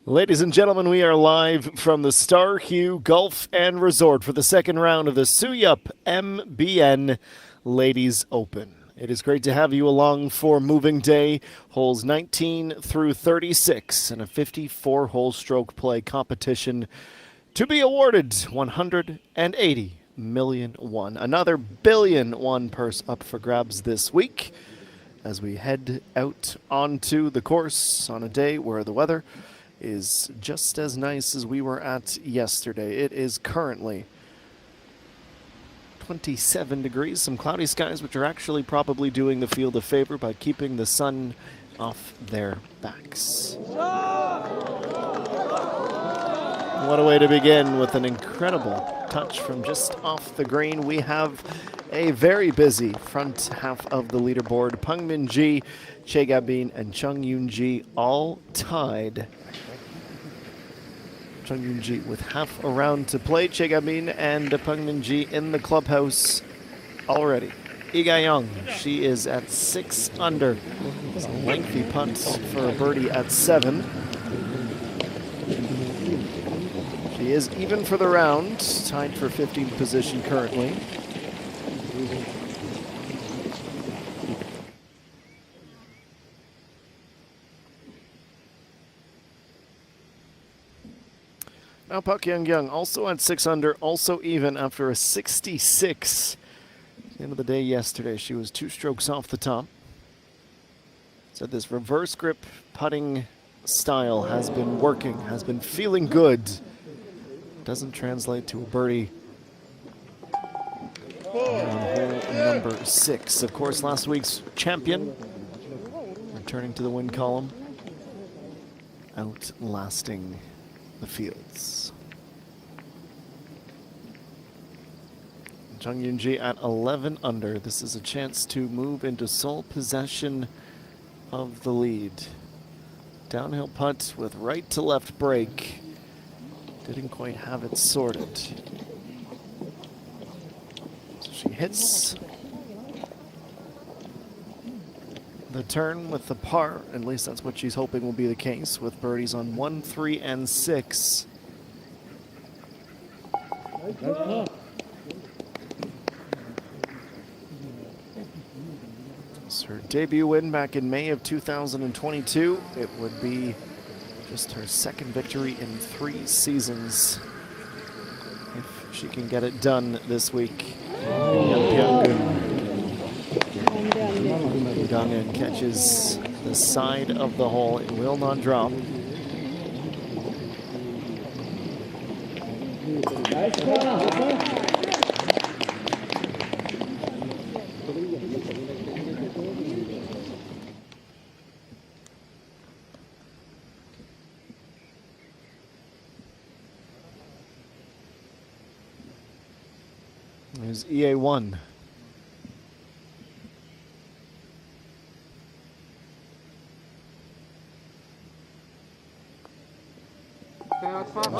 Ladies and gentlemen, we are live from the Suhyup Golf and Resort for the second round of the Suhyup MBN Ladies Open. It is great to have you along for moving day, holes 19 through 36, and a 54-hole stroke play competition to be awarded 180 million won. Another billion won purse up for grabs this week as we head out onto the course on a day where the weather is just as nice as we were at yesterday. It is currently 27 degrees, some cloudy skies, which are actually probably doing the field a favor by keeping the sun off their backs. What a way to begin with an incredible touch from just off the green. We have a very busy front half of the leaderboard. Peng Min-ji, Che Gabin, and Chung Yoon-ji all tied. Chung Yoon-ji with half a round to play. Che Gabin and Peng Min-ji in the clubhouse already. Lee Ga-young, she is at 6 under. It's a lengthy putt for a birdie at 7. She is even for the round, tied for 15th position currently. Now Park Young-young also at 6 under, also even after a 66. At the end of the day yesterday, she was 2 strokes off the top. So this reverse grip putting style has been working, has been feeling good. Doesn't translate to a birdie on hole number 6. Of course, last week's champion returning to the win column, outlasting the fields. Chung Yoon-ji at 11 under. This is a chance to move into sole possession of the lead. Downhill putt with right to left break. Didn't quite have it sorted. So she hits the turn with the par, at least that's what she's hoping will be the case, with birdies on 1, 3, and 6. It's her debut win back in May of 2022. It would be just her second victory in 3 seasons if she can get it done this week. Gangan catches the side of the hole. It will not drop. There's EA1.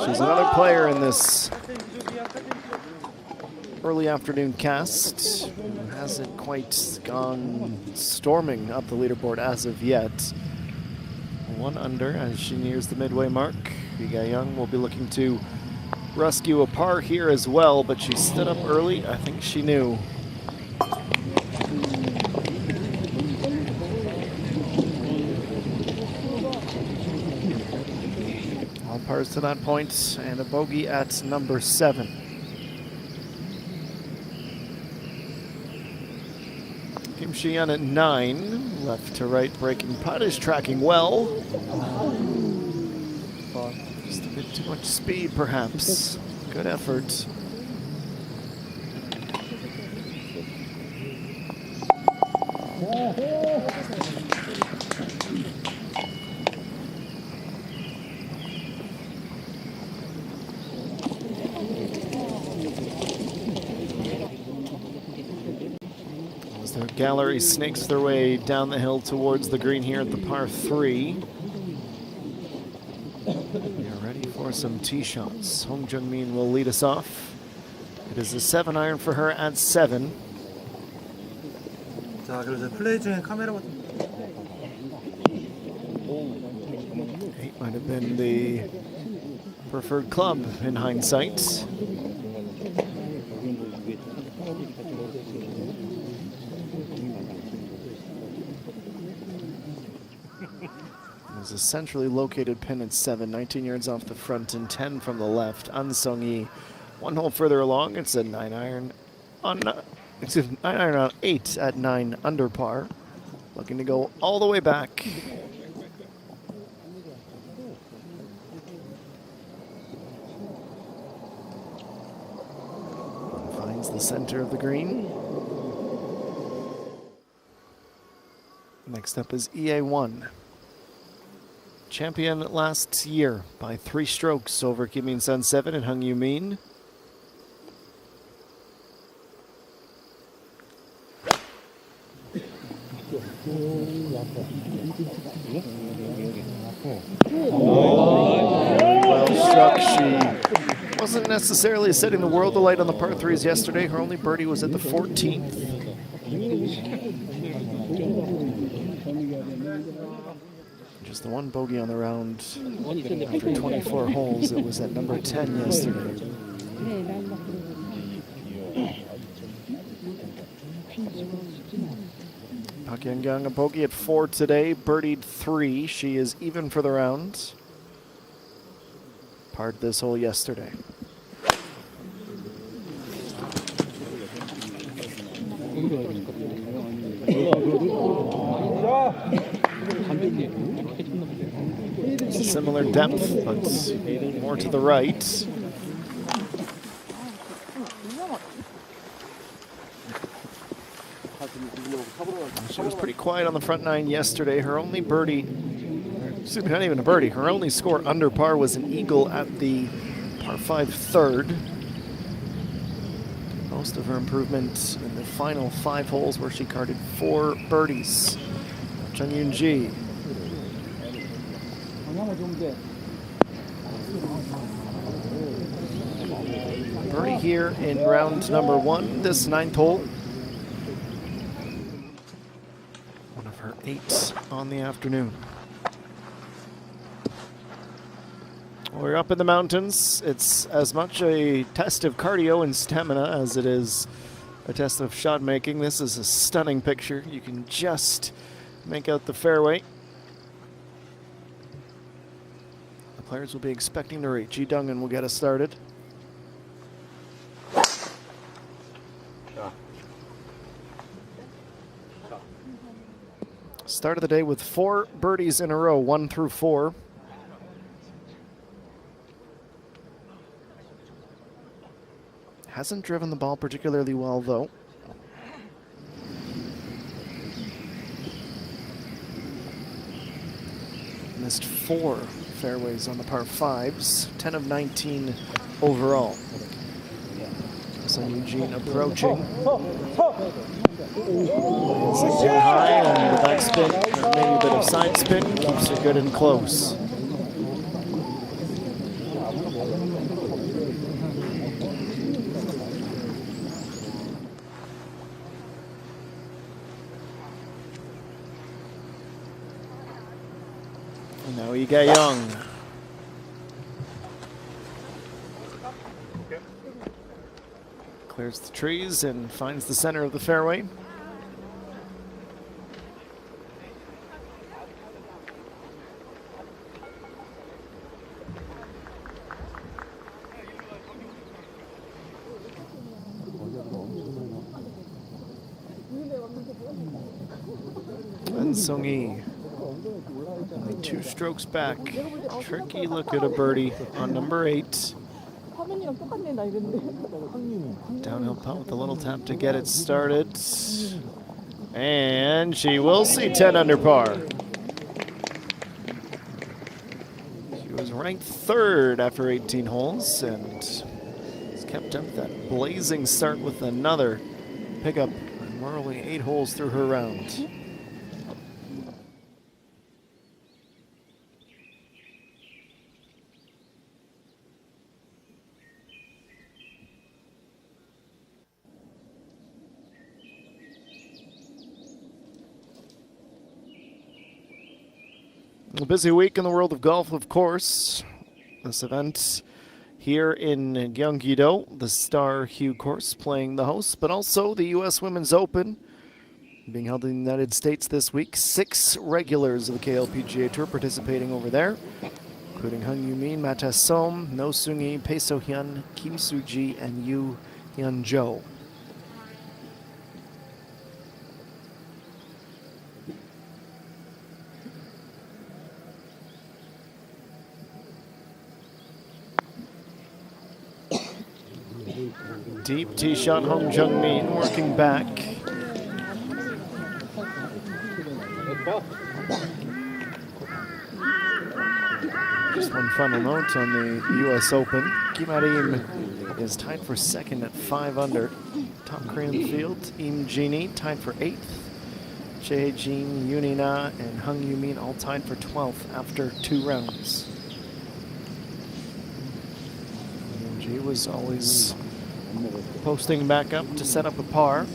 She's another player in this early afternoon cast. Hasn't quite gone storming up the leaderboard as of yet. 1 under as she nears the midway mark. Lee Ga-young will be looking to rescue a par here as well, but she stood up early. I think she knew. All pars to that point, and a bogey at number 7. Kim Shi-yeon at 9, left to right breaking putt is tracking well. Just a bit too much speed, perhaps. Good effort. As their gallery snakes their way down the hill towards the green here at the par 3. We are ready for some tee shots. Hong Jung-min will lead us off. It is a 7 iron for her at 7. 자, 그래서 플레이 중에 카메라 8 Might have been the preferred club in hindsight. There's a centrally located pin at 7, 19 yards off the front and 10 from the left. An Sung-yi, one hole further along. It's a 9-iron on 9-iron on 8 at 9 under par. Looking to go all the way back. Finds the center of the green. Next up is EA1. Champion last year by 3 strokes over Kim In-sun 7 and Hung Yoo-min. Well struck. She wasn't necessarily setting the world alight on the par 3s yesterday. Her only birdie was at the 14th. Just the one bogey on the round after 24 holes. It was at number 10 yesterday. Park Young-kyung, a bogey at 4 today, birdied 3. She is even for the round. Parred this hole yesterday. Similar depth, but more to the right. She was pretty quiet on the front 9 yesterday. Her only birdie, excuse me, not even a birdie, her only score under par was an eagle at the par 5 third. Most of her improvement in the final 5 holes where she carded 4 birdies. Chung Yoon-ji. Birdie here in round number 1, this 9th hole. One of her 8 on the afternoon. We're up in the mountains. It's as much a test of cardio and stamina as it is a test of shot making. This is a stunning picture. You can just make out the fairway. The players will be expecting to rate. Ji Dungin will get us started. Start of the day with 4 birdies in a row, 1 through 4. Hasn't driven the ball particularly well, though. Missed 4 fairways on the par 5s, 10 of 19 overall. So Eugene approaching. It's a bit high and the backspin, maybe a bit of side spin, keeps her good and close. And now Lee Ga-young. Clears the trees and finds the center of the fairway. And Sung-yi, only 2 strokes back. Tricky look at a birdie on number 8. Downhill putt with a little tap to get it started. And she will see 10 under par. She was ranked 3rd after 18 holes and has kept up that blazing start with another pickup. We're only 8 holes through her round. A busy week in the world of golf, of course. This event here in Gyeonggi-do, the Star Hue course, playing the host, but also the U.S. Women's Open being held in the United States this week. 6 regulars of the KLPGA Tour participating over there, including Hung Yoo-min, Ma Ta-som, No Seung-hee, Pae So-hyun, Kim Soo-ji, and Yoo Hyun-jo. Deep tee shot, Hong Jung-min working back. Just one final note on the U.S. Open. Kim Ha-rim is tied for second at 5 under. Top Korean in the field, Im Ji-ni tied for 8th. Chae Jin, Yoon Na, and Hung Yoo-min all tied for 12th after 2 rounds. Ji was always posting back up to set up a par.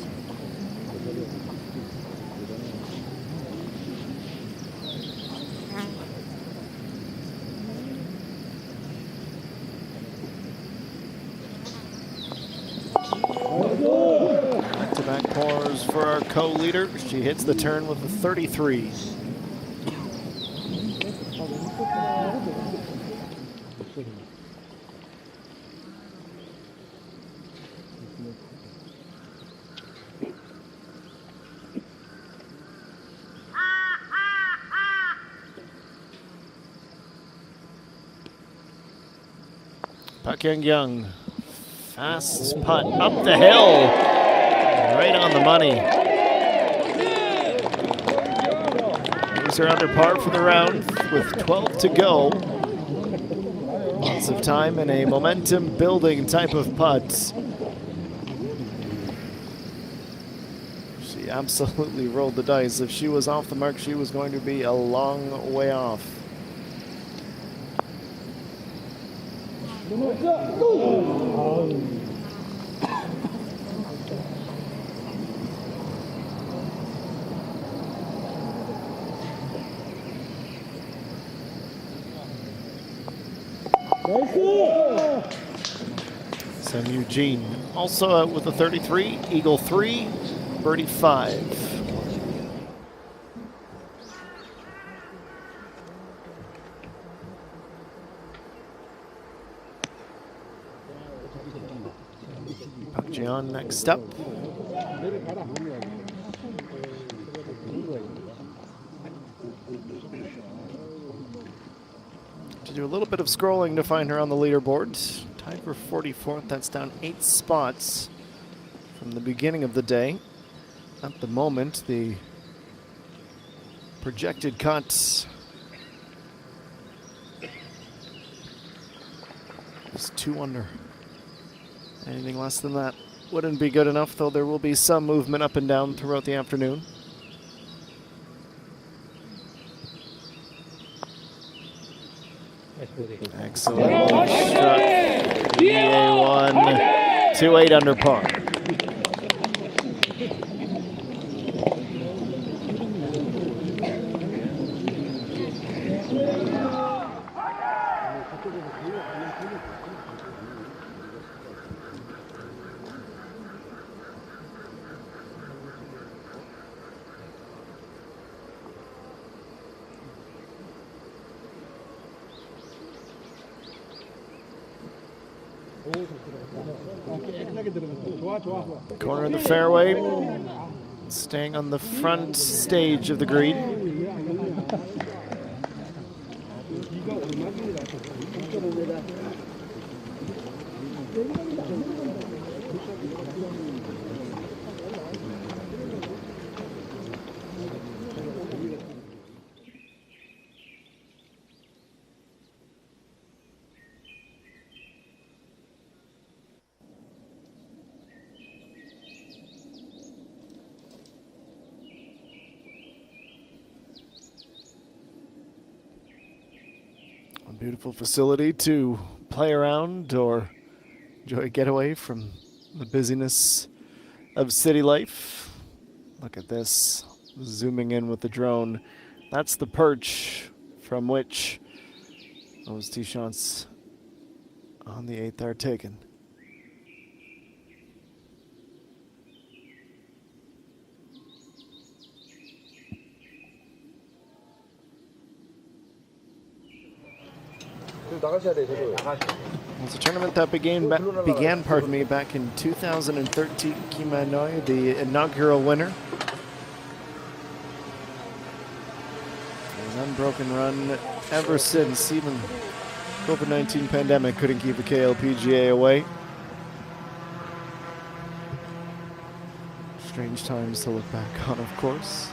Back-to-back pars for our co-leader. She hits the turn with a 33. Park Young, fast putt up the hill, right on the money. These are under par for the round with 12 to go. Lots of time and a momentum building type of putt. She absolutely rolled the dice. If she was off the mark, she was going to be a long way off. Sam Eugene also out with a 33, eagle 3, birdie 5. Jian next up. To do a little bit of scrolling to find her on the leaderboard. Tied for 44th. That's down 8 spots from the beginning of the day. At the moment, the projected cut is 2 under. Anything less than that wouldn't be good enough, though there will be some movement up and down throughout the afternoon. Excellent struck. EA1 to 8 under par. Corner of the fairway, staying on the front stage of the green. Beautiful facility to play around or enjoy a getaway from the busyness of city life. Look at this, zooming in with the drone. That's the perch from which those tee shots on the 8th are taken. It's a tournament that began back in 2013. Kim Hanoi, the inaugural winner. An unbroken run ever since. Even COVID-19 pandemic couldn't keep the KLPGA away. Strange times to look back on, of course.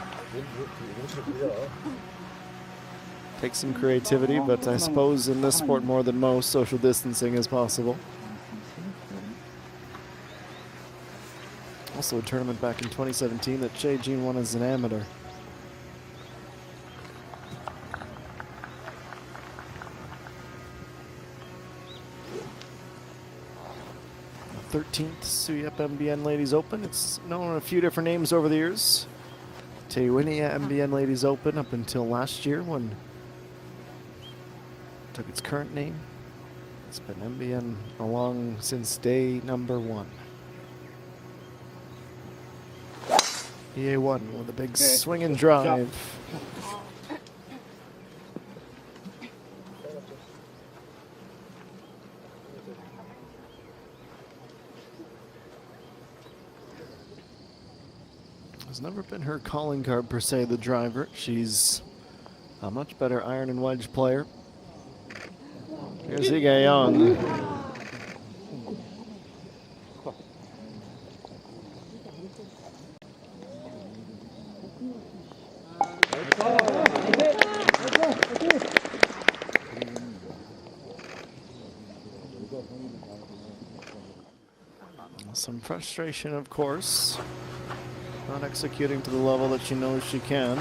Takes some creativity, but I suppose in this sport more than most, social distancing is possible. Also a tournament back in 2017 that Che Jin won as an amateur. The 13th Suhyup MBN Ladies Open. It's known a few different names over the years. Teiwinia MBN Ladies Open up until last year when took its current name. It's been MBN along since day number 1. EA1 with a big swing and drive. Has never been her calling card per se, the driver. She's a much better iron and wedge player. Here's Young. Some frustration, of course. Not executing to the level that she knows she can.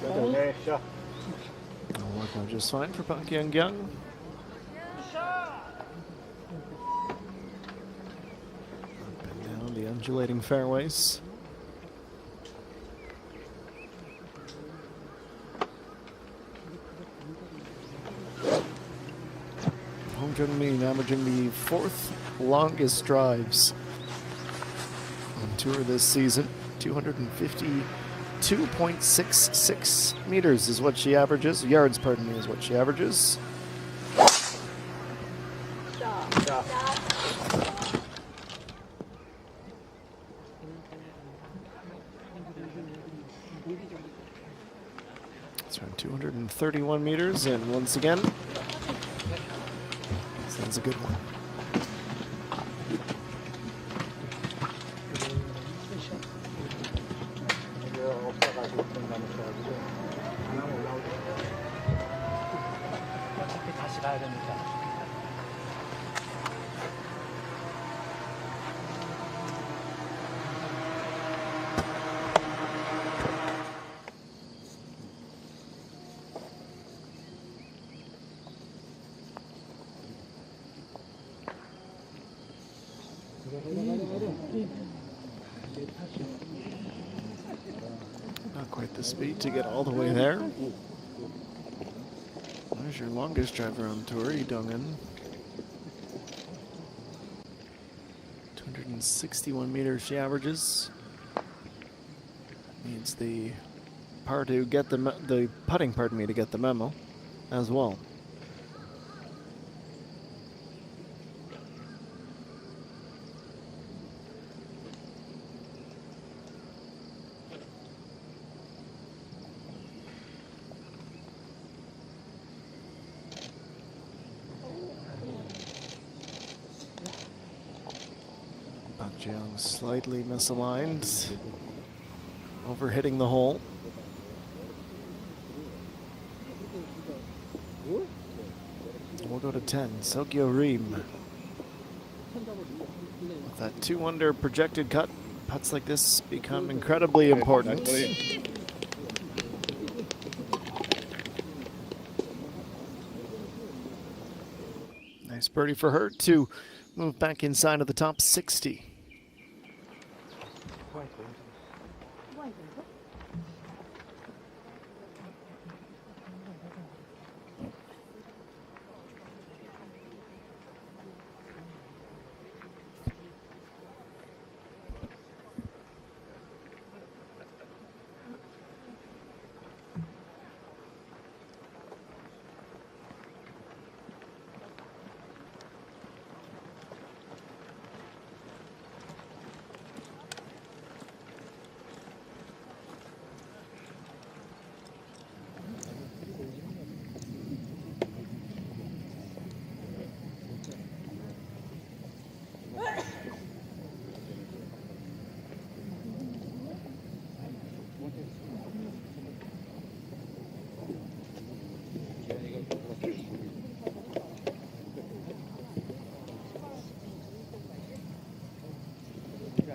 It'll work out just fine for Park Young. Up and down the undulating fairways. Hong Jung-min averaging the 4th longest drives on tour this season. 252.66 meters is what she averages. Yards, pardon me, is what she averages. It's around 231 meters, and once again, that's a good one. Not quite the speed to get all the way there. There's your longest driver on tour, Lee Dong-eun. 261 meters she averages. Needs the par to get the putting, pardon me, to get the memo as well. Jeong slightly misaligned, overhitting the hole. We'll go to 10, Seokyo Reem. With that 2-under projected cut, putts like this become incredibly important. First birdie for her to move back inside of the top 60.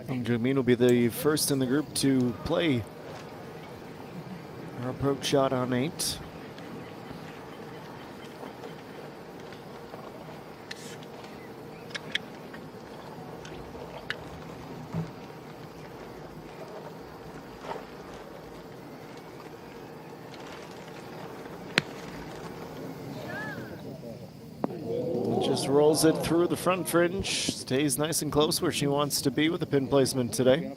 And Jameen will be the first in the group to play her approach shot on 8. Just rolls it through the front fringe, stays nice and close where she wants to be with the pin placement today.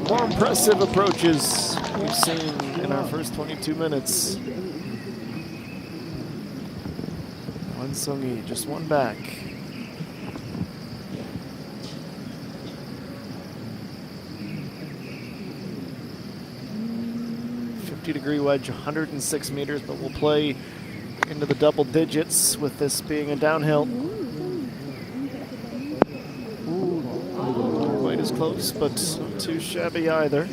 More impressive approaches we've seen in our first 22 minutes. One Sung-Yi, just one back. .50-degree wedge, 106 meters, but we'll play into the double digits with this being a downhill. Close, but not too shabby either.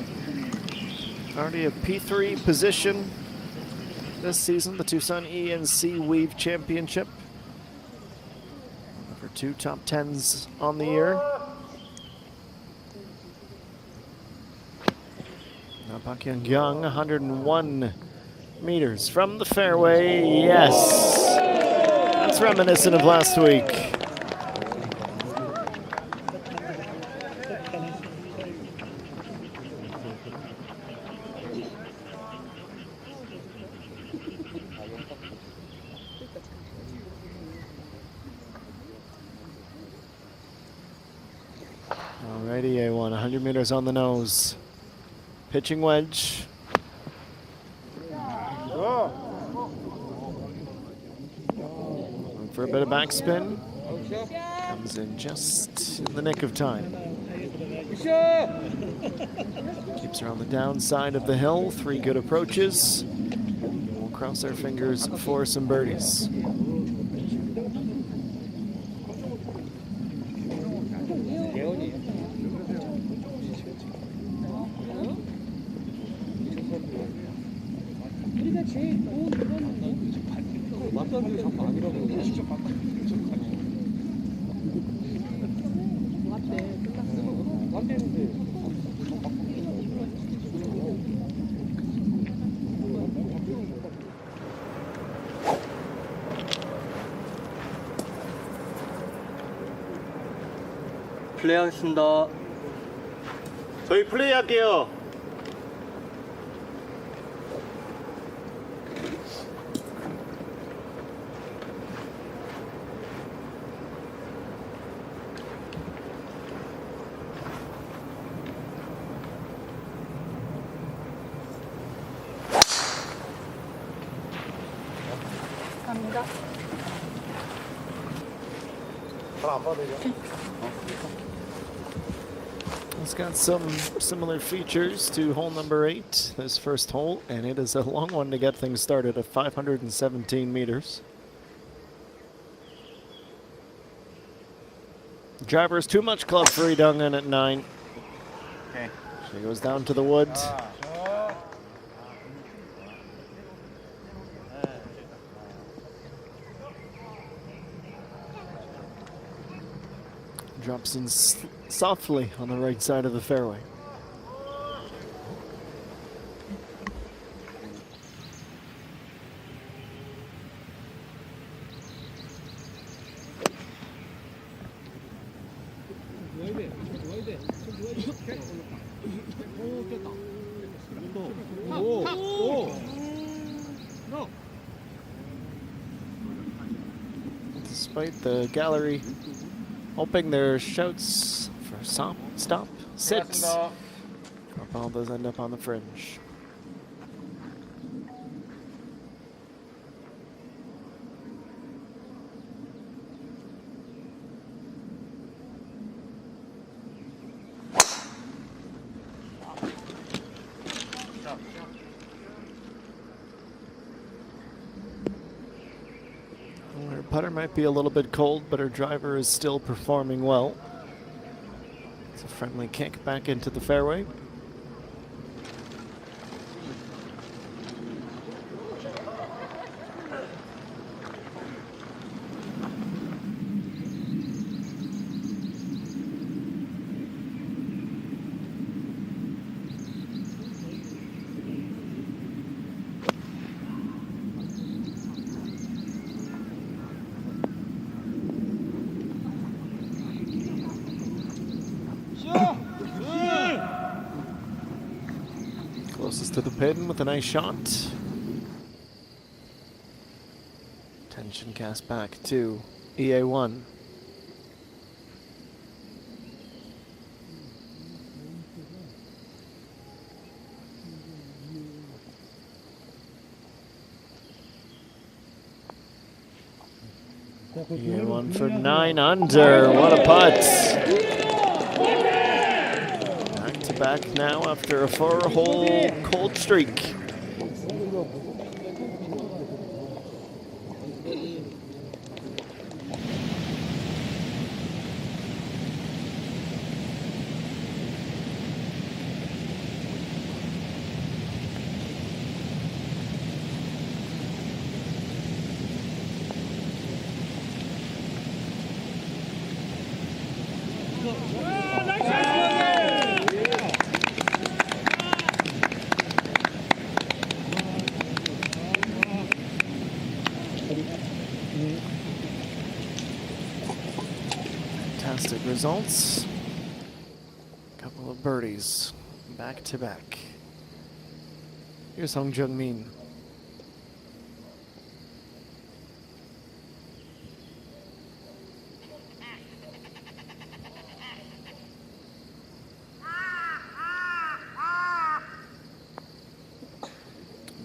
Already a P3 position this season, the Tucson ENC Weave Championship. For 2 top 10s on the year. Now Pak Young, 101 meters from the fairway. Yes, that's reminiscent of last week. Alrighty, A1, 100 meters on the nose. Pitching wedge. Going for a bit of backspin. Comes in just in the nick of time. Keeps her on the downside of the hill. 3 good approaches. We'll cross our fingers for some birdies. 플레이하겠습니다. 저희 플레이할게요. 감사합니다. 잘안 받으죠? It's got some similar features to hole number 8, this first hole, and it is a long one to get things started at 517 meters. Driver's too much club for Lee Dong-eun at 9. She goes down to the wood. Drops in softly on the right side of the fairway. Despite the gallery hoping their shouts for stop, sit, our ball does end up on the fringe. Her putter might be a little bit cold, but her driver is still performing well. It's a friendly kick back into the fairway. Closest to the pin with a nice shot. Tension cast back to EA1. EA1 for 9 under. What a putt. Back now after a 4-hole cold streak. Fantastic results. Couple of birdies back to back. Here's Hong Jung-min.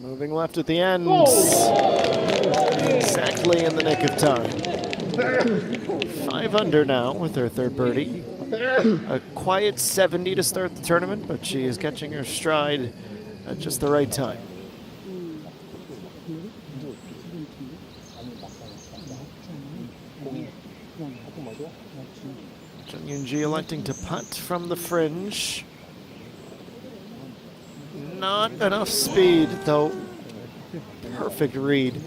Moving left at the end. Exactly in the nick of time. 5 under now with her third birdie. A quiet 70 to start the tournament, but she is catching her stride at just the right time. Jung Yoon-ji electing to putt from the fringe. Not enough speed, though. Perfect read.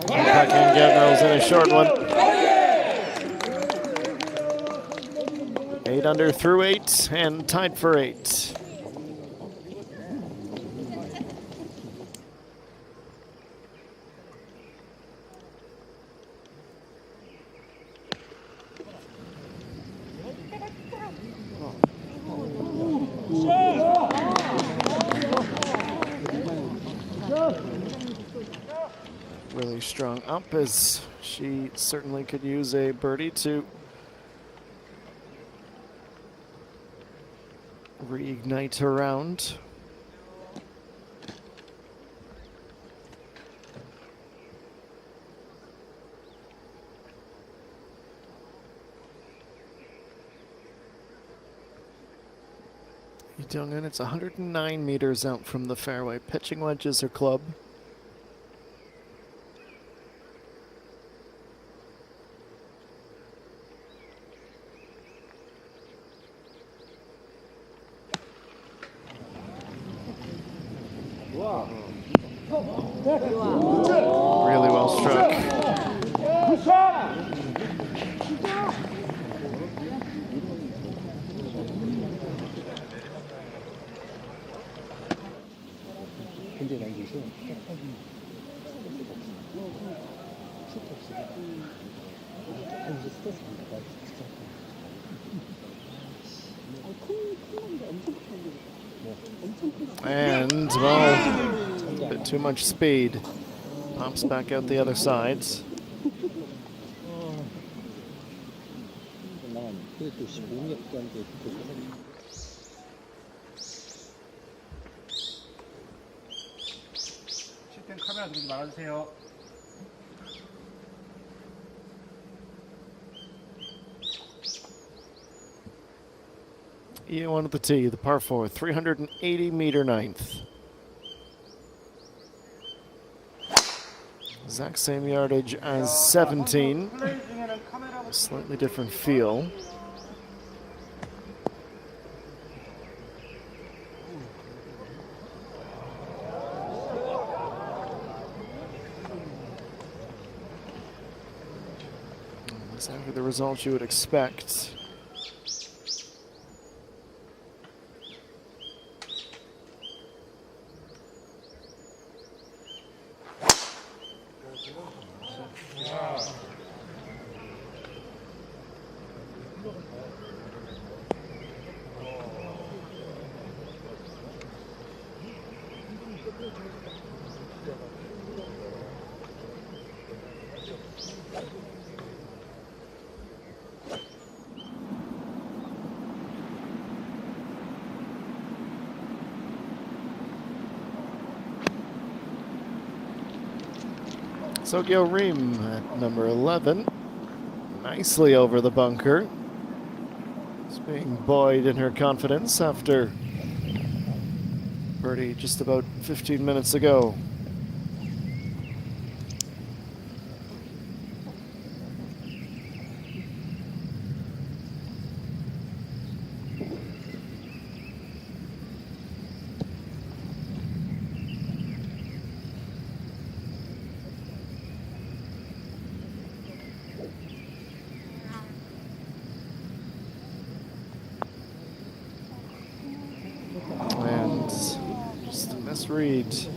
Back and Gavnell's in a short one. 8 under through 8 and tied for 8. Really strong up, as she certainly could use a birdie to reignite her round. Dungen, it's 109 meters out from the fairway. Pitching wedge is her club. Really well struck. And, well, a bit too much speed. Pops back out the other side. 카메라 들이지 말아주세요. E1 at the tee, the par 4, 380-meter ninth. Exact same yardage as 17. Slightly different feel. Exactly the results you would expect. Suhyup Reem at number 11, nicely over the bunker. It's being buoyed in her confidence after birdie just about 15 minutes ago. And just a misread.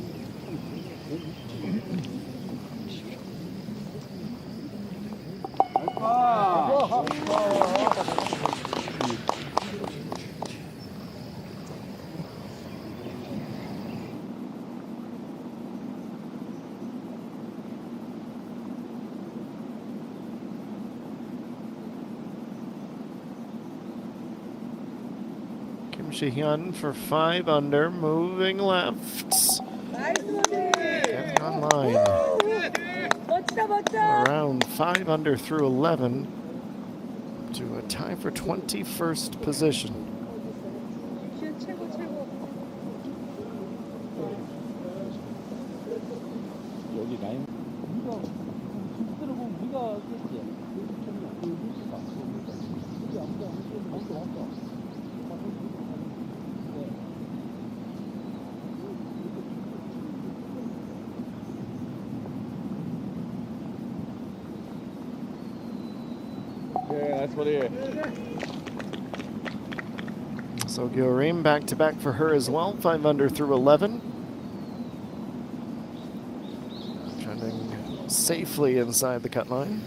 Suhyup for 5 under, moving left. Getting on line. Around 5 under through 11 to a tie for 21st position. Suhyup Reem back-to-back for her as well, 5 under through 11. Trending safely inside the cut line.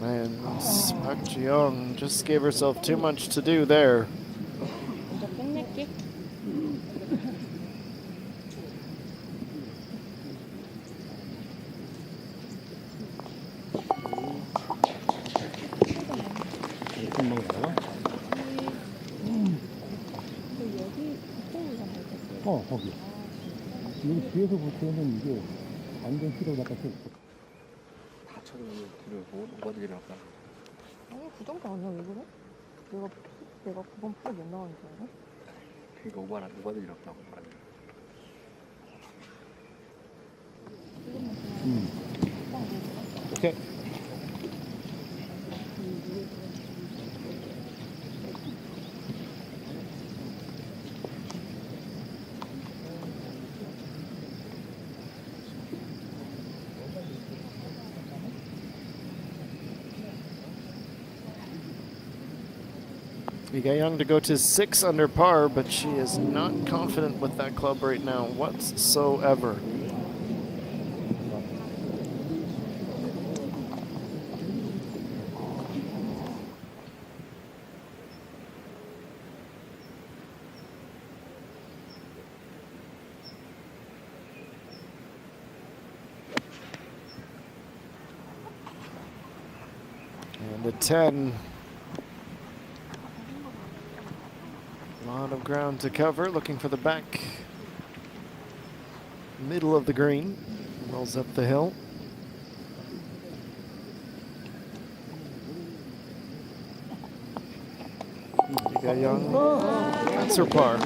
And Park Ji-young just gave herself too much to do there. 먼저 끝낼게. 거기. 여기 뒤에서 볼 때는 이게 완전 히로 같아서 다 쳐주면 그리고 오버들이랑 까 아니 그 정도 아니야. 왜 그래? 내가 9번 프로 몇 나가는 줄 알아? 그러니까 오버들이랑 까고 말하는 오케이. Young to go to 6 under par, but she is not confident with that club right now whatsoever. And a 10. A lot of ground to cover, looking for the back middle of the green. Rolls up the hill. Young, that's her par.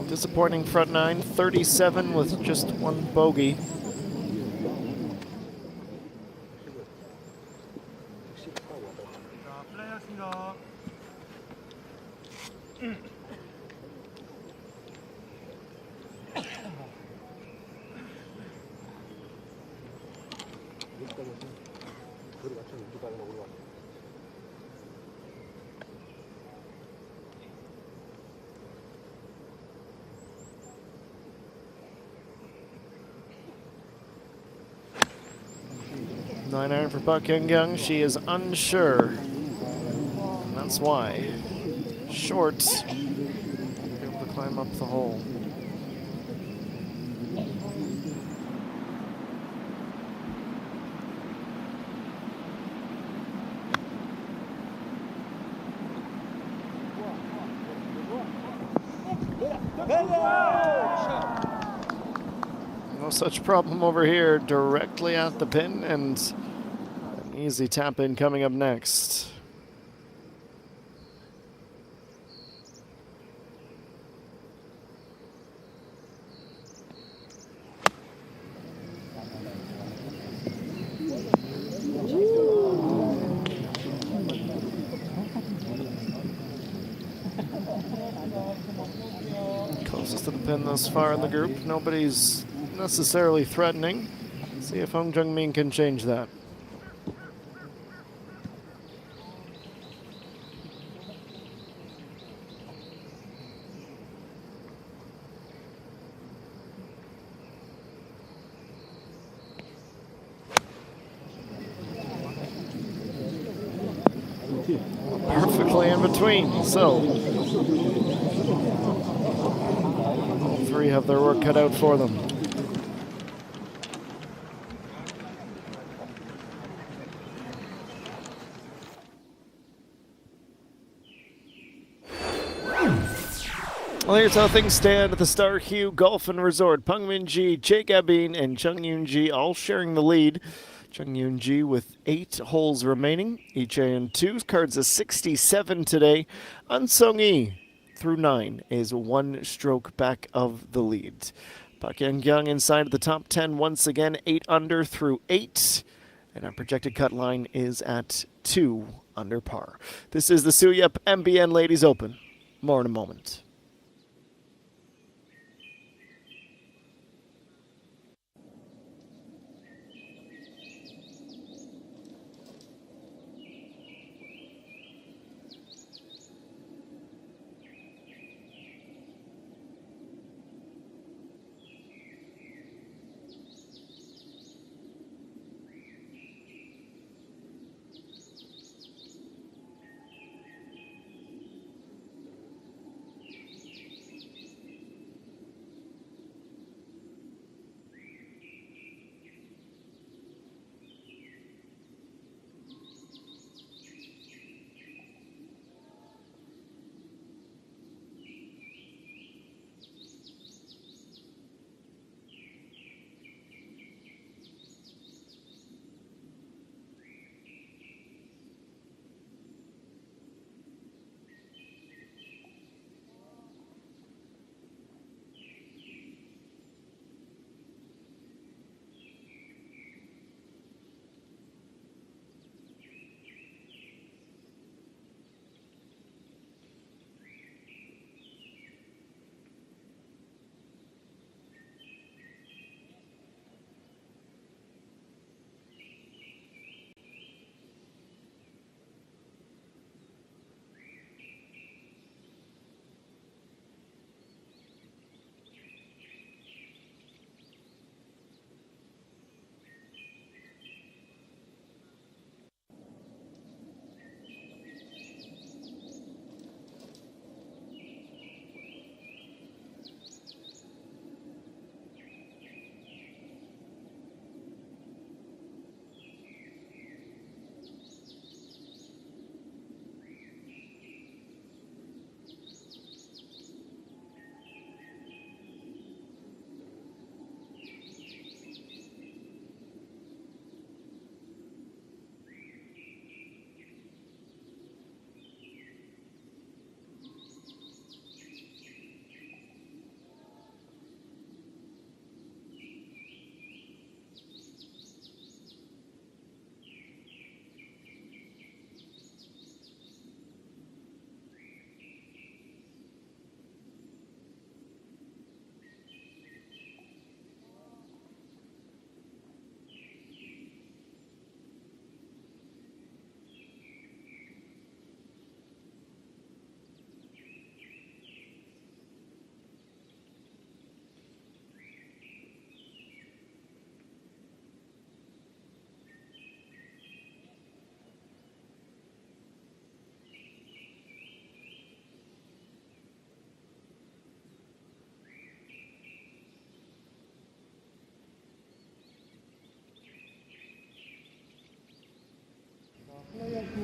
Disappointing front nine, 37 with just one bogey. 자, 플레이하겠습니다. Nine iron for Park Young. She is unsure. And that's why. Short. Able to climb up the hole. No such problem over here, directly at the pin, and an easy tap in coming up next. Closest to the pin thus far in the group. Nobody's necessarily threatening. See if Hong Jung-min can change that. Perfectly in between, so all three have their work cut out for them. Well, here's how things stand at the Star Hue Golf and Resort. Peng Min-ji, Jake Abin, and Chung Yoon-ji all sharing the lead. Chung Yoon-ji with 8 holes remaining, each in 2. Cards a 67 today. An Sung-yi through 9 is 1 stroke back of the lead. Park Young inside of the top 10 once again, 8 under through 8. And our projected cut line is at 2 under par. This is the Suhyup MBN Ladies Open. More in a moment.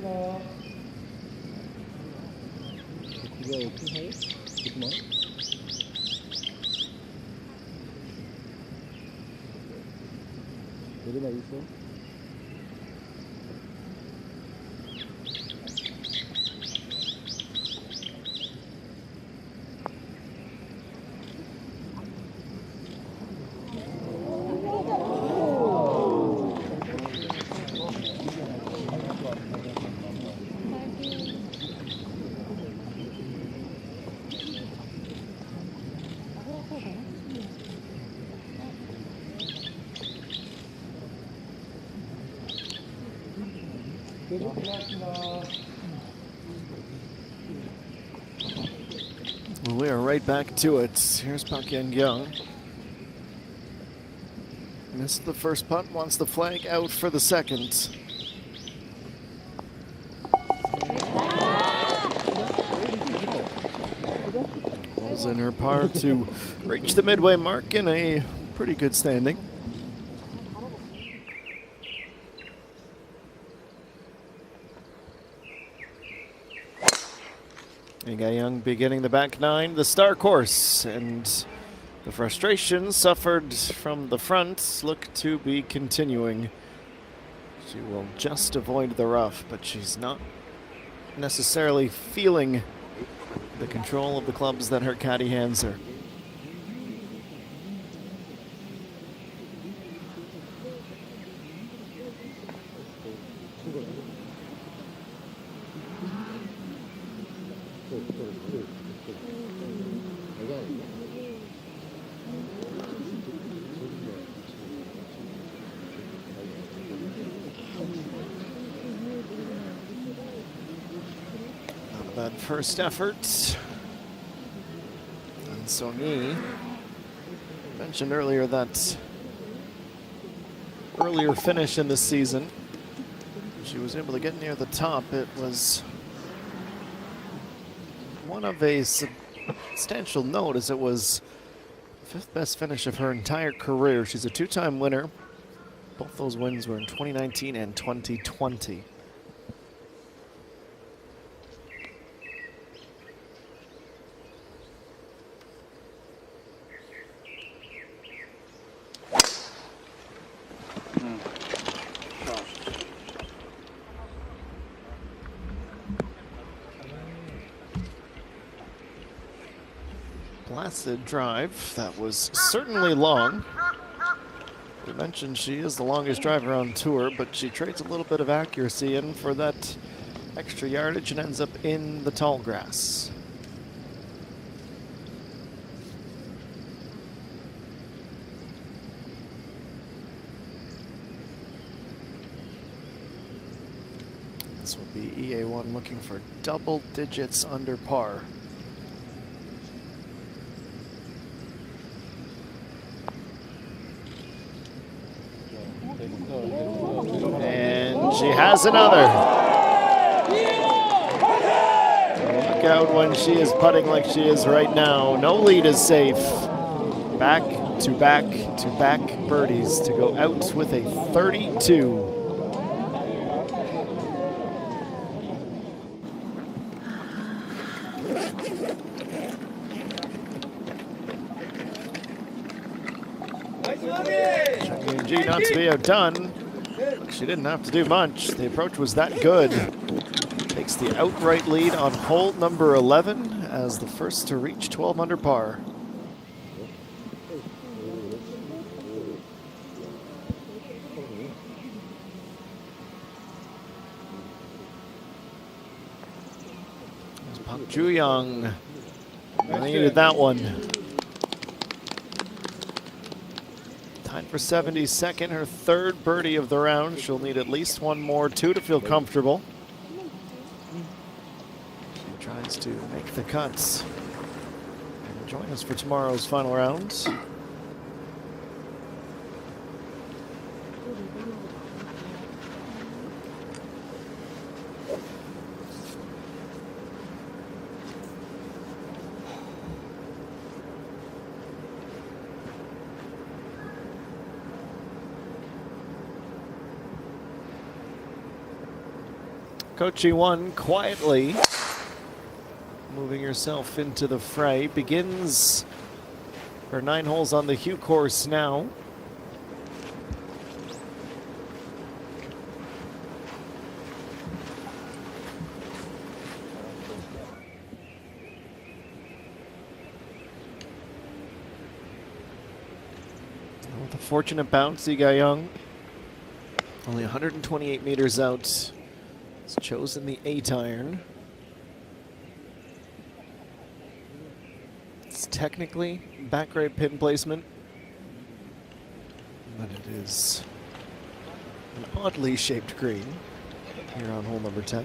그거 투사해? 그만. 내리막 있어? Well, we are right back to it. Here's Park Young. Missed the first putt, wants the flag out for the second. Falls in her par to reach the midway mark in a pretty good standing. Young beginning the back nine, the star course, and the frustration suffered from the front look to be continuing. She will just avoid the rough, but she's not necessarily feeling the control of the clubs that her caddy hands her. That first effort. And Sony mentioned earlier that earlier finish in the season, she was able to get near the top. It was one of a substantial note, as it was the fifth best finish of her entire career. She's a two-time winner. Both those wins were in 2019 and 2020. Placid drive. That was certainly long. We mentioned she is the longest driver on tour, but she trades a little bit of accuracy in for that extra yardage and ends up in the tall grass. This will be EA1 looking for double digits under par. And she has another. Look out when she is putting like she is right now. No lead is safe. Back to back to back birdies to go out with a 32. ENG not to be outdone. She didn't have to do much. The approach was that good. Takes the outright lead on hole number 11 as the first to reach 12 under par. There's Park Ju-young. Needed that one. Tied for 72nd, her third birdie of the round. She'll need at least one more, two to feel comfortable. She tries to make the cuts. And join us for tomorrow's final round. Kochi 1 quietly moving herself into the fray. Begins her 9 holes on the Hugh course now. With a fortunate bounce, Lee Ga-young, only 128 meters out, has chosen the 8 iron. It's technically back right pin placement, but it is an oddly shaped green here on hole number 10.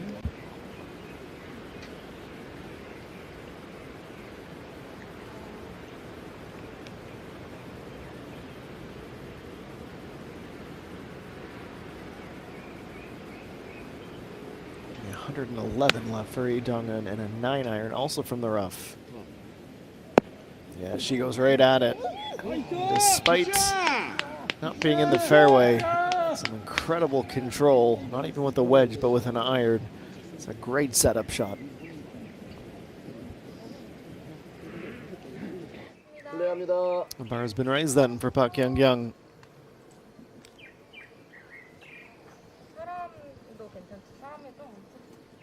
Yeah, 111 left for Lee Dong-eun and a 9 iron also from the rough. Yeah, she goes right at it. Despite not being in the fairway, some incredible control, not even with the wedge, but with an iron. It's a great setup shot. The bar has been raised then for Park Young-young.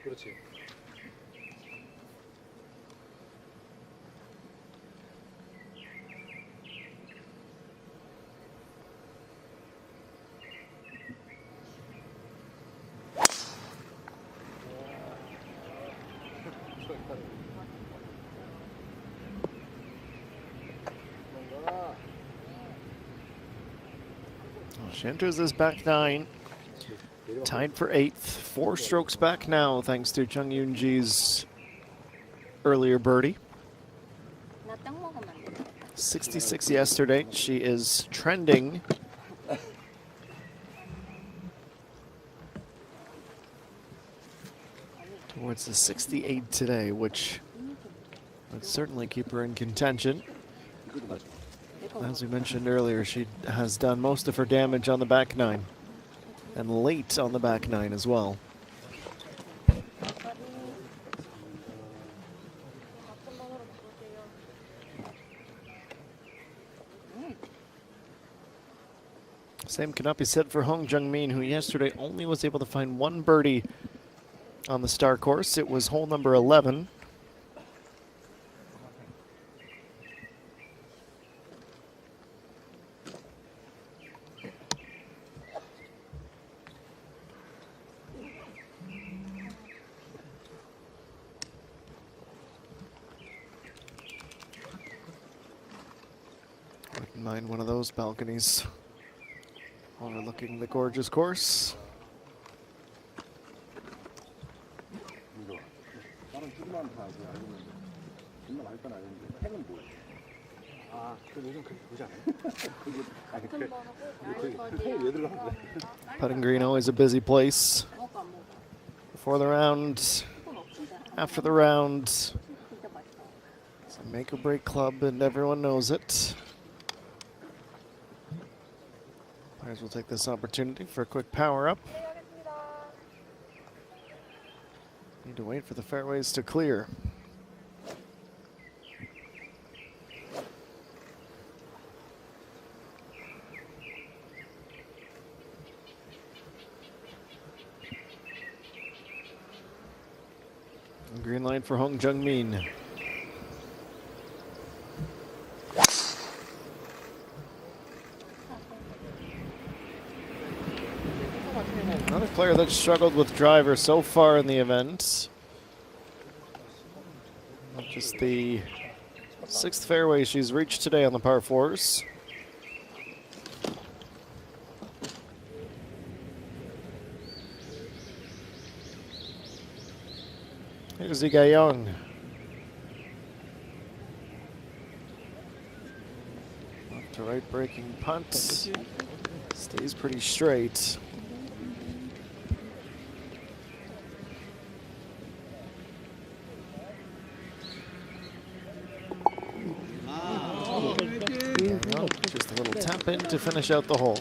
그렇지. She enters this back 9, tied for 8th, 4 strokes back now thanks to Chung Yoon-ji's earlier birdie. 66 yesterday. She is trending towards the 68 today, which would certainly keep her in contention. As we mentioned earlier, she has done most of her damage on the back 9 and late on the back 9 as well. Same cannot be said for Hong Jung-min, who yesterday only was able to find 1 birdie on the star course. It was hole number 11. Wouldn't mind one of those balconies overlooking the gorgeous course. 다른 조그만 다 아니면 정말 할 건 아닌데 팩은 뭐야? 아, 그 요즘 그렇게 보지 않아요? 아니 팩을 왜 들어간 거야? Putting green always a busy place. Before the round, after the round, it's a make or break club and everyone knows it. Players will take this opportunity for a quick power up. Need to wait for the fairways to clear. Green light for Hong Jung-min. Another player that's struggled with driver so far in the event. Not just the 6th fairway she's reached today on the par 4s. Here's Lee Ga-young. Left to right breaking punt. Stays pretty straight. Just a little tap in to finish out the hole.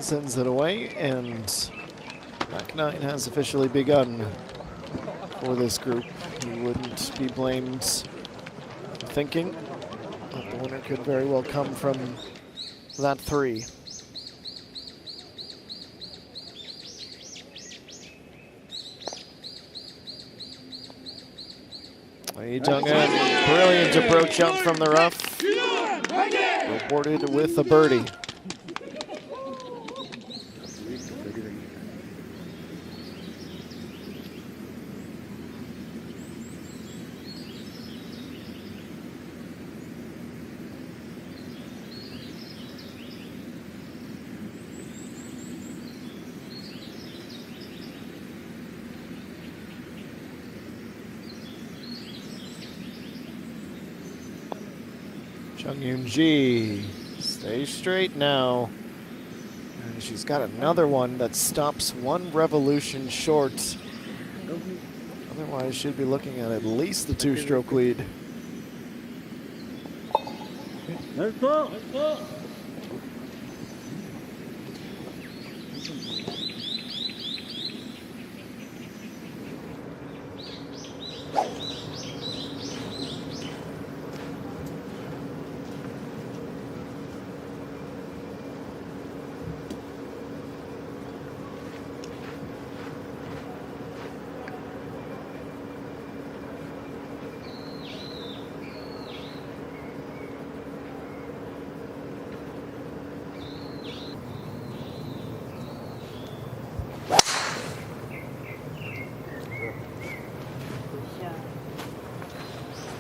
sends it away, and back nine has officially begun for this group. You wouldn't be blamed for thinking that the winner could very well come from that three. Lee Jung-in, brilliant approach jump from the rough, rewarded with a birdie. Chung Yoon-ji, stay straight now. And she's got another one that stops one revolution short. Otherwise, she'd be looking at least the two-stroke lead.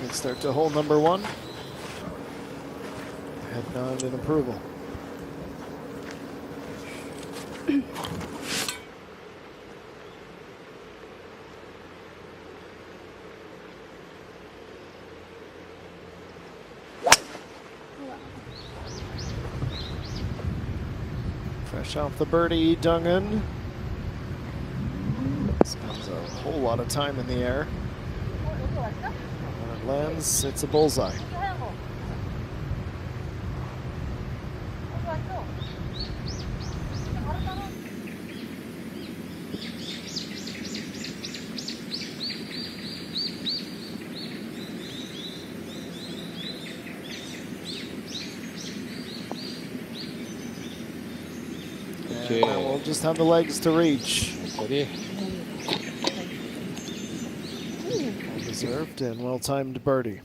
Good start to hole number one. Head nod in approval. Fresh off the birdie, Dungen. Spends a whole lot of time in the air. When it lands, it's a bullseye. And now we'll just have the legs to reach. Ready? Deserved and well-timed birdie.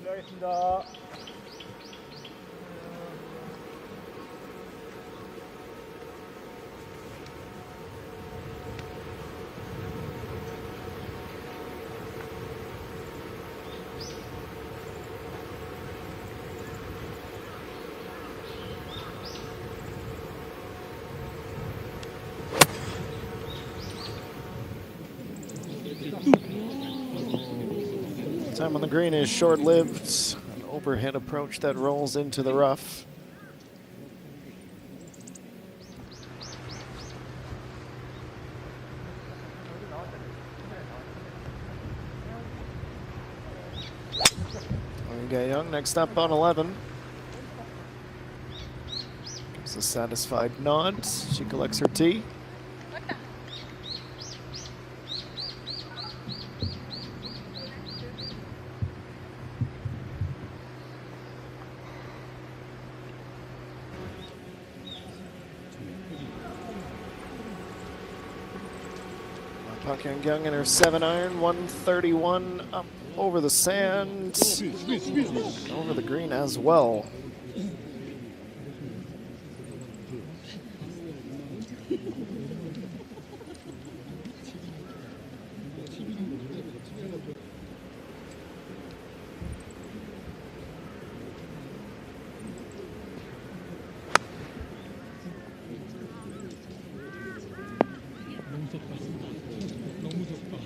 실례하겠습니다. Time on the green is short-lived. An overhead approach that rolls into the rough. Young next up on 11. Gives a satisfied nod. She collects her tee. Park Young in her 7-iron, 131 up over the sand, over the green as well.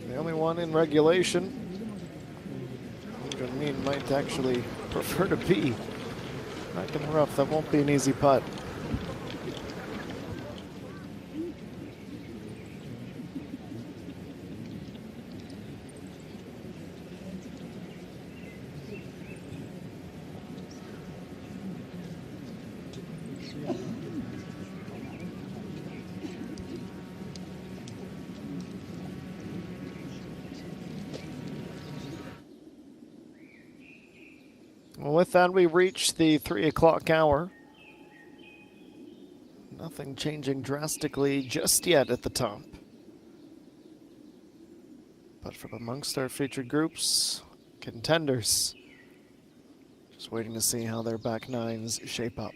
The only one in regulation. actually prefer to be back in the rough. That won't be an easy putt. Well, with that, we reach the 3 o'clock hour. Nothing changing drastically just yet at the top. But from amongst our featured groups, contenders, just waiting to see how their back nines shape up.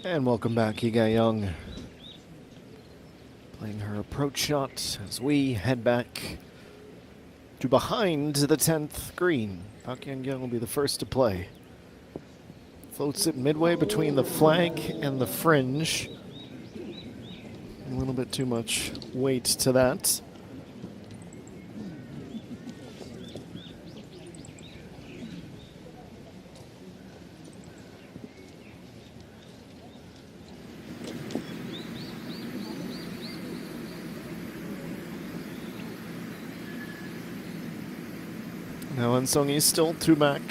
And welcome back, Yiga Young. Playing her approach shot as we head back to behind the 10th green. Park Yang-young will be the first to play. Floats it midway between the flag and the fringe. A little bit too much weight to that. Now Unsung is still 2 back.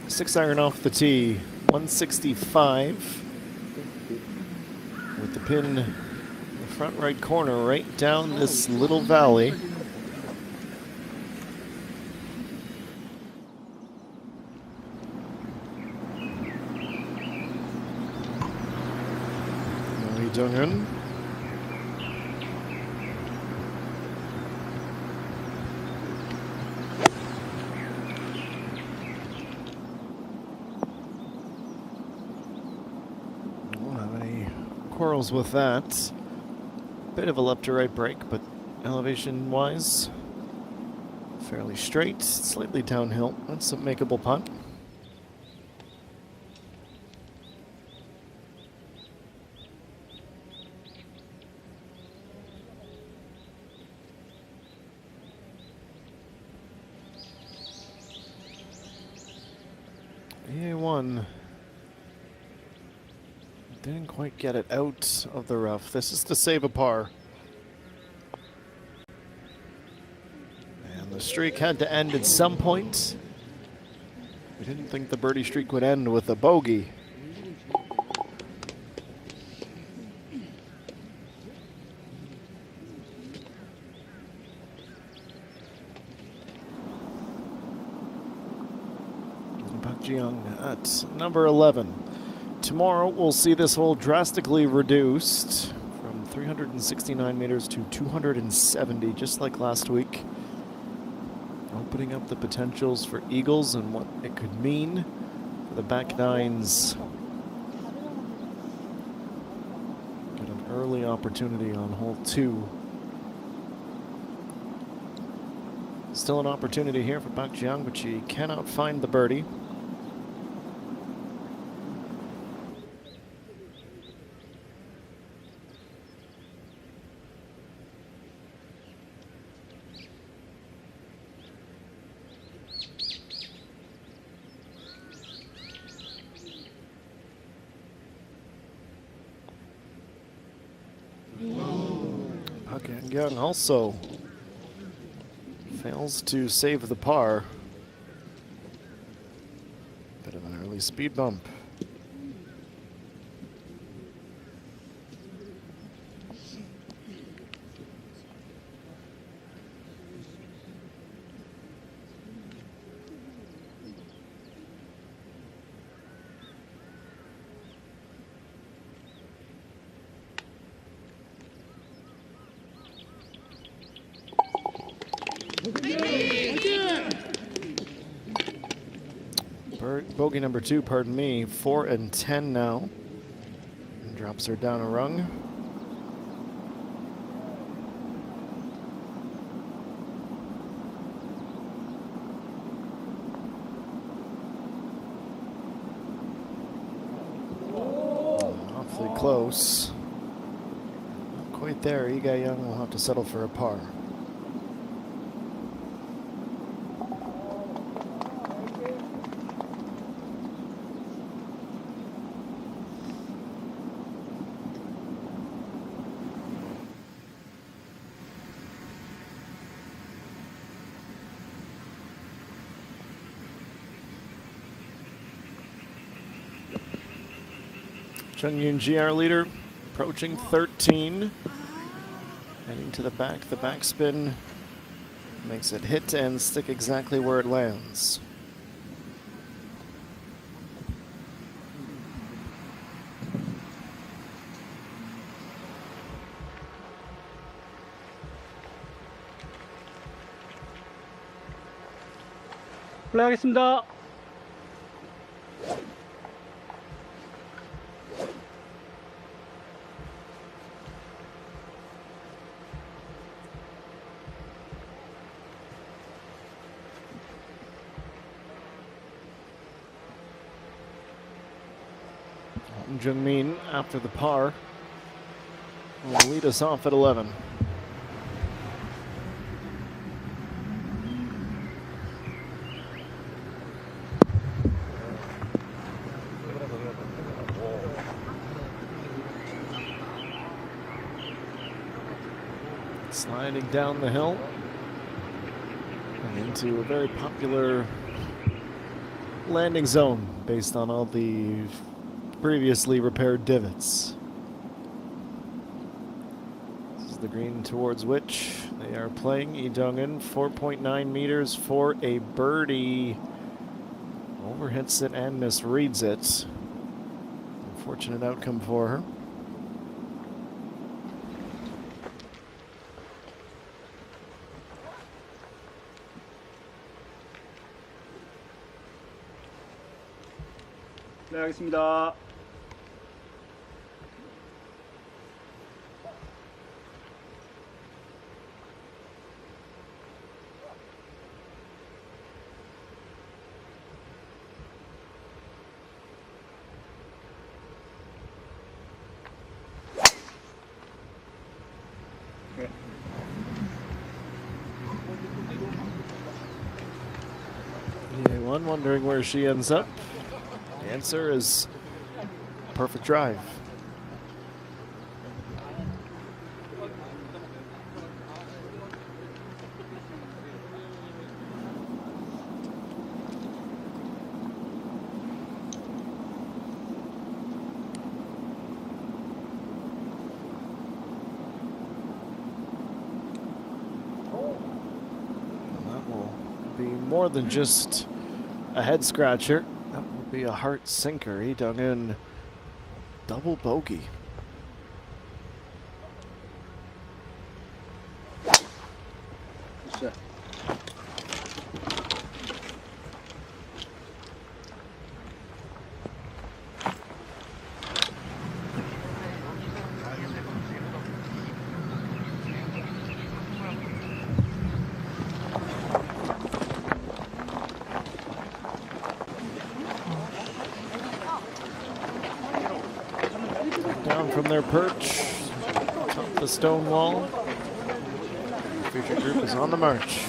6-iron off the tee, 165. With the pin in the front right corner, right down this little valley. Lee Jung-eun. Quarrels with that. Bit of a left to right break, but elevation wise, fairly straight, slightly downhill. That's a makeable putt. EA1 didn't quite get it out of the rough. This is to save a par. And the streak had to end at some point. We didn't think the birdie streak would end with a bogey. Park Ji-young at number 11. Tomorrow we'll see this hole drastically reduced from 369 meters to 270, just like last week. Opening up the potentials for eagles and what it could mean for the back nines. Get an early opportunity on hole 2. Still an opportunity here for Park Ji-young, but she cannot find the birdie. Park Yang-young also fails to save the par. Bit of an early speed bump. Bogey number 2, pardon me, 4 and 10 now. And drops her down a rung. Awfully close. Not quite there. Lee Ga-young will have to settle for a par. Chung Yoon-ji, our leader, approaching 13. Heading to the backspin makes it hit and stick exactly where it lands. 플레이하겠습니다. Jungmin, after the par, will lead us off at 11. Sliding down the hill and into a very popular landing zone based on all the previously repaired divots. This is the green towards which they are playing. Lee Dong-eun, 4.9 meters for a birdie. Overhits it and misreads it. Unfortunate outcome for her. 네, 알겠습니다. One wondering where she ends up. The answer is perfect drive. That will be more than just a head scratcher. That will be a heart sinker. He dug in double bogey. 샷. Down from their perch, top the stone wall. The feature group is on the march.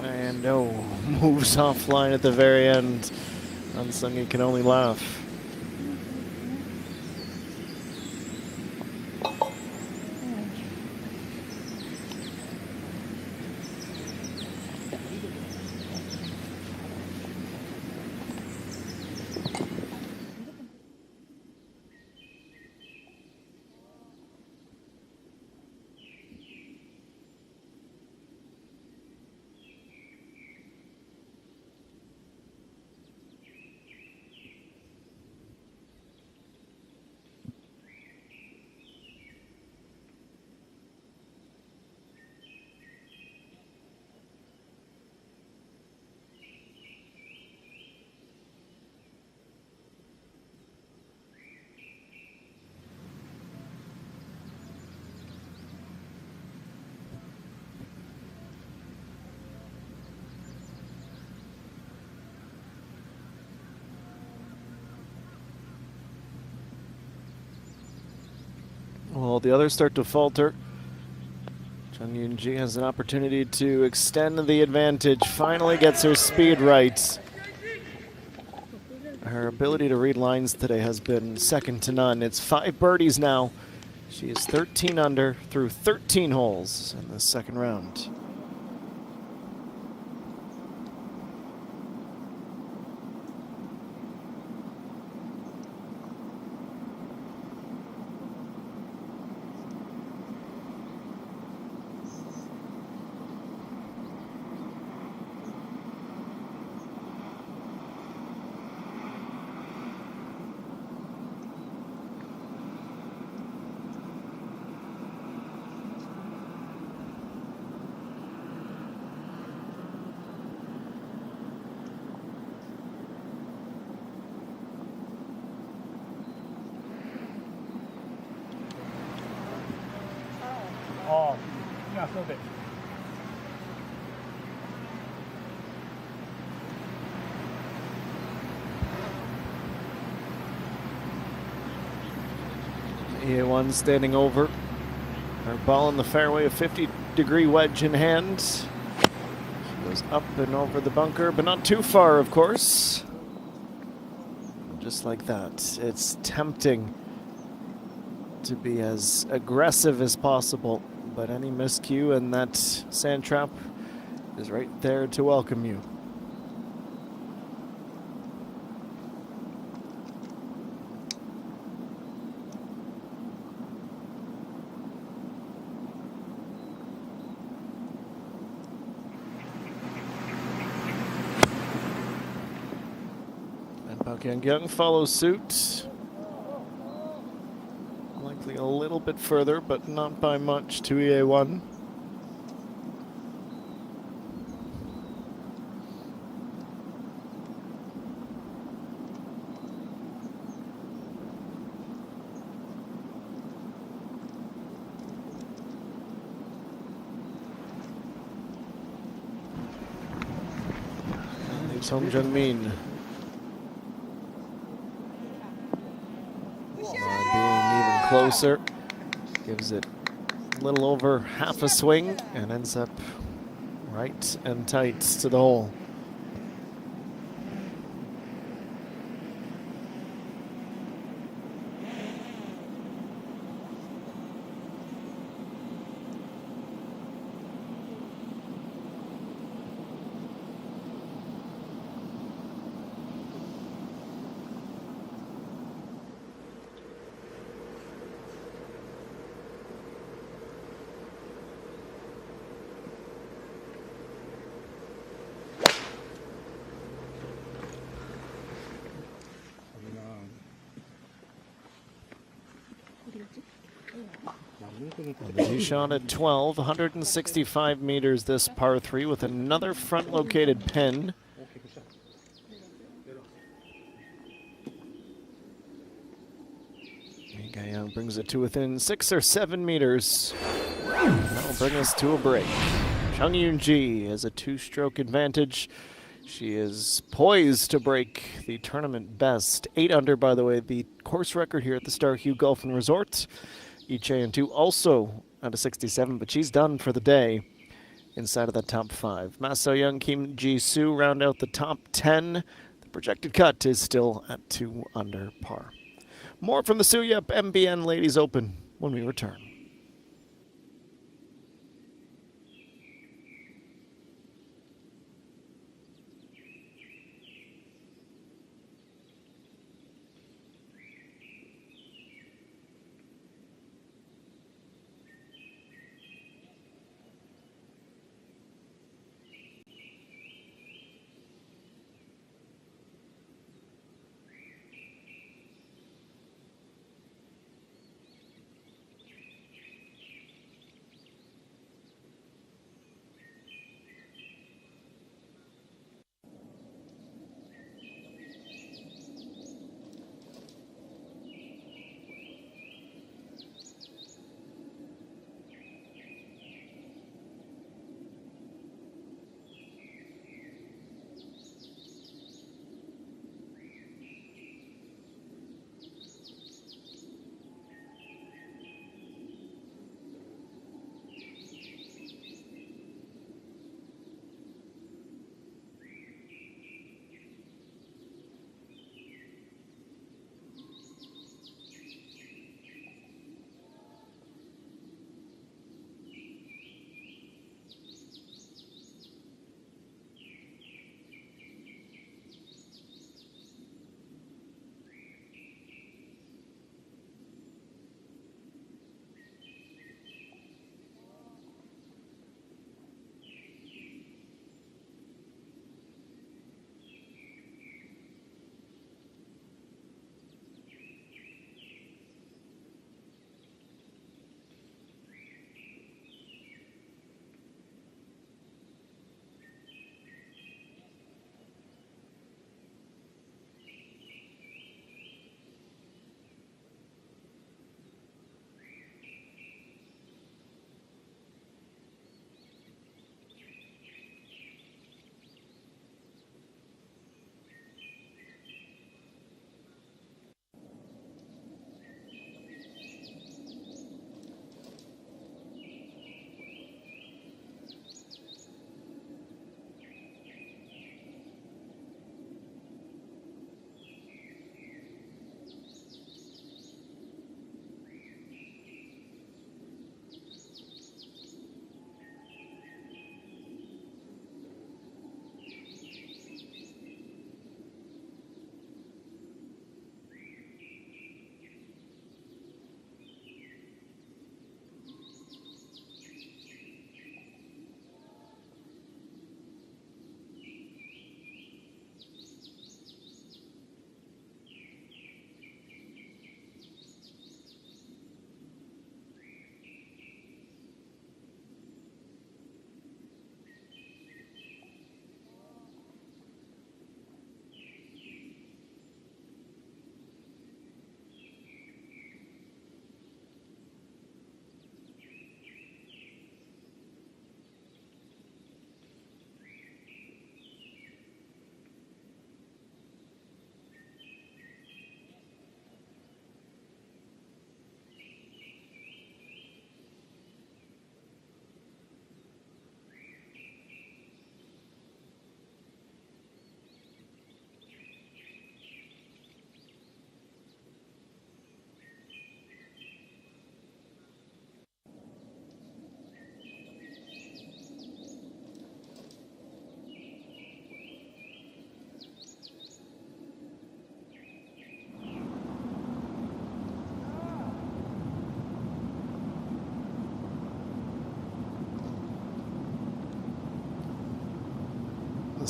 And no, moves offline at the very end. Unsung can only laugh. Well, the others start to falter. Chung Yoon-ji has an opportunity to extend the advantage. Finally gets her speed right. Her ability to read lines today has been second to none. It's 5 birdies now. She is 13 under through 13 holes in the second round. EA1 standing over. Our ball in the fairway, a 50-degree wedge in hand. She goes up and over the bunker, but not too far, of course. Just like that. It's tempting to be as aggressive as possible, but any miscue and that sand trap is right there to welcome you. And Baokyang follows suit. Likely a little bit further, but not by much to EA1. Leaves home Jungmin. Closer, gives it a little over half a swing and ends up right and tight to the hole. The tee shot at 12, 165 meters this par 3 with another front located pin. Young brings it to within 6 or 7 meters. That'll bring us to a break. Chung Yoon-ji has a 2-stroke advantage. She is poised to break the tournament best. 8 under, by the way, the course record here at the Suhyup Golf and Resort. EJ2 also at a 67, but she's done for the day inside of the top 5. Ma So-young, Kim Ji-soo round out the top 10. The projected cut is still at 2 under par. More from the Suhyup MBN Ladies Open when we return.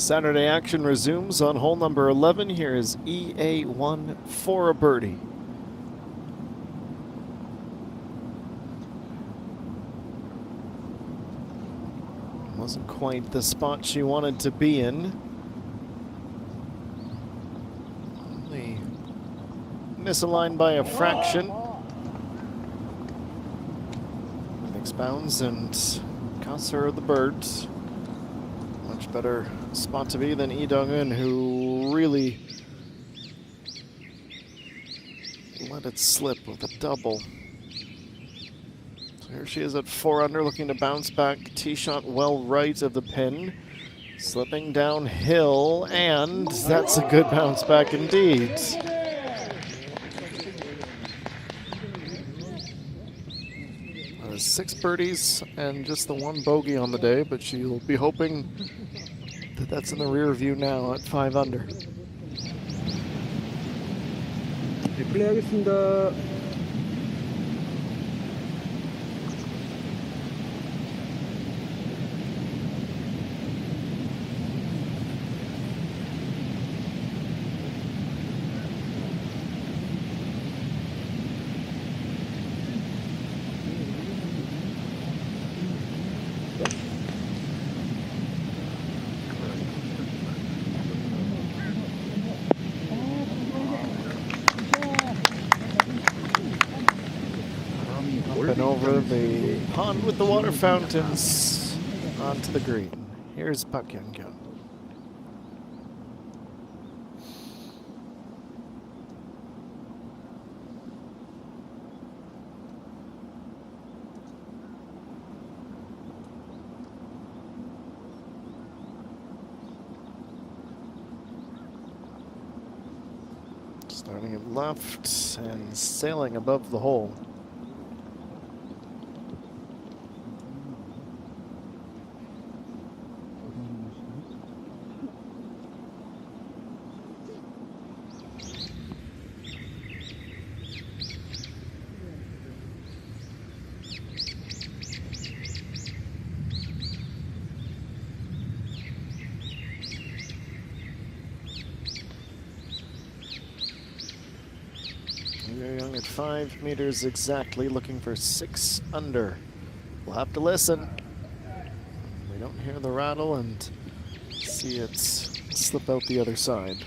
Saturday action resumes on hole number 11. Here is EA1 for a birdie. Wasn't quite the spot she wanted to be in. Only misaligned by a fraction. Makes bounds and costs her the birds. Much better spot to be than Lee Dong-eun, who really let it slip with a double. So here she is at 4 under, looking to bounce back. Tee shot well right of the pin. Slipping downhill, and that's a good bounce back indeed. Six birdies and just the one bogey on the day, but she'll be hoping that that's in the rear view now at 5 under. 네, 플레이하겠습니다. And over the pond with the water fountains onto the green. Here's Park Young-kyun. Starting at left and sailing above the hole. Young at 5 meters exactly, looking for 6 under. We'll have to listen. We don't hear the rattle and see it slip out the other side.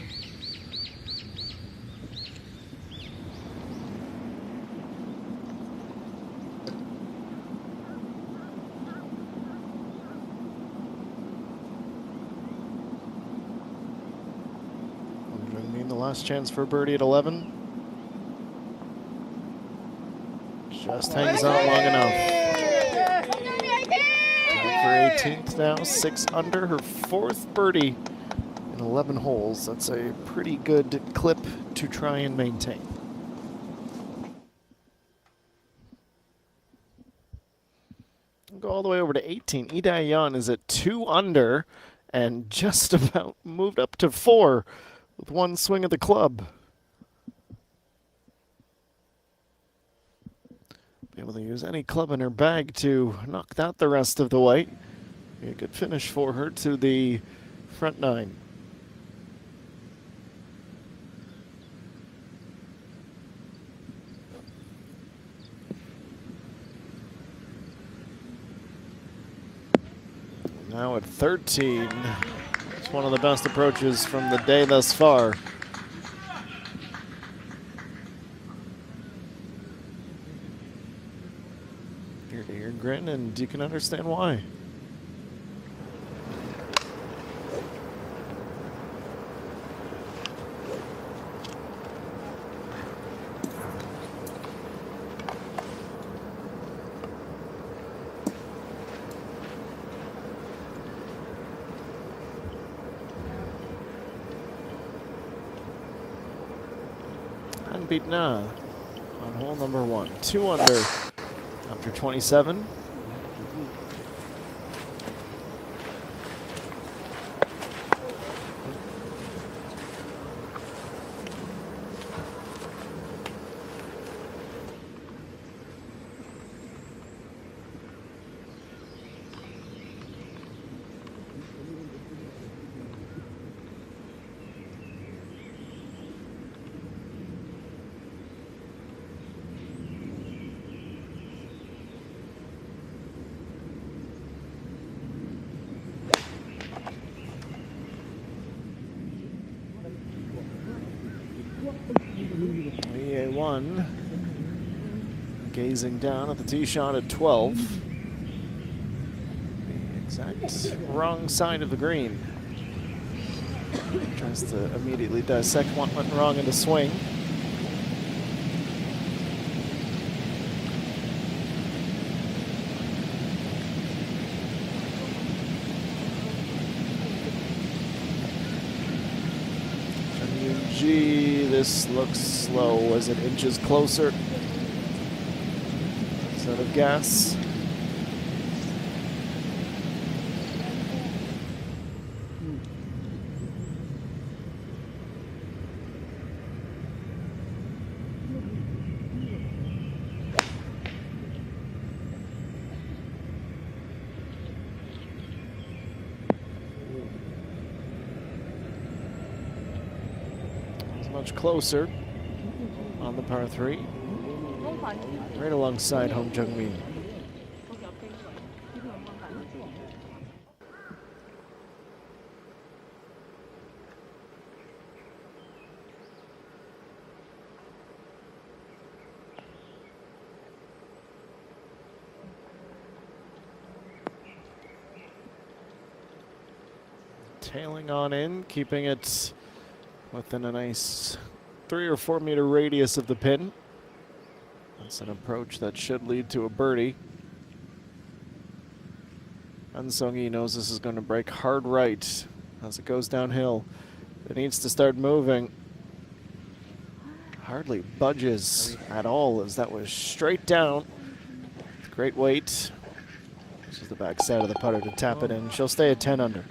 Wondering mean the last chance for birdie at 11. Just hangs on long enough. Tied for 18th now, 6 under, her 4th birdie in 11 holes. That's a pretty good clip to try and maintain. Go all the way over to 18. Lee Dae-yeon is at 2 under and just about moved up to 4 with one swing of the club. Able to use any club in her bag to knock that the rest of the way. Be a good finish for her to the front 9. Now at 13. It's one of the best approaches from the day thus far. You're grin, and you can understand why. Unbeaten on hole number 1. 2 under. After 27. 1. Gazing down at the tee shot at 12. The exact wrong side of the green. Tries to immediately dissect what went wrong in the swing. ENG, this looks slow as it inches closer. Instead of gas. Much closer on the par 3, right alongside Hong Jung-min. Tailing on in, keeping it within a nice 3 or 4 meter radius of the pin. That's an approach that should lead to a birdie. An Sung-yi knows this is going to break hard right as it goes downhill. It needs to start moving. Hardly budges at all as that was straight down. Great weight. This is the backside of the putter to tap it in. She'll stay at 10 under.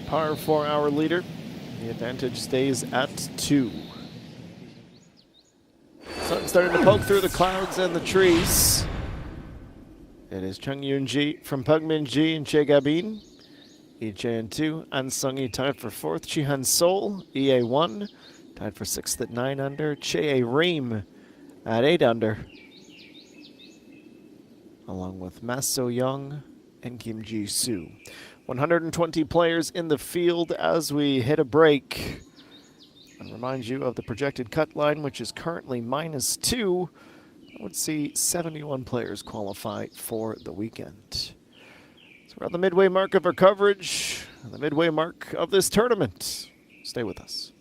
Par for our leader. The advantage stays at 2. Sun starting to poke through the clouds and the trees. It is Chung Yoon-ji from Pugmin-ji and Che Gabin. EJ 2. An Sung-yi tied for 4th. Chi-Han Sol, EA 1. Tied for 6th at 9 under. Che Reem at 8 under. Along with Mas So-young and Kim Ji-soo. 120 players in the field as we hit a break. And remind you of the projected cut line, which is currently -2. I would see 71 players qualify for the weekend. So we're at the midway mark of our coverage, and the midway mark of this tournament. Stay with us.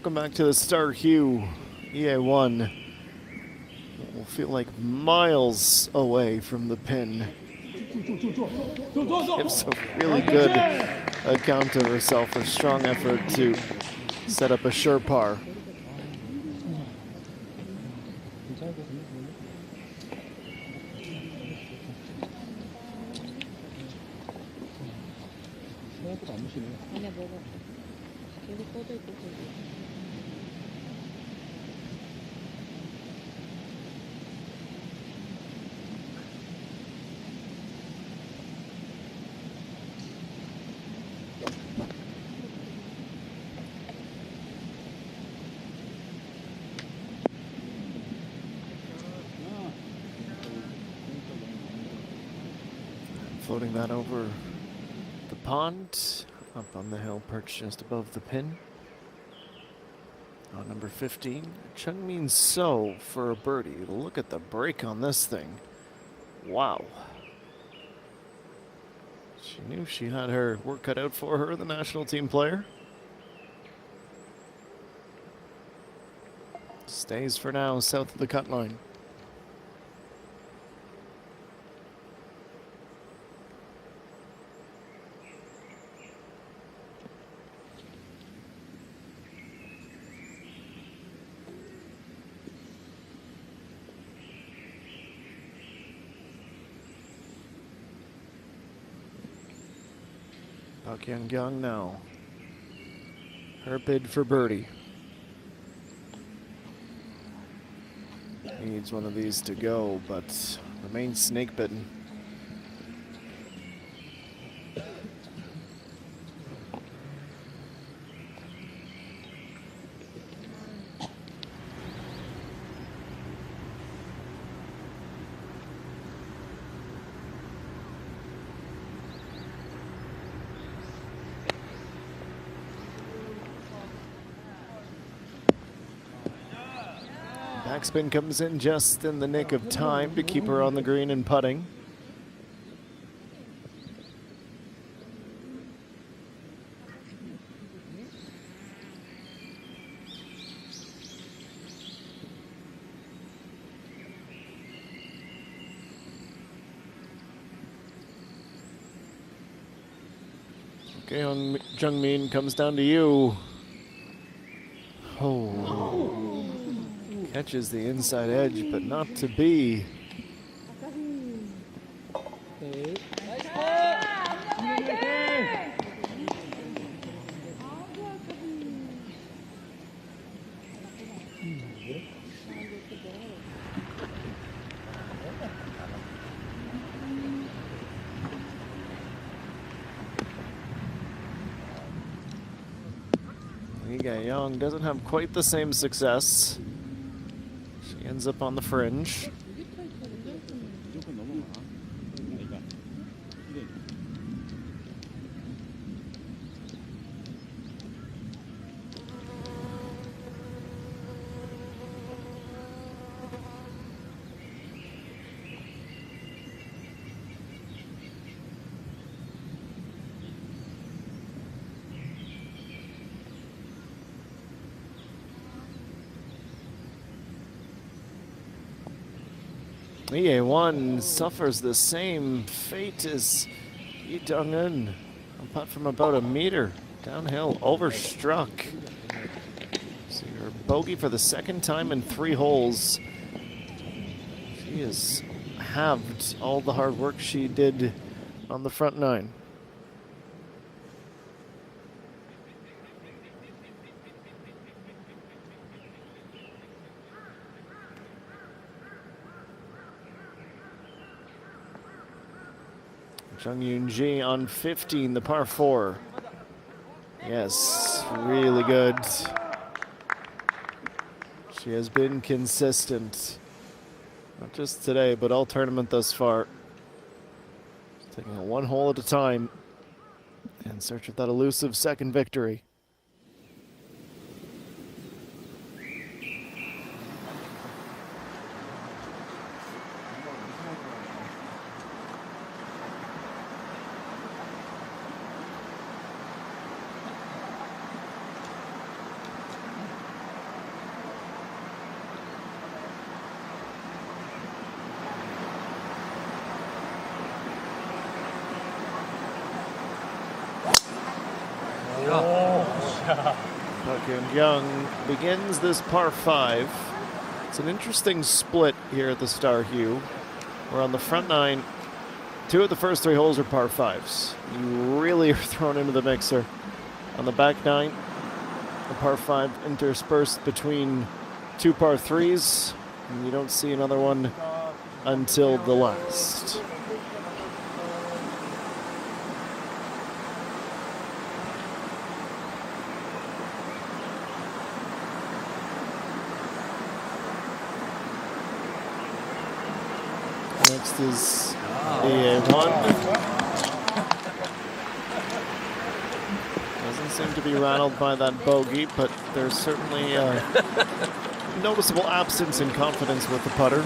Welcome back to the Star Hue EA1. We'll feel like miles away from the pin. Gives a really good account of herself. A strong effort to set up a sure par. 아니야 먹어. 계속 떠져 있고 계속. Floating that over the pond, up on the hill, perched just above the pin. On number 15, Chungmin So for a birdie. Look at the break on this thing. Wow. She knew she had her work cut out for her, the national team player. Stays for now south of the cut line. Park Young now. Her bid for birdie. Needs one of these to go, but remains snake bitten. Backspin comes in just in the nick of time to keep her on the green and putting. Okay, Jungmin comes down to you. Oh. Catches the inside edge, but not to be. Young doesn't have quite the same success. She ends up on the fringe. EA1 suffers the same fate as Yi Dong-eun. A putt from about a meter downhill, overstruck. See her bogey for the second time in 3 holes. She has halved all the hard work she did on the front 9. Chung Yoon-ji on 15, the par 4. Yes, really good. She has been consistent. Not just today, but all tournament thus far. Taking it 1 hole at a time in search of that elusive second victory. Park Young begins this par 5. It's an interesting split here at the Star Hugh. We're on the front 9. 2 of the first 3 holes are par 5s. You really are thrown into the mixer. On the back 9, the par 5 interspersed between 2 par 3s, and you don't see another one until the last. Next is EA1. Doesn't seem to be rattled by that bogey, but there's certainly a noticeable absence in confidence with the putter.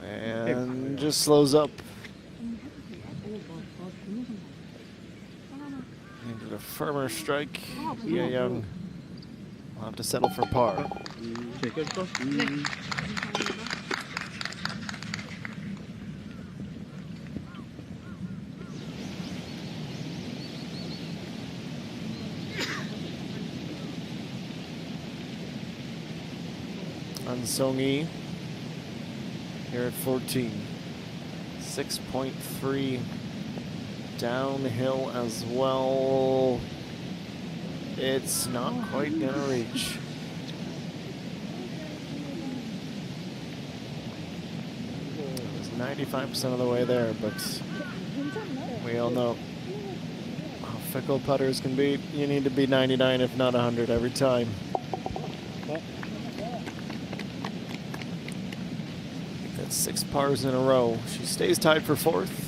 And just slows up. Into a firmer strike. Yeah, Young will have to settle for par. Unsongi here at 14. 6.3 downhill as well. It's not quite gonna reach. It's 95% of the way there, but we all know how fickle putters can be. You need to be 99, if not 100 every time. That's 6 pars in a row. She stays tied for 4th.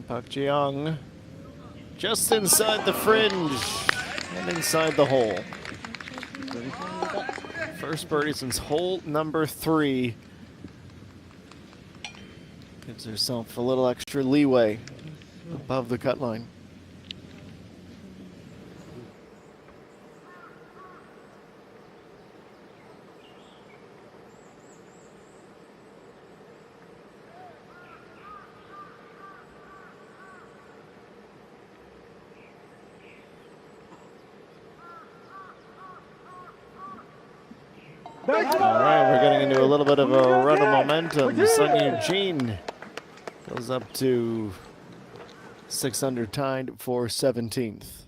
Park Ji-young just inside the fringe and inside the hole. First birdie since hole number 3. Gives herself a little extra leeway above the cut line. All right, we're getting into a little bit of a run of momentum. Suhyup goes up to 6 under, tied for 17th.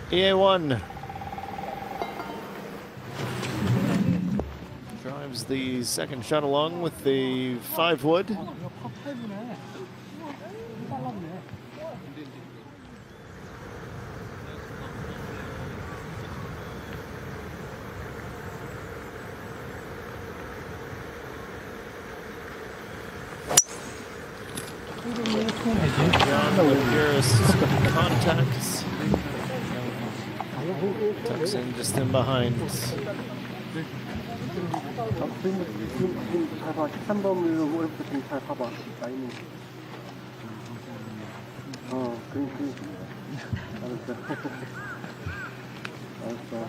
EA1 drives the second shot along with the 5-wood. John with purest contacts. Tucks in just in behind. 지금 잘 봐. 13번으로 오른부터 지금 잘 봐봐. 라인은. 그림. 알았어. 알았어.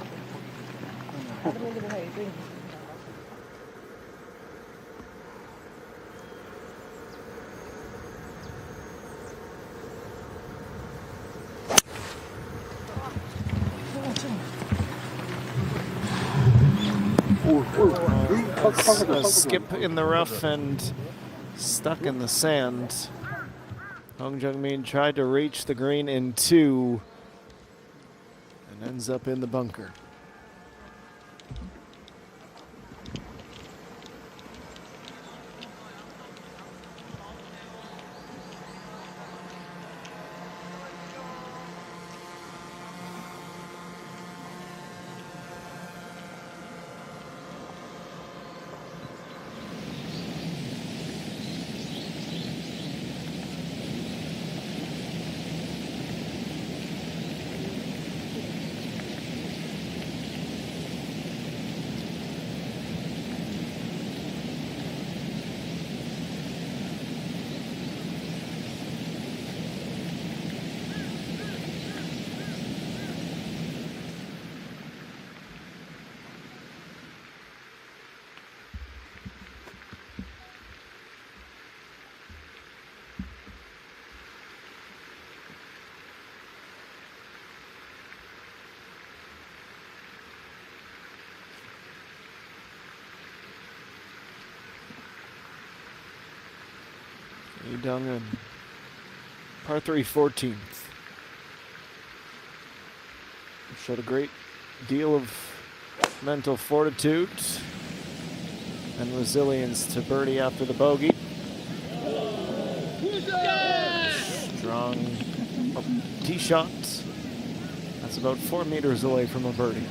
다른 애들은 다 1등이 A skip in the rough and stuck in the sand. Hong Jung-min tried to reach the green in 2 and ends up in the bunker. Lee Dong-eun, par 3, 14th. Showed a great deal of mental fortitude and resilience to birdie after the bogey. Strong tee shot. That's about 4 meters away from a birdie.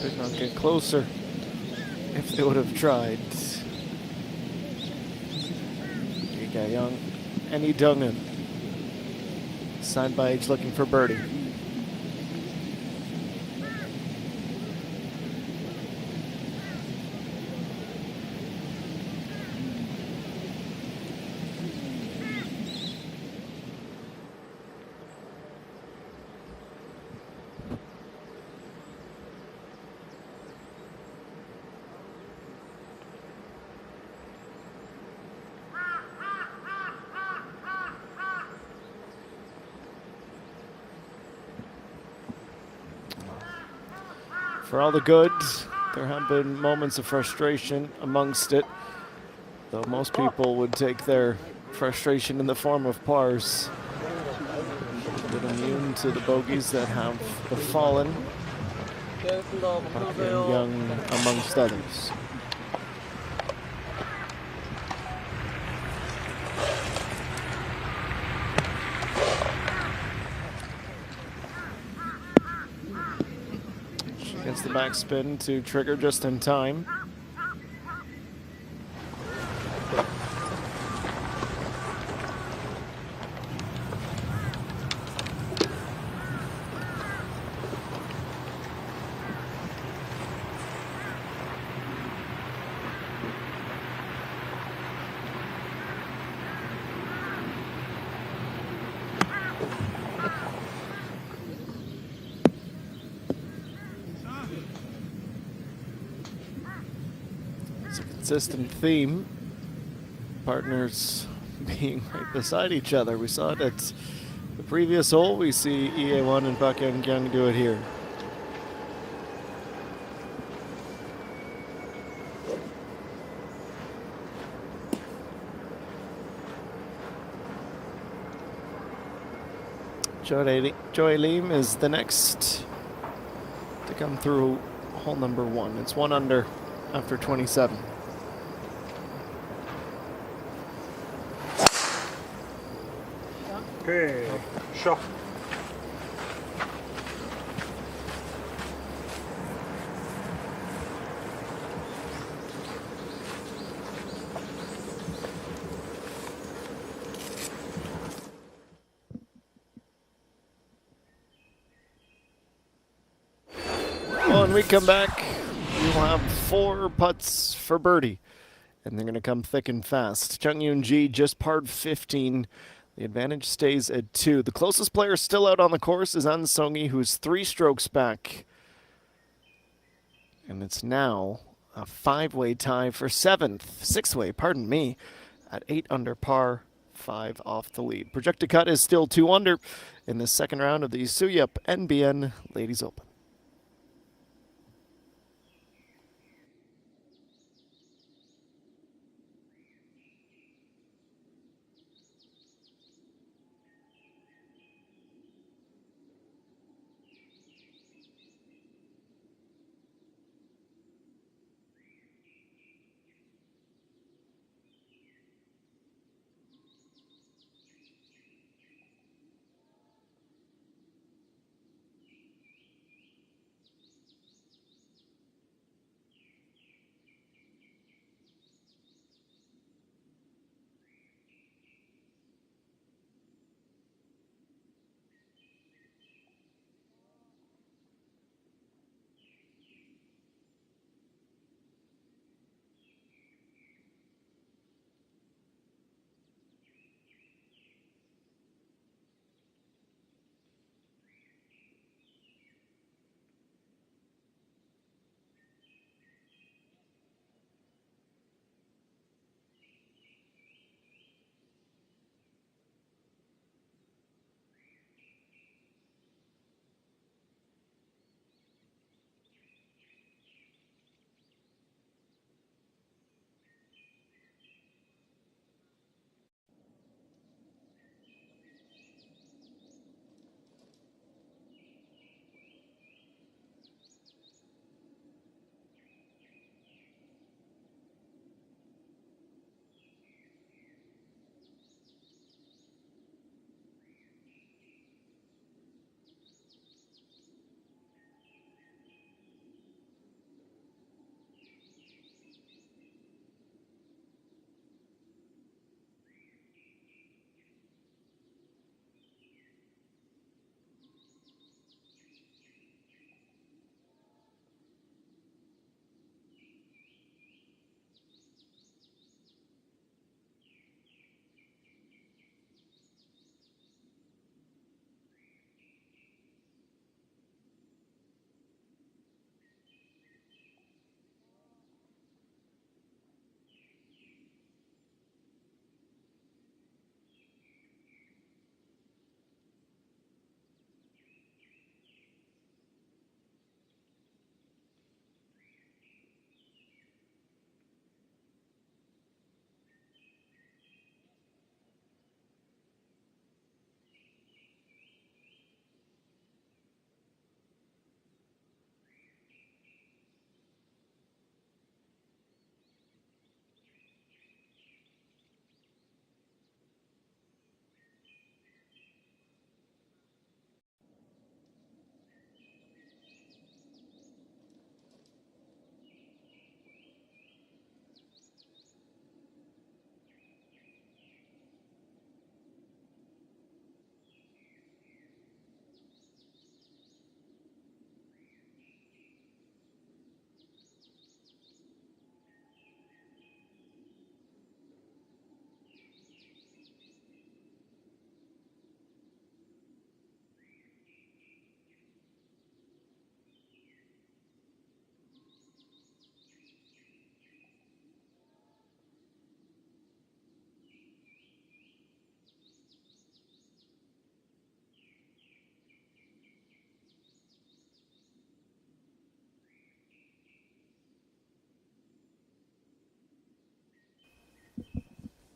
Could not get closer if they would have tried. Young and Lee Dong-eun side by edge looking for birdie. For all the good, there have been moments of frustration amongst it, though most people would take their frustration in the form of pars. Been immune to the bogeys that have befallen Park and Young amongst others. Gets the backspin to trigger just in time. Consistent theme, partners being right beside each other. We saw it at the previous hole. We see EA1 and Park and Young do it here. Joy Lim is the next to come through hole number 1. It's 1 under after 27. Okay, shot. Well, when we come back, we'll have 4 putts for birdie. And they're going to come thick and fast. Chung Yoon-ji just parred 15. The advantage stays at 2. The closest player still out on the course is An Song-hee, who's 3 strokes back. And it's now a 5-way tie for 7th. 6-way, pardon me, at 8 under par, 5 off the lead. Projected cut is still 2 under in the second round of the Suhyup MBN Ladies Open.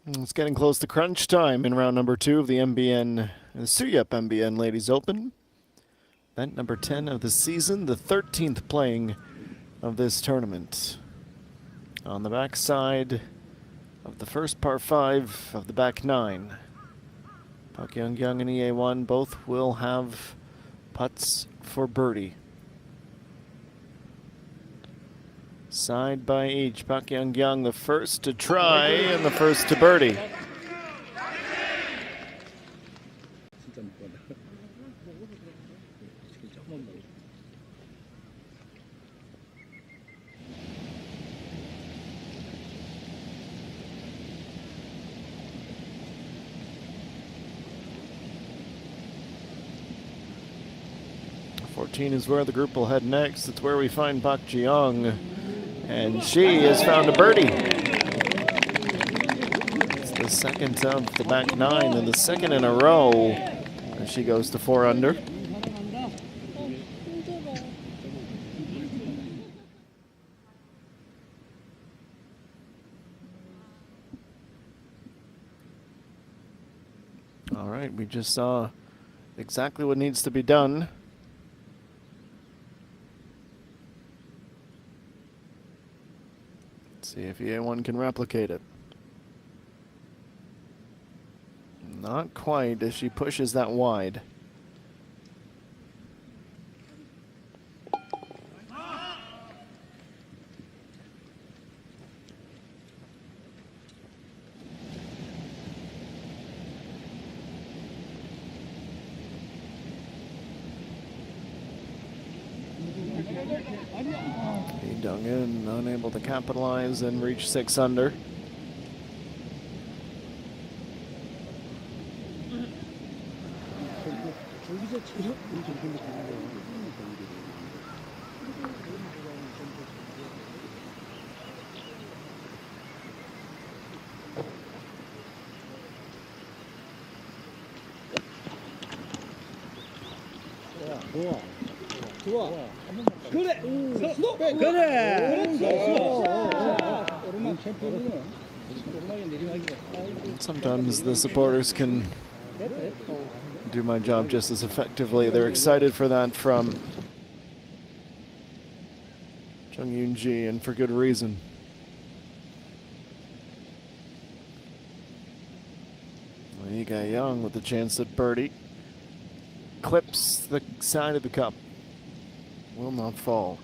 It's getting close to crunch time in round number 2 of the MBN, the Suhyup MBN Ladies Open. Event number 10 of the season, the 13th playing of this tournament. On the backside of the first par 5 of the back 9. Park Young-young and EA1 both will have putts for birdie. Side by each. Park Young-young the first to try and the first to birdie. Is where the group will head next. It's where we find Park Ji-young, and she has found a birdie. It's the second of the back 9 and the second in a row. And she goes to 4 under. All right, we just saw exactly what needs to be done. See if EA1 can replicate it. Not quite as she pushes that wide. He dug in, unable to capitalize and reach 6 under. Sometimes the supporters can do my job just as effectively. They're excited for that from Chung Yoon-ji, and for good reason. Lee Ga-young with the chance at birdie. Clips the side of the cup. Will not fall.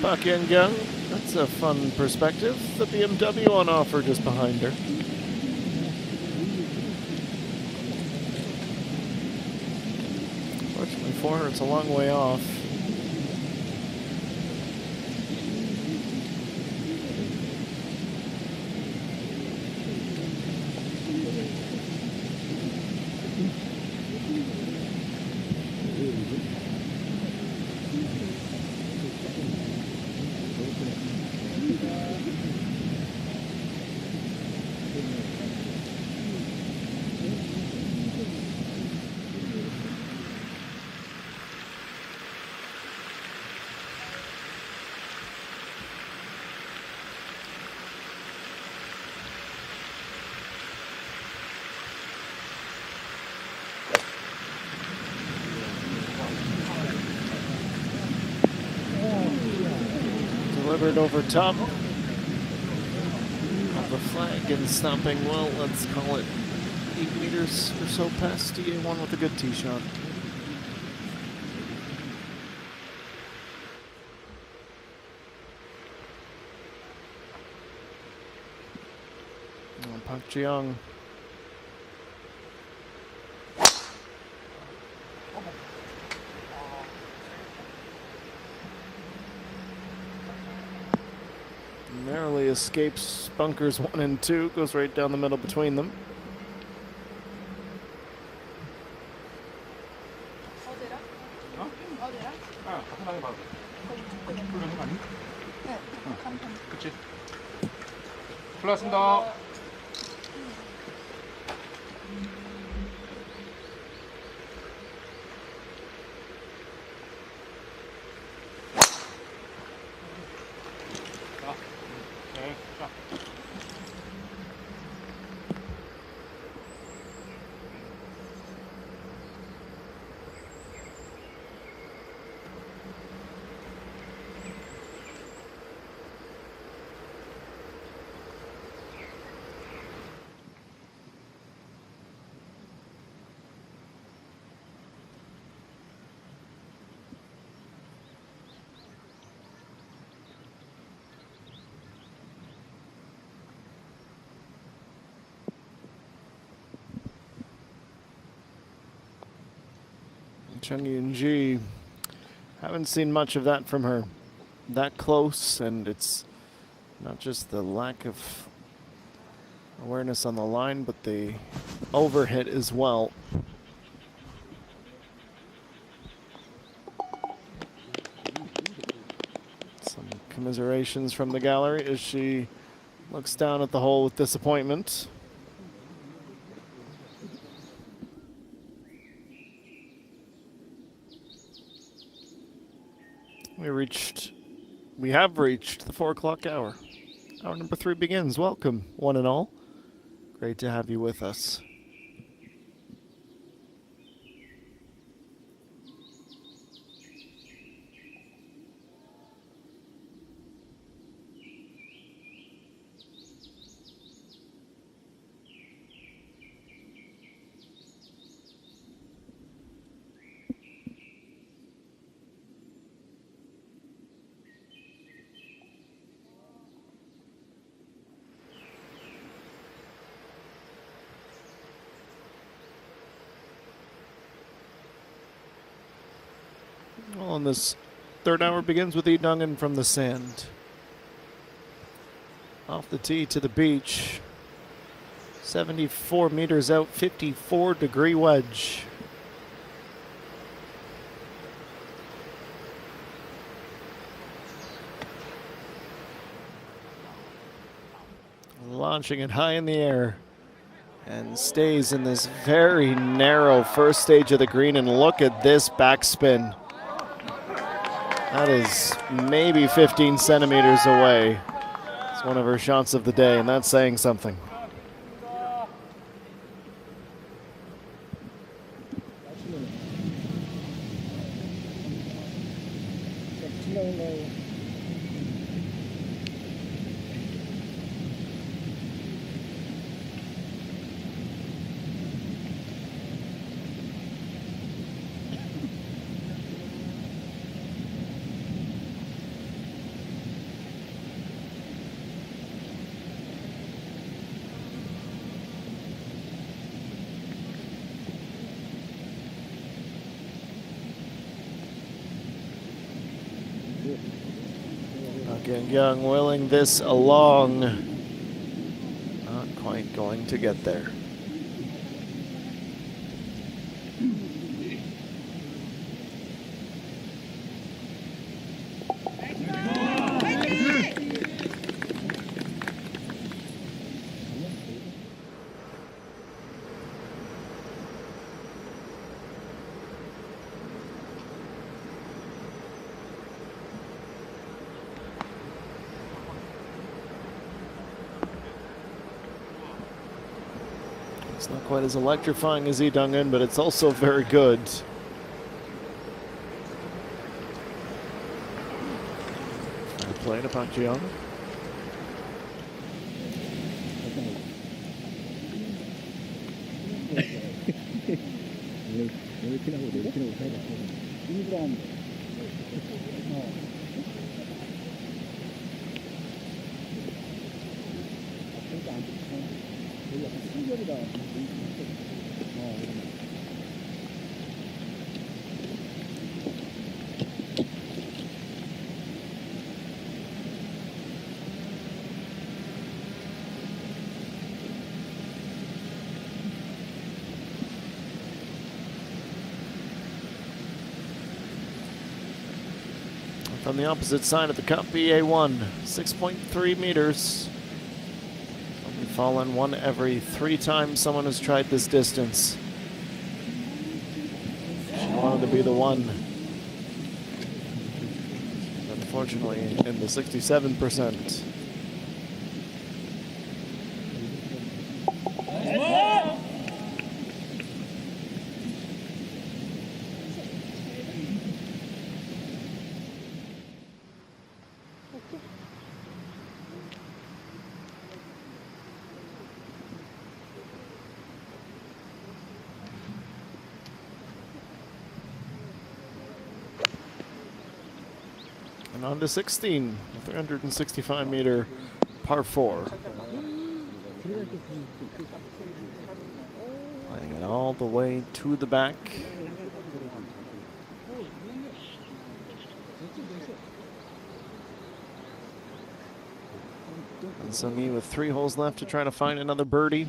Park Young-young, that's a fun perspective. The BMW on offer just behind her. Fortunately for her, it's a long way off. Delivered over top of the the flag and stopping, well, let's call it 8 meters or so past DA1 with a good tee shot. Oh, Park Ji-young. Narrowly escapes bunkers 1 and 2, goes right down the middle between them. 불렀습니다. Chung Eun-ji, haven't seen much of that from her. That close, and it's not just the lack of awareness on the line, but the overhit as well. Some commiserations from the gallery as she looks down at the hole with disappointment. We have reached the 4 o'clock hour. Hour number 3 begins. Welcome, one and all. Great to have you with us. Well, and this 3rd hour begins with Lee Dungen from the sand. Off the tee to the beach. 74 meters out, 54-degree wedge. Launching it high in the air. And stays in this very narrow first stage of the green. And look at this backspin. That is maybe 15 centimeters away. It's one of her shots of the day, and that's saying something. Again, Young willing this along. Not quite going to get there. It's not quite as electrifying as Lee Dungen, but it's also very good. Trying to play to Park Ji-young. 내리라고 해야 돼. 일부러 하면 돼. 그러니까 안 좋다. 여기 약간 순결이다. On the opposite side of the cup, BA1, 6.3 meters. Only fallen one every 3 times someone has tried this distance. She wanted to be the one. Unfortunately, in the 67%. And on to 16, a 365-meter par 4. Playing it all the way to the back. And Sung-Yi with 3 holes left to try to find another birdie.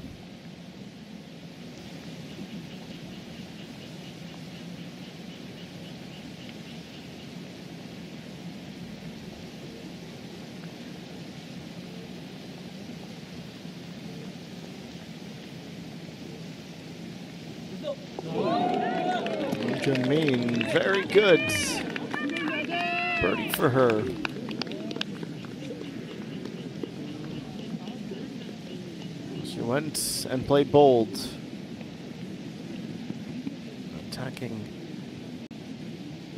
Mean, very good. Birdie for her. She went and played bold. Attacking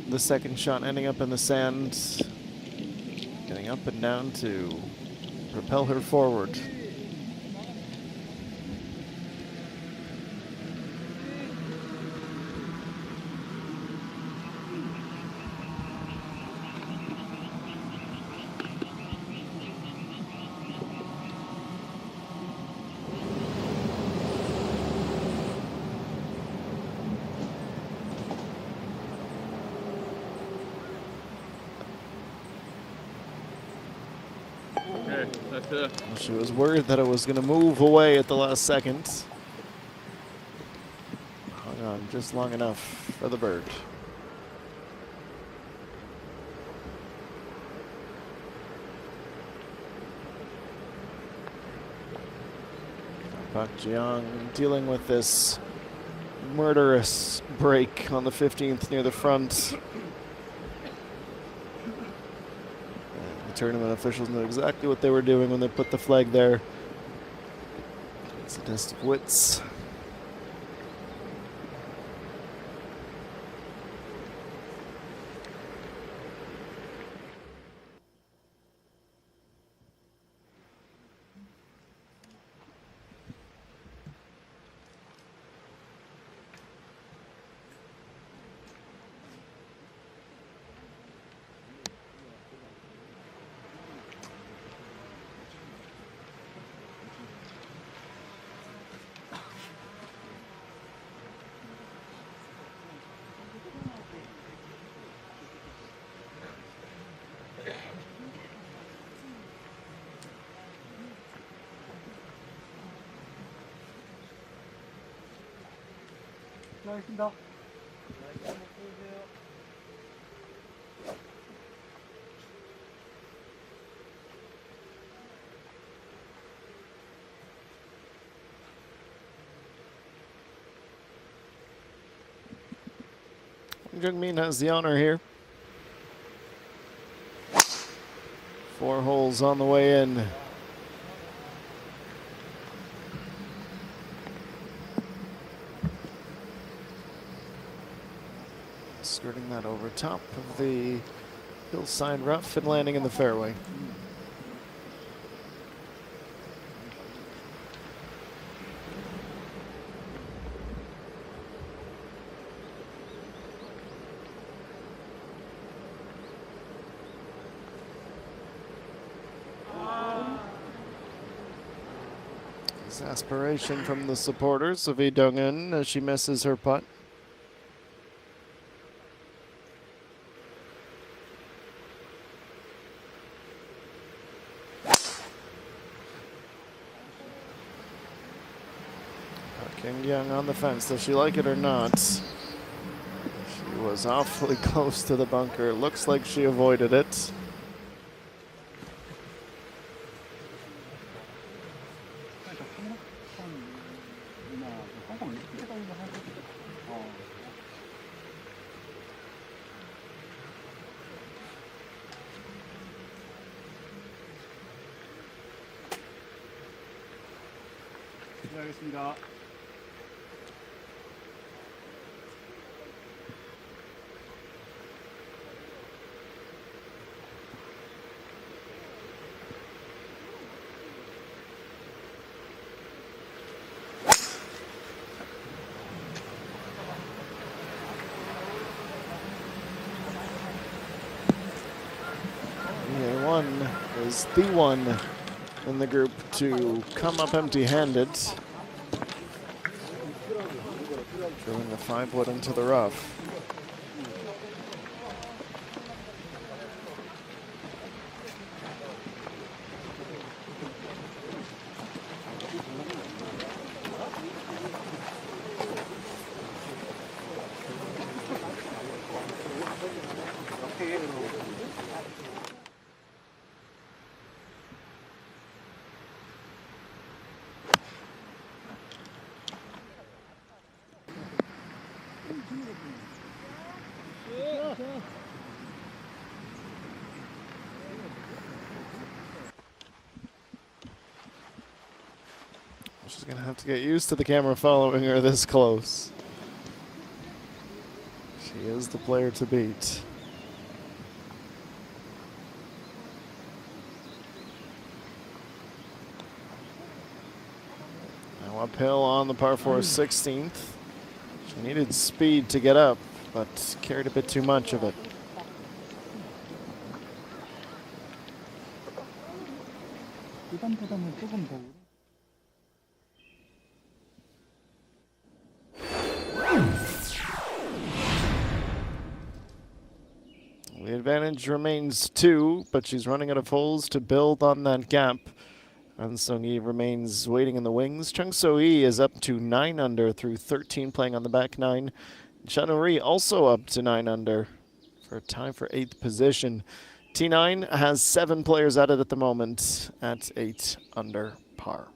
the second shot, ending up in the sand. Getting up and down to propel her forward. She was worried that it was going to move away at the last second. Hung on just long enough for the bird. Pak Jiang dealing with this murderous break on the 15th near the front. Tournament officials knew exactly what they were doing when they put the flag there. It's a test of wits. 알겠습니다. Jungmin has the honor here. 4 holes on the way in. Skirting that over top of the hillside rough and landing in the fairway. Exasperation from the supporters of Lee Dong-eun as she misses her putt. Kim Young on the fence. Does she like it or not? She was awfully close to the bunker. It looks like she avoided it. 알겠습니다. EA1 is the one in the group to come up empty-handed. Drilling the 5-wood into the rough. She's gonna have to get used to the camera following her this close. She is the player to beat. Now uphill on the par 4 16th. She needed speed to get up, but carried a bit too much of it. 부담보다는 조금 더. The advantage remains 2, but she's running out of holes to build on that gap. And Sung-yi remains waiting in the wings. Chung So-hee is up to 9 under through 13 playing on the back 9. Chanori also up to 9 under for a tie for 8th position. T9 has 7 players at it at the moment at 8 under par.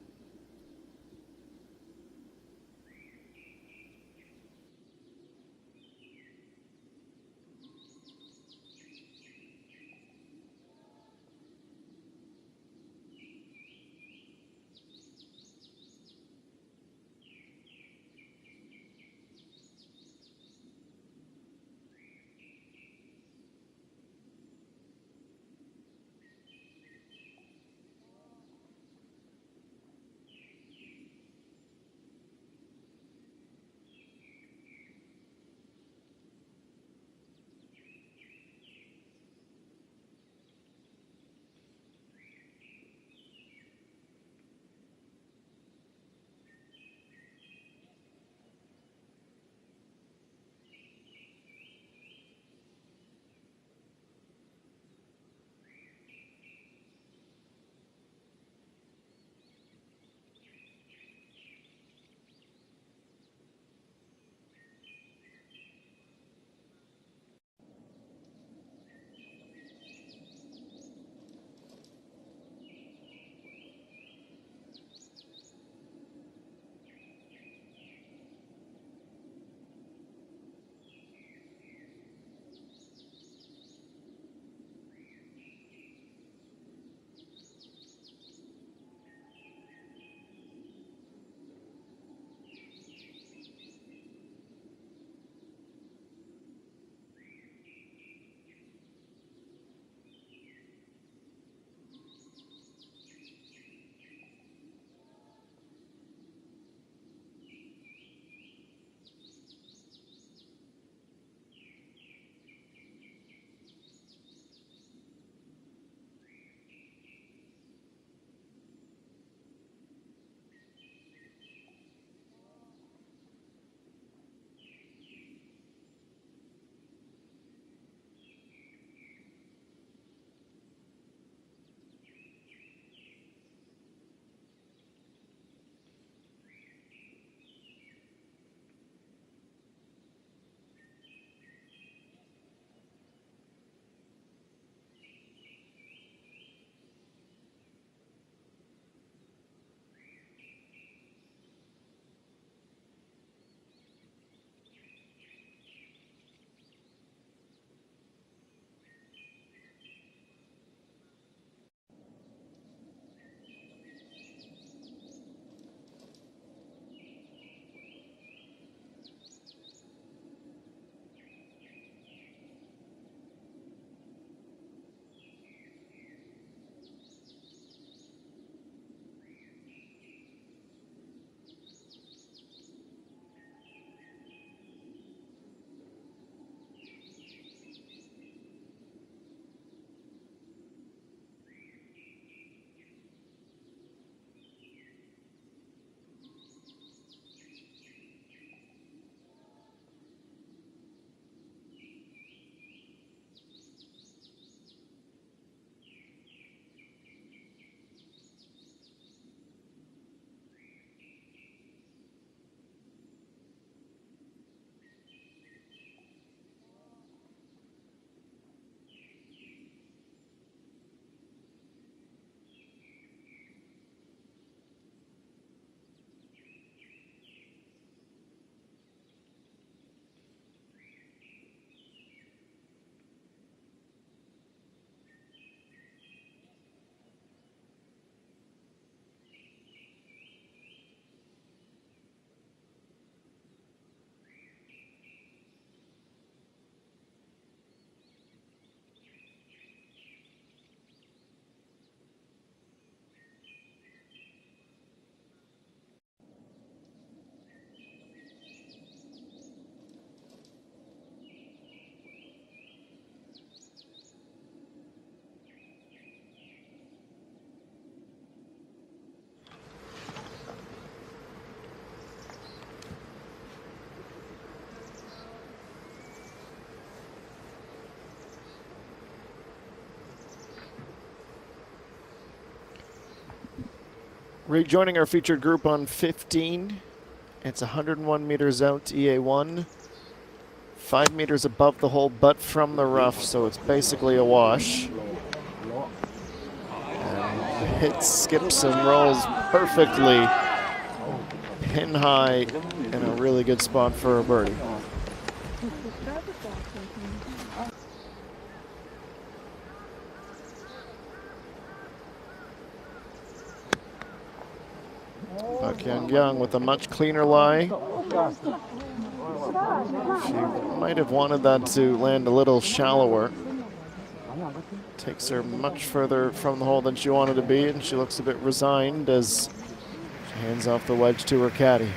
Rejoining our featured group on 15. It's 101 meters out to EA1. 5 meters above the hole, but from the rough, so it's basically a wash. And hits, skips, and rolls perfectly. Pin high in a really good spot for a birdie. Pak Yang with a much cleaner lie. She might have wanted that to land a little shallower. Takes her much further from the hole than she wanted to be, and she looks a bit resigned as she hands off the wedge to her caddy.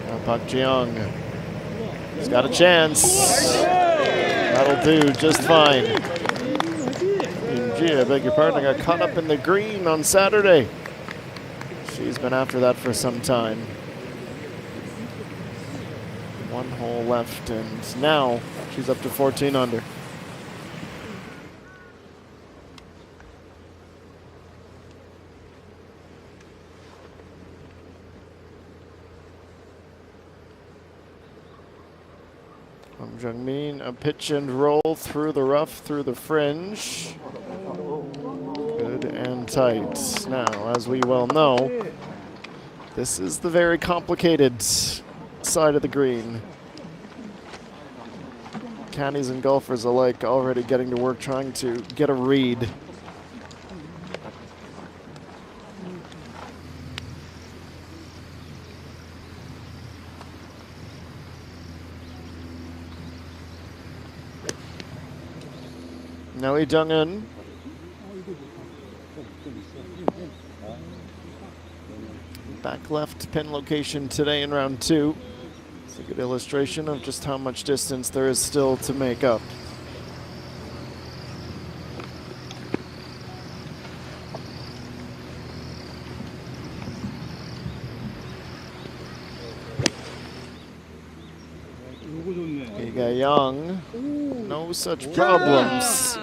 Now Pak Jiang. He's got a chance. That'll do just fine. ENG, I beg your pardon, I got caught up in the green on Saturday. She's been after that for some time. One hole left, and now she's up to 14 under. From Jungmin, a pitch and roll through the rough, through the fringe. Good and tight. Now, as we well know, this is the very complicated side of the green. Caddies and golfers alike already getting to work trying to get a read. Now Lee Jung-eun. Back left pin location today in round 2. It's a good illustration of just how much distance there is still to make up. Young, no such problems.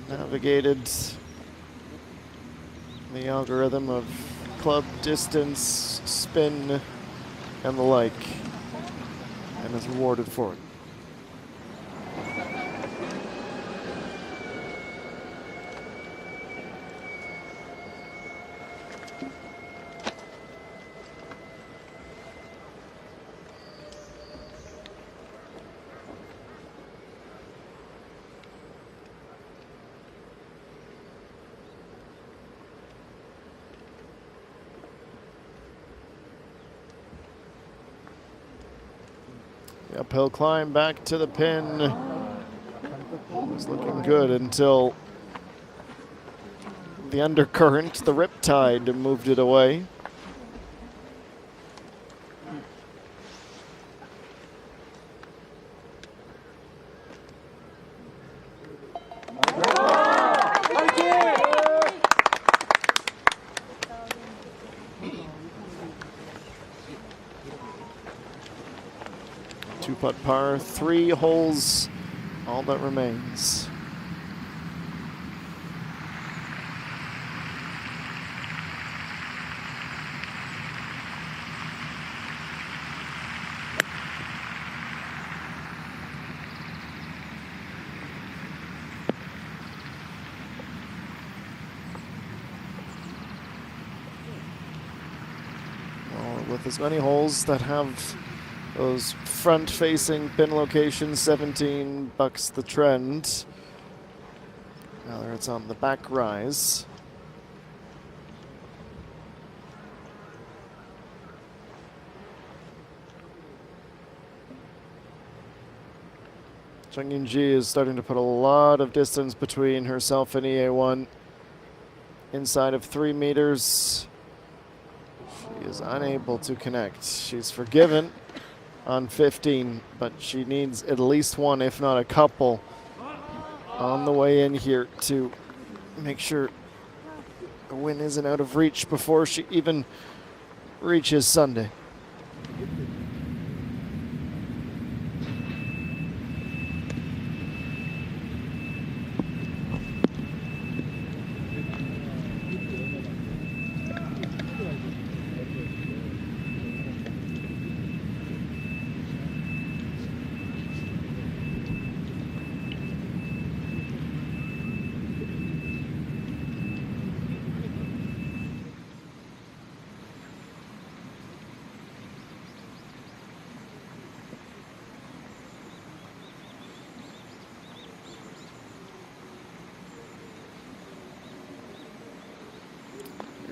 Navigated the algorithm of club distance, spin, and the like, and is rewarded for it. Uphill climb back to the pin. Was looking good until the undercurrent, the riptide, moved it away. Two-putt par, 3 holes, all that remains. Well, with as many holes that have those front-facing pin locations, 17 bucks the trend. Now there it's on the back rise. Chung Eun-ji is starting to put a lot of distance between herself and EA1. Inside of 3 meters. She is unable to connect. She's forgiven on 15, but she needs at least one, if not a couple, on the way in here to make sure a win isn't out of reach before she even reaches Sunday.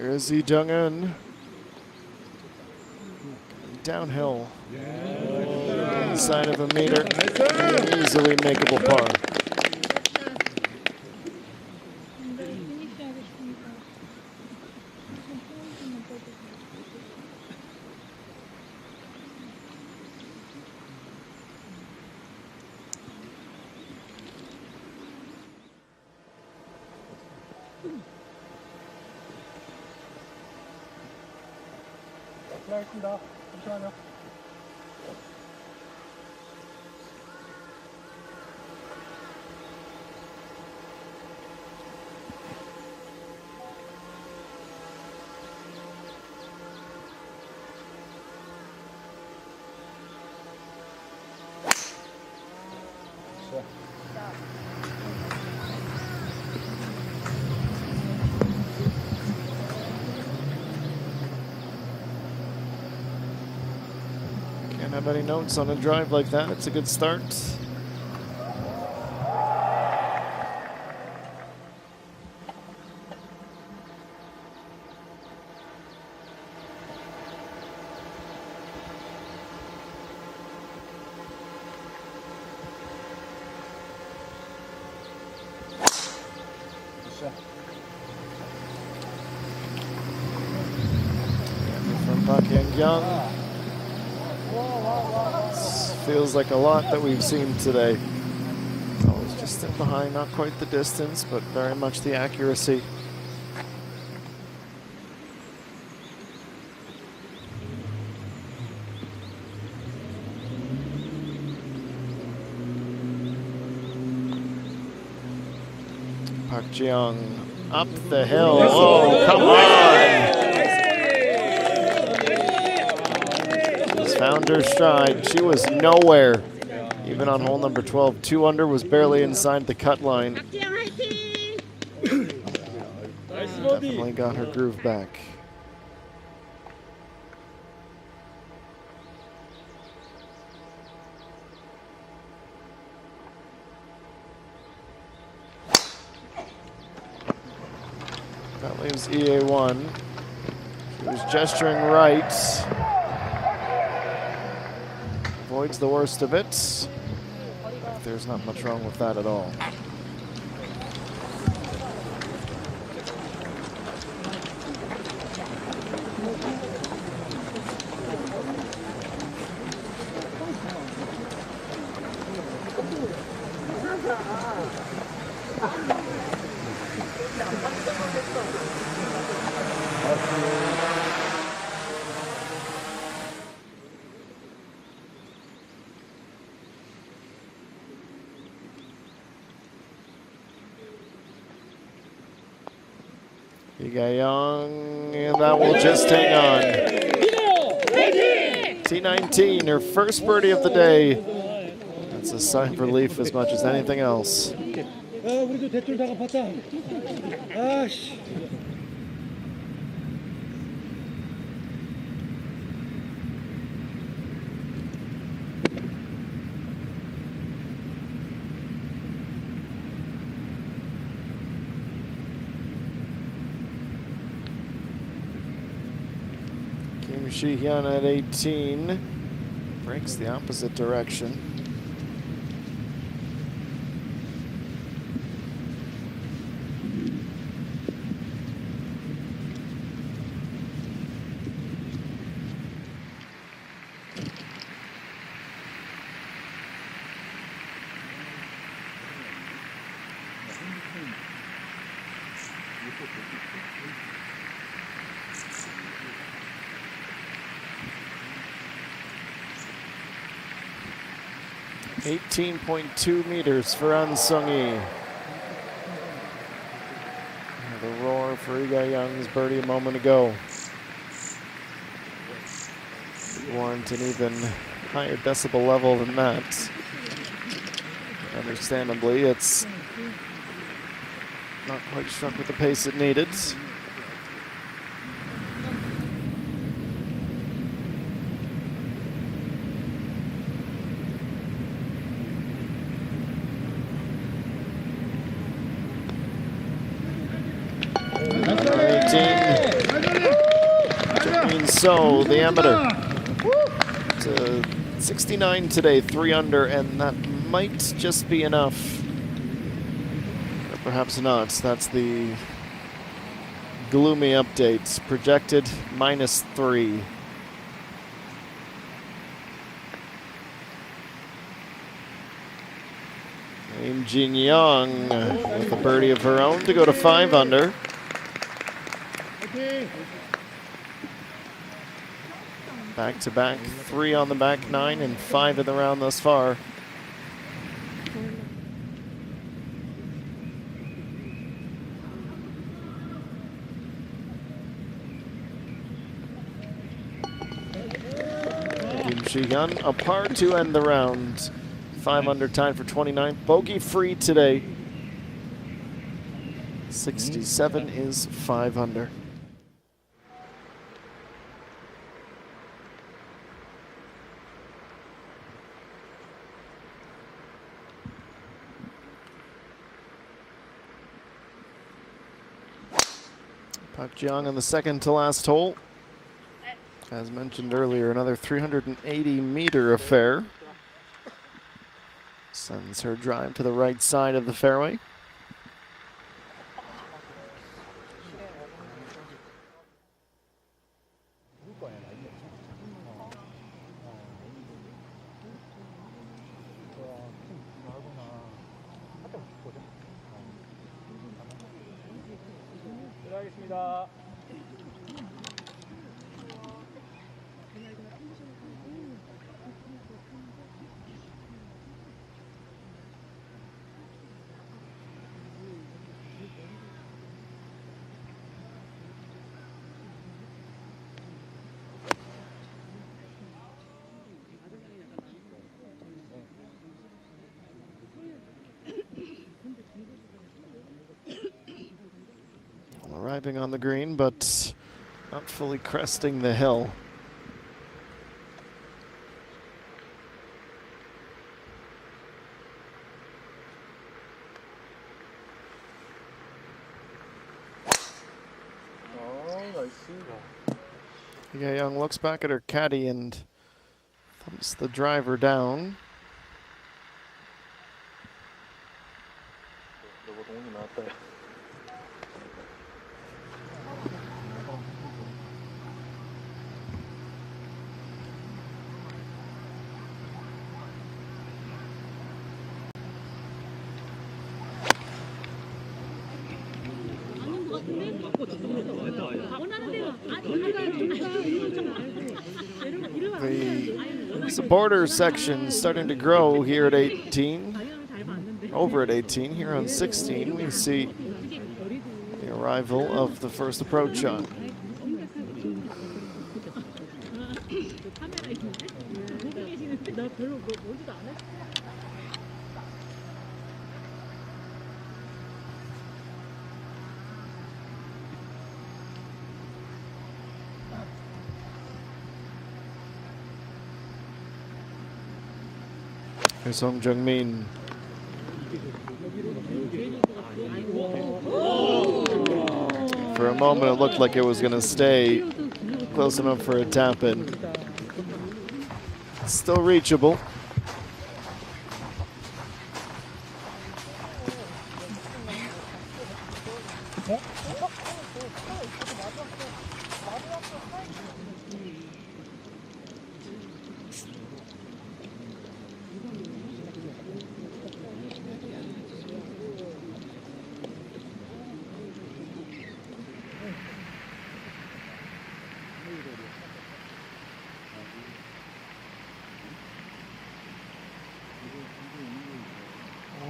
Here's Lee Jung-eun. Downhill. Inside of a meter. Easily makeable par. 알겠습니다. 잠시만요. Can't have any notes on a drive like that. It's a good start. From Park Hang-young. Feels like a lot that we've seen today. Always just in behind, not quite the distance, but very much the accuracy. Park Ji-young up the hill. Oh, come on! Found her stride. She was nowhere. Even on hole number 12, 2 under, was barely inside the cut line. Definitely got her groove back. That leaves EA1. She was gesturing right. Avoids the worst of it. There's not much wrong with that at all. Young, and that will just hang on. T19, her first birdie of the day. That's a sigh of relief as much as anything else. Suhyup at 18 breaks the opposite direction. .2 meters for An Sung-hee. The roar for Lee Ga-young's birdie a moment ago. Warrant an even higher decibel level than that. Understandably, it's not quite struck with the pace it needed. Jongmin So, the amateur, to 69 today, 3 under, and that might just be enough. Or perhaps not. That's the gloomy update. Projected -3. Im Jin Young with a birdie of her own to go to 5 under. Back-to-back, 3 on the back 9 and 5 in the round thus far. Kim Shi-hyun, a par to end the round. 5 under, tied for 29th. Bogey free today. 67 is 5 under. Park Ji-young on the second to last hole. As mentioned earlier, another 380-meter affair. Sends her drive to the right side of the fairway. Arriving on the green, but not fully cresting the hill. Young looks back at her caddy and thumps the driver down. The supporter section starting to grow here at 18. Over at 18, here on 16, we see the arrival of the first approach shot. Here's Song Jung-min. For a moment, it looked like it was going to stay close enough for a tap in. Still reachable.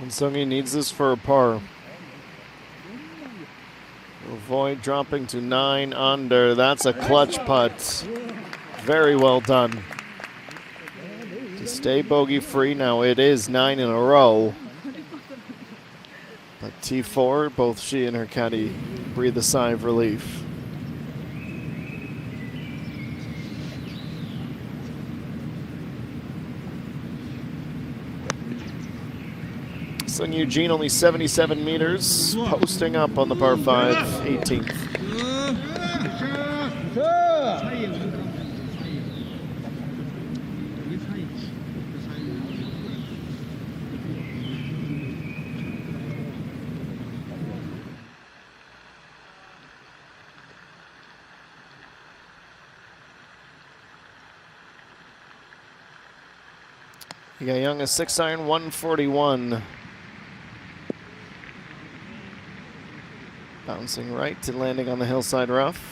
Sung-hee needs this for a par. Avoid dropping to 9 under. That's a clutch putt. Very well done. To stay bogey free. Now it is 9 in a row. But T4, both she and her caddy breathe a sigh of relief. Sung Eugene only 77 meters, posting up on the par 5, 18th. Lee Ga-young a 6-iron 141. Bouncing right and landing on the hillside rough.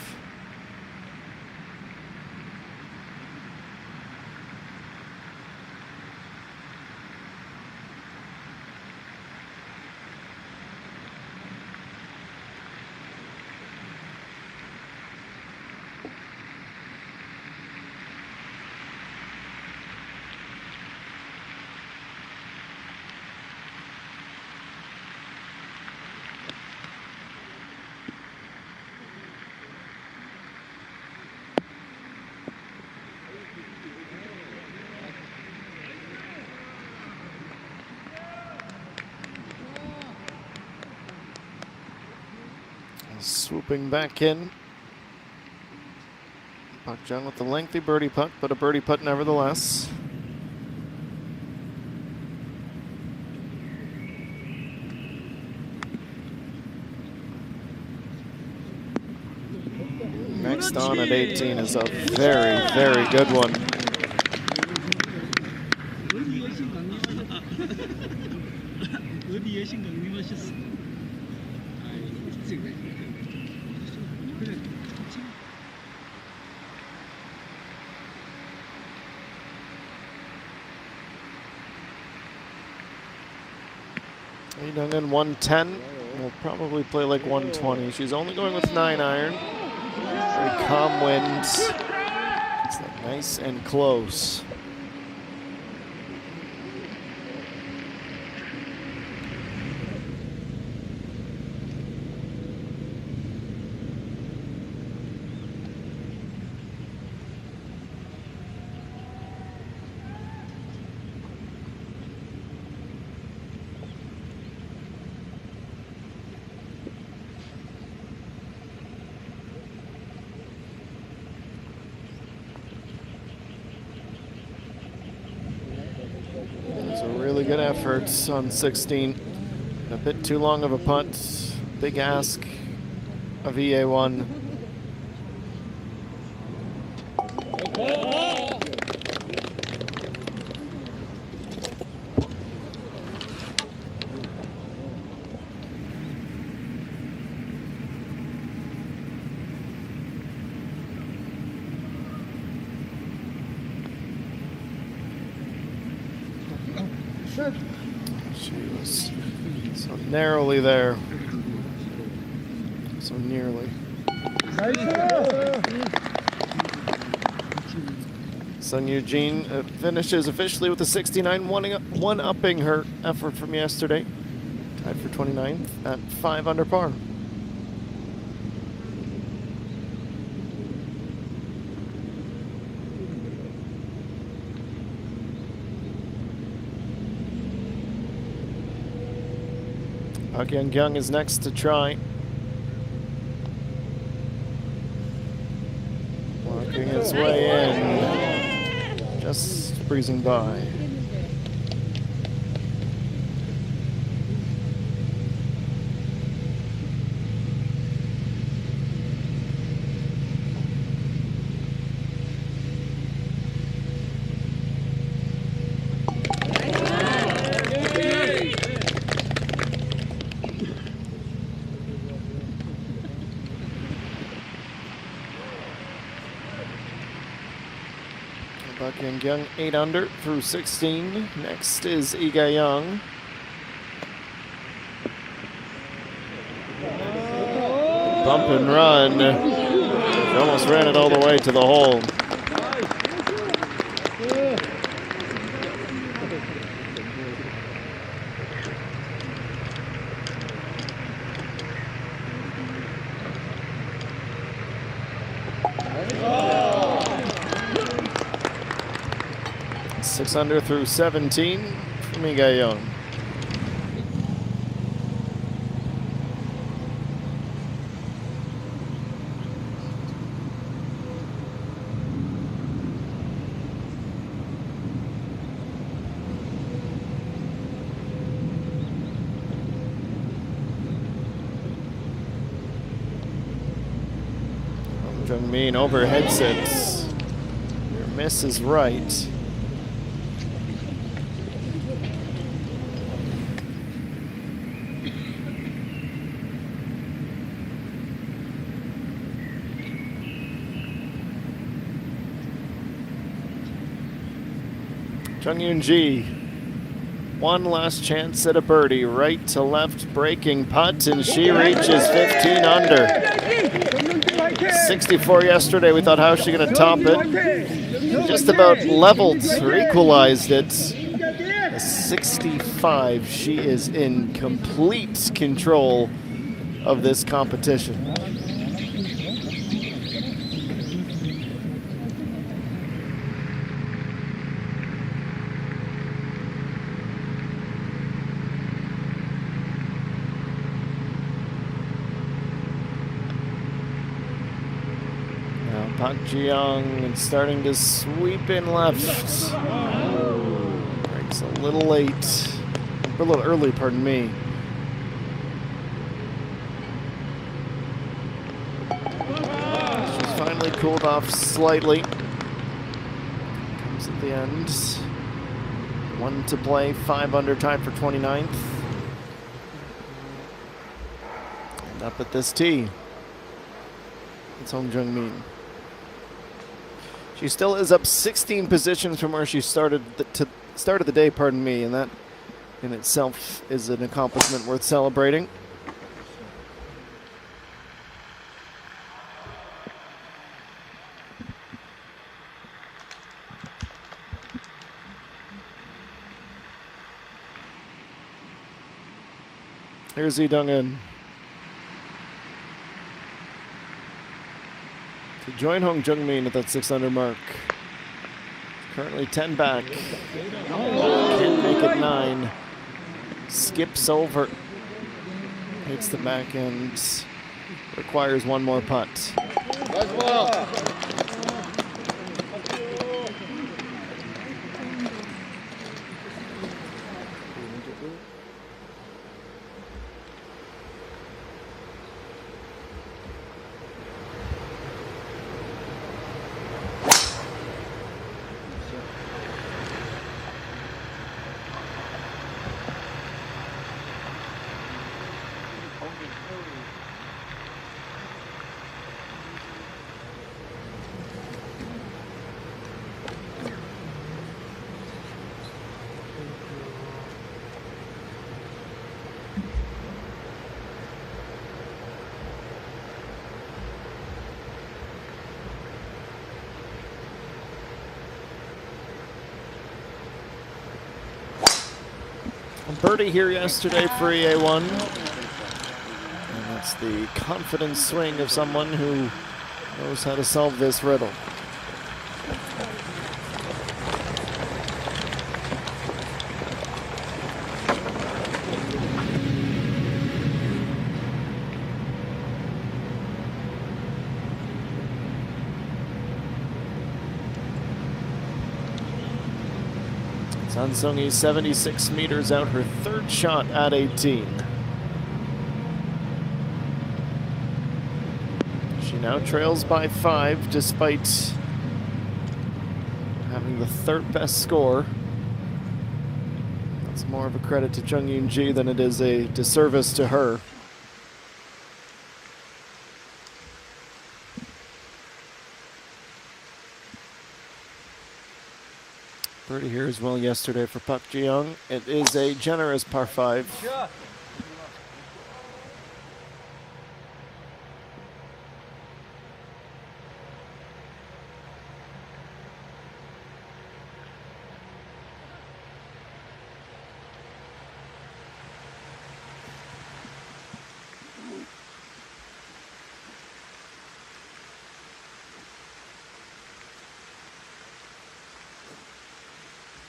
Swooping back in. Pak Jung with the lengthy birdie putt, but a birdie putt nevertheless. Next on at 18 is a very, very good one. Lee Dungin 110. Will probably play like 120. She's only going with 9-iron. Very calm winds. It's nice and close. Really good efforts on 16. A bit too long of a putt. Big ask of EA1. She was so narrowly there. So nearly. Sung Eugene finishes officially with a 69, one-upping her effort from yesterday. Tied for 29th at 5 under par. Pak Young is next to try. Working its way in. Just breezing by. Pak Young 8 under through 16. Next is Lee Ga-young. Bump and run. She almost ran it all the way to the hole. Six under through 17 from Lee Ga-young. Jung-min overhead sits. Your miss is right. Ji, one last chance at a birdie. Right to left breaking putt, and she reaches 15 under. 64 yesterday. We thought, how's she going to top it? She just about leveled or equalized it. A 65. She is in complete control of this competition. Pak Ji-young starting to sweep in left. Breaks a little late. A little early, pardon me. She's finally cooled off slightly. Comes at the end. 1 to play, 5 under, tied for 29th. And up at this tee, it's Hong Jung-min. She still is up 16 positions from where she started the day, pardon me, and that in itself is an accomplishment worth celebrating. Here's Lee Dong-eun to join Hong Jung-min at that 6 under mark. Currently 10 back. Can't make it 9. Skips over. Hits the back end. Requires one more putt. Birdie here yesterday for EA1. And that's the confident swing of someone who knows how to solve this riddle. Sansongi 76 meters out, her third shot at 18. She now trails by 5 despite having the third best score. That's more of a credit to Jung Yoon-ji than it is a disservice to her. Birdie here as well yesterday for Pak Ji-young. It is a generous par 5.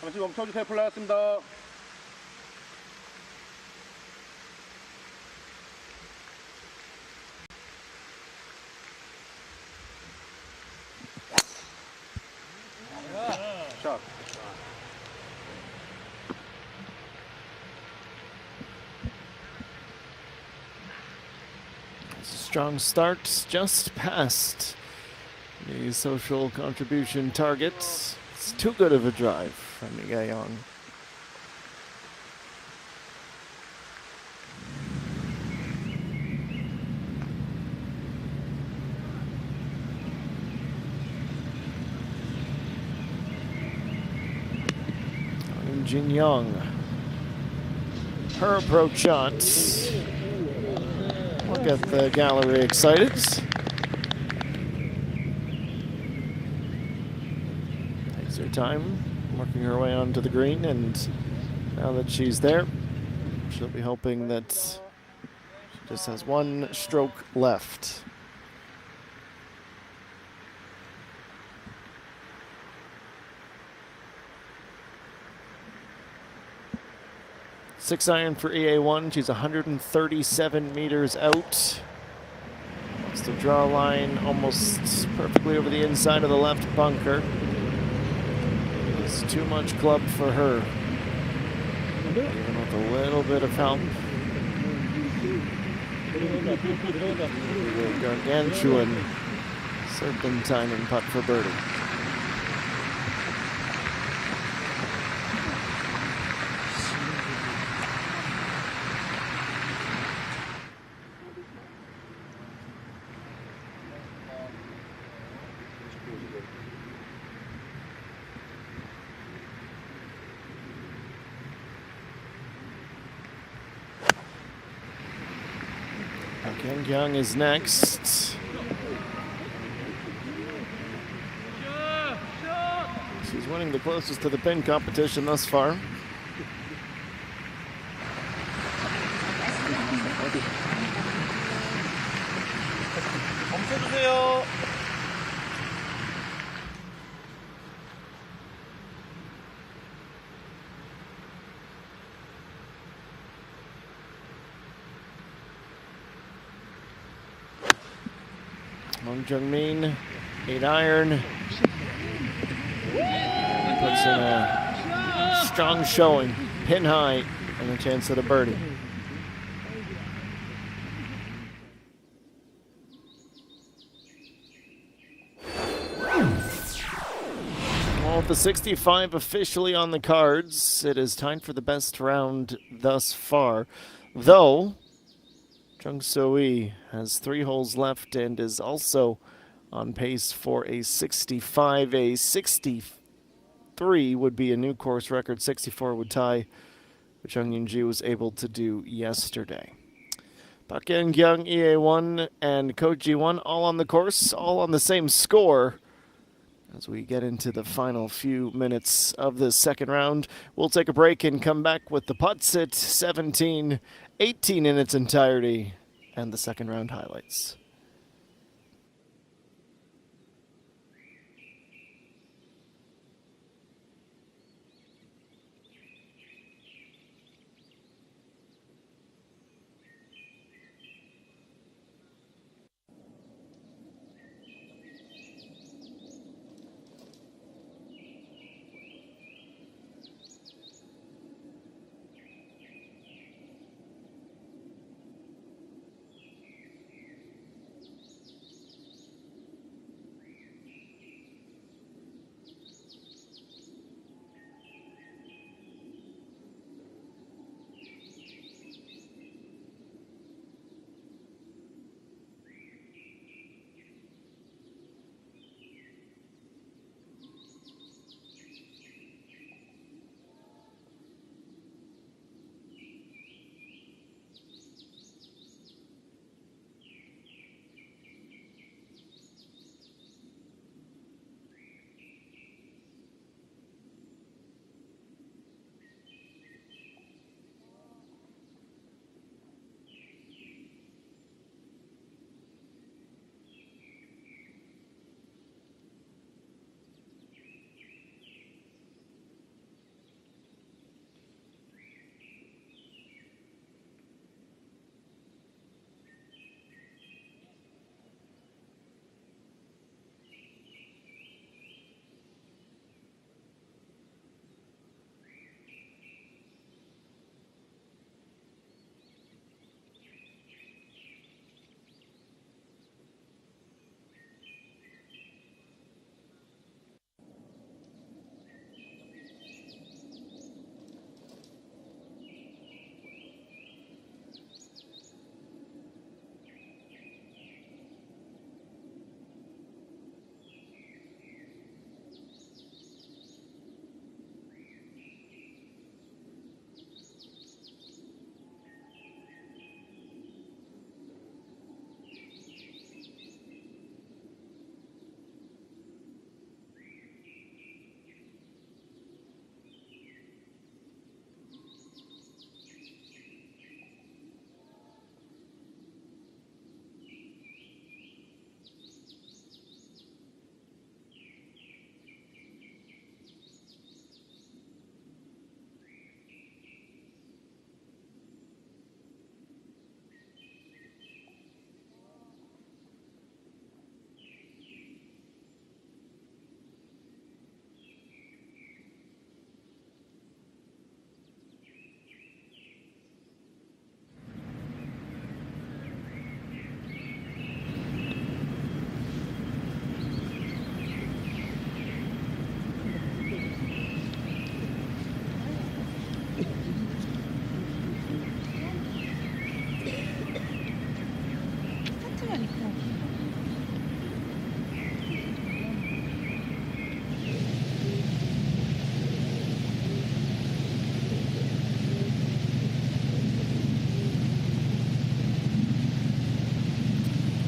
잠시 멈춰주세요. 풀 나왔습니다. 샷. It's a strong start, just past the social contribution target. It's too good of a drive from Ga-young. Jin Young. Her approach shot will get the gallery excited. Takes her time, working her way onto the green, and now that she's there, she'll be hoping that she just has one stroke left. Six iron for EA1. She's 137 meters out. It's the draw line almost perfectly over the inside of the left bunker. It's too much club for her. Even with a little bit of help. A gargantuan serpentine and putt for birdie. Young is next. She's winning the closest to the pin competition thus far. Jungmin, 8 iron. Puts in a strong showing, pin high, and a chance at a birdie. Well, with the 65 officially on the cards, it is time for the best round thus far. Though Jung So-lee has 3 holes left and is also on pace for a 65. A 63 would be a new course record. 64 would tie what Jung Yoon-ji was able to do yesterday. Park Eun-kyung, EA1, and Ko Ji-won all on the course, all on the same score. As we get into the final few minutes of the second round, we'll take a break and come back with the putts at 17, 18 in its entirety, and the second round highlights.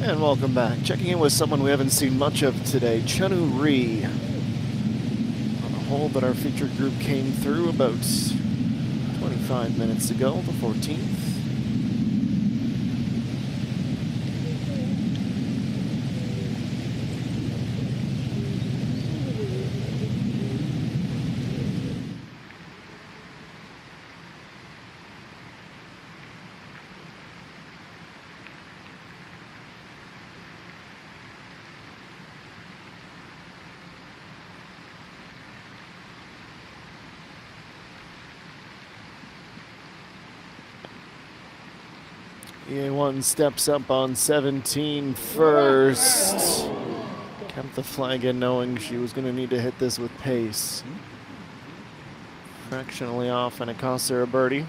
And welcome back. Checking in with someone we haven't seen much of today, Chunu Ri. On a hole that our featured group came through about 25 minutes ago, the 14th. EA1 steps up on 17 first. Kept the flag in knowing she was going to need to hit this with pace. Fractionally off, and it costs her a birdie.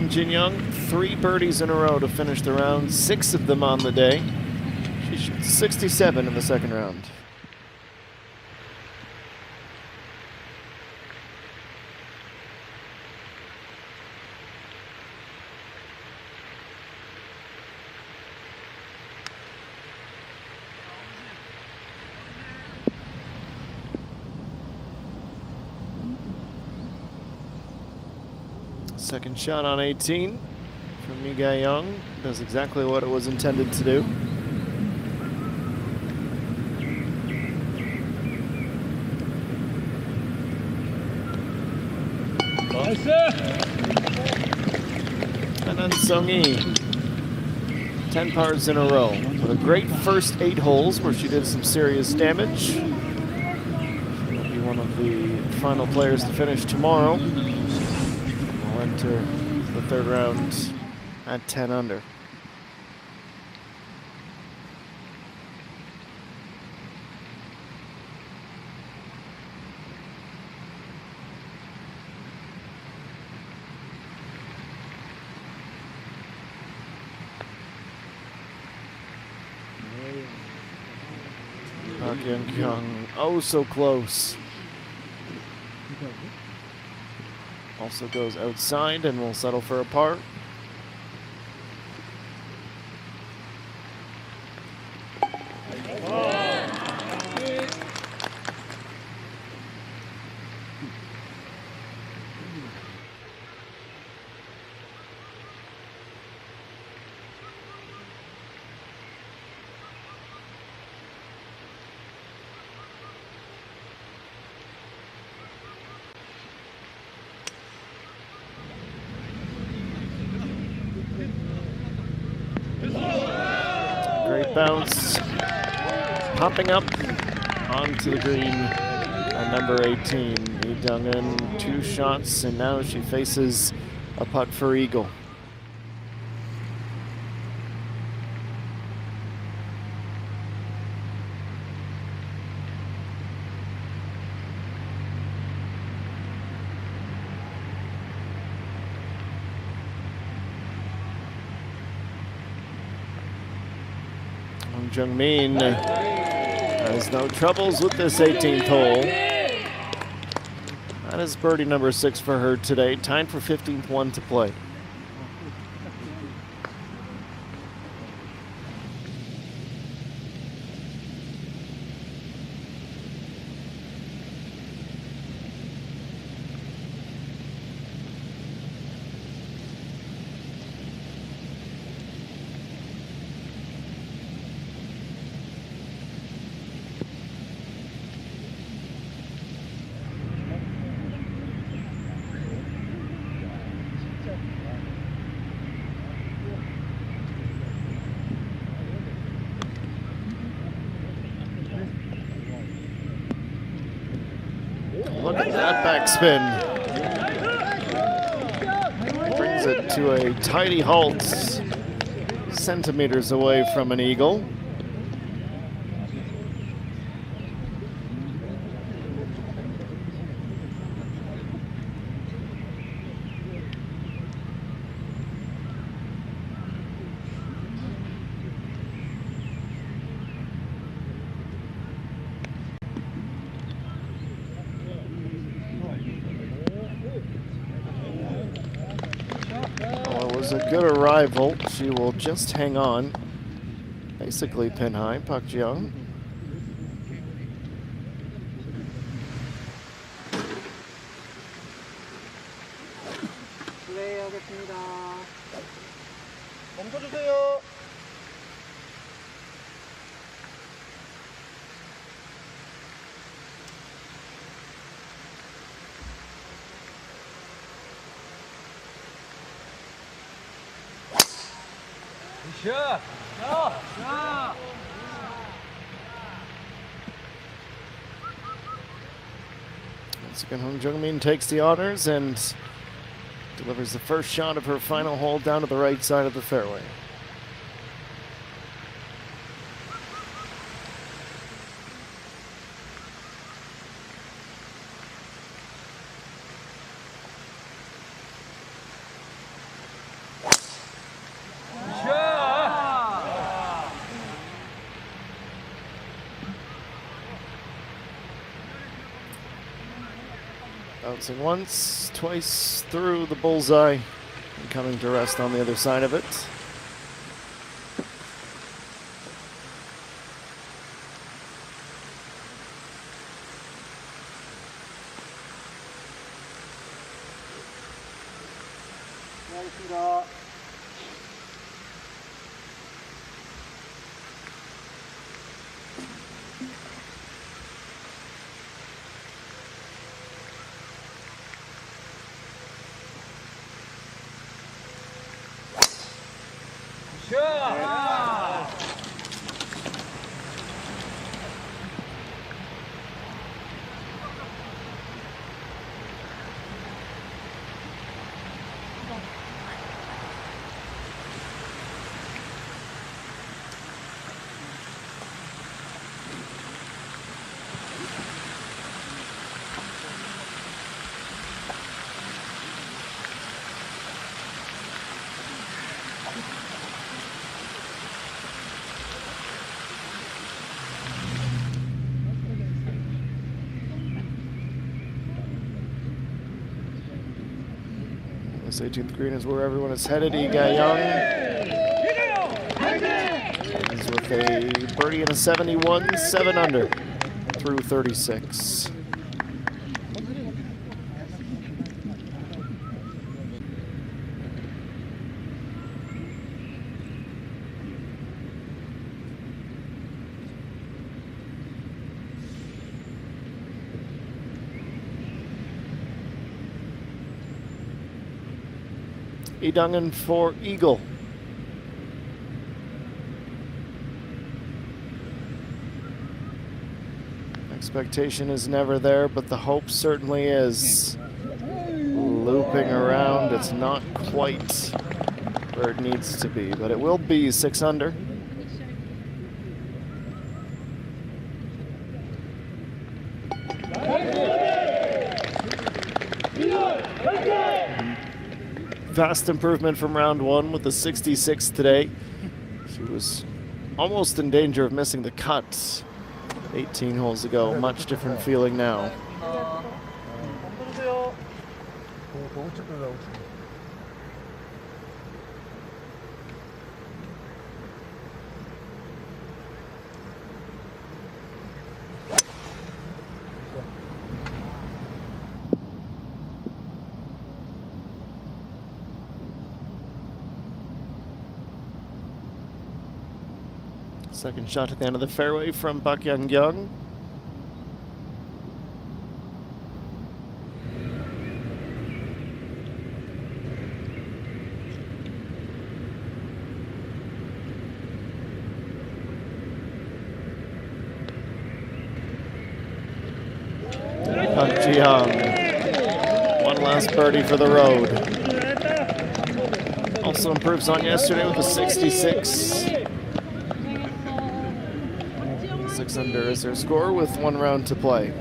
Jin Young, 3 birdies in a row to finish the round, 6 of them on the day. She shoots 67 in the second round. Second shot on 18 from Mi Young. Does exactly what it was intended to do. And then Sung-Yi, 10 pars in a row. With a great first 8 holes where she did some serious damage. She'll be one of the final players to finish tomorrow. Enter the third round at 10 under. Park Young, oh so close. Also goes outside and will settle for a par. Great bounce, popping up onto the green at number 18. Lee Dungin, 2 shots, and now she faces a putt for eagle. Jungmin has no troubles with this 18th hole. That is birdie number 6 for her today, tied for 15th one to play. Look at that backspin. Brings it to a tidy halt, centimeters away from an eagle. is a good arrival. She will just hang on. Basically pin high, Pak Jiyoung. 플레이하겠습니다. 멈춰주세요. 샷! 샷! Once again, Hong Jung-min takes the honors and delivers the first shot of her final hole down to the right side of the fairway. Bouncing once, twice through the bullseye, and coming to rest on the other side of it. 플레이하겠습니다. This 18th green is where everyone is headed. Lee Ga-young ends with a birdie and a 71, 7 under through 36. Lee Dungen for eagle. Expectation is never there, but the hope certainly is. Looping around, it's not quite where it needs to be, but it will be 6 under. Vast improvement from round 1 with the 66 today. She was almost in danger of missing the cut 18 holes ago. Much different feeling now. 멈춰주세요. Second shot at the end of the fairway from Pak Young. Pak Young, one last birdie for the road. Also improves on yesterday with a 66. 6 under is their score with 1 round to play.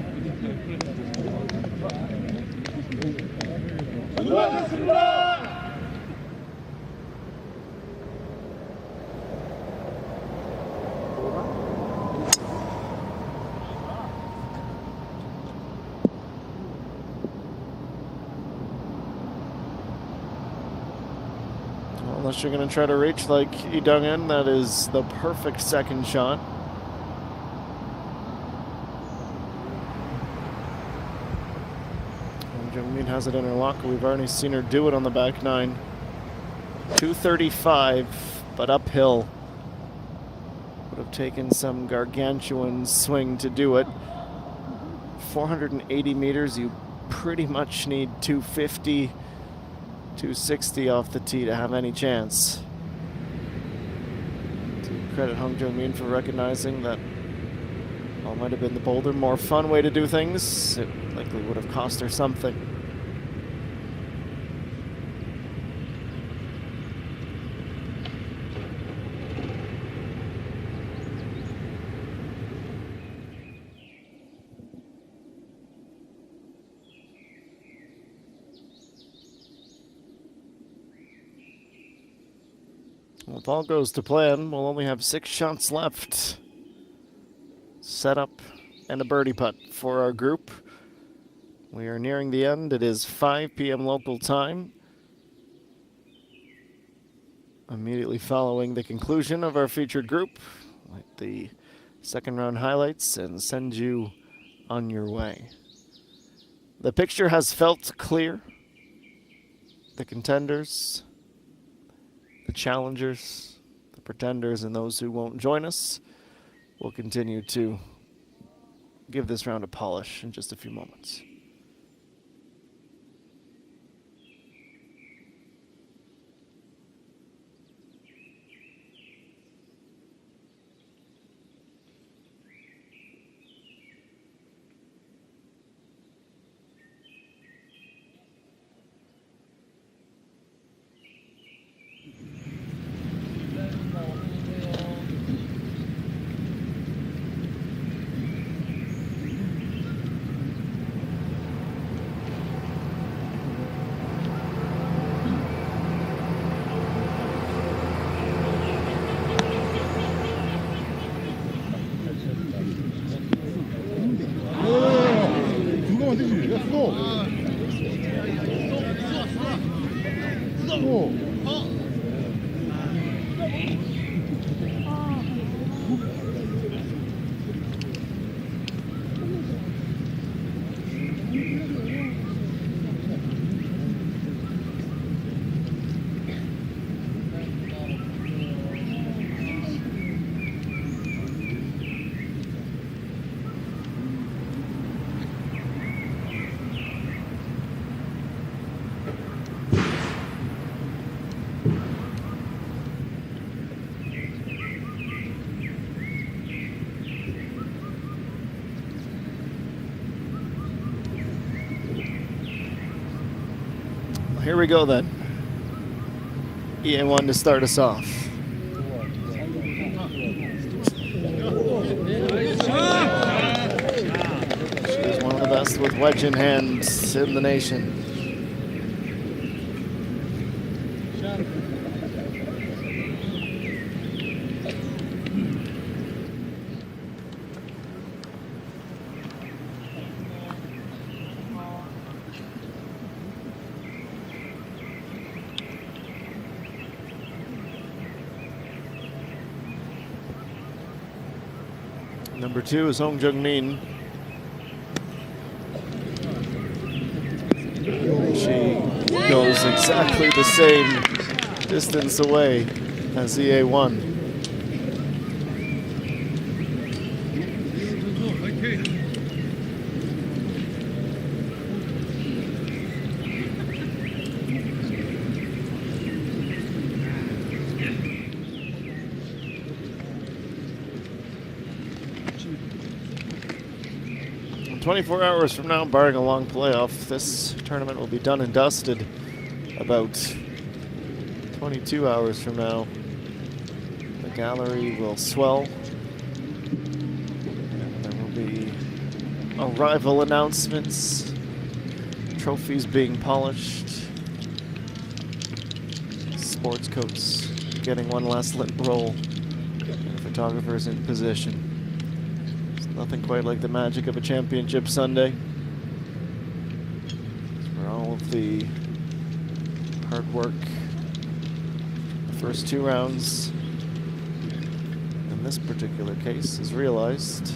Unless you're going to try to reach like Lee Dong-in, that is the perfect second shot. Hong Jung-min has it in her locker. We've already seen her do it on the back nine. 235, but uphill. Would have taken some gargantuan swing to do it. 480 meters, you pretty much need 250, 260 off the tee to have any chance. To credit Hong Jung-min for recognizing that all might have been the bolder, more fun way to do things. It likely would have cost her something. Well, if all goes to plan, we'll only have 6 shots left. Set up and a birdie putt for our group. We are nearing the end. It is 5 p.m. local time. Immediately following the conclusion of our featured group, like the second round highlights, and send you on your way. The picture has felt clear. The contenders, the challengers, the pretenders, and those who won't join us will continue to give this round a polish in just a few moments. Here we go then. EA1 to start us off. She's one of the best with wedge in hand in the nation. Number 2 is Hong Jung-min. She goes exactly the same distance away as EA1. In 24 hours from now, barring a long playoff, this tournament will be done and dusted. About 22 hours from now, the gallery will swell. And there will be arrival announcements, trophies being polished, sports coats getting one last lint roll, and photographers in position. Nothing quite like the magic of a championship Sunday. It's where all of the hard work, First 2 rounds in this particular case is realized.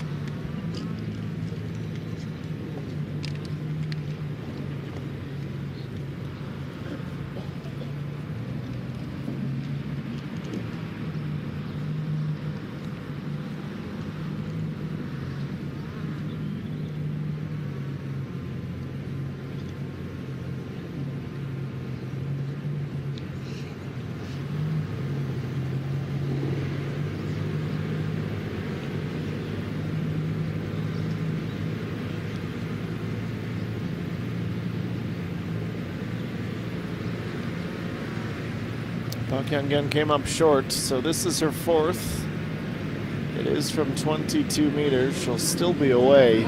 Again came up short, so this is her 4th. It is from 22 meters. She'll still be away.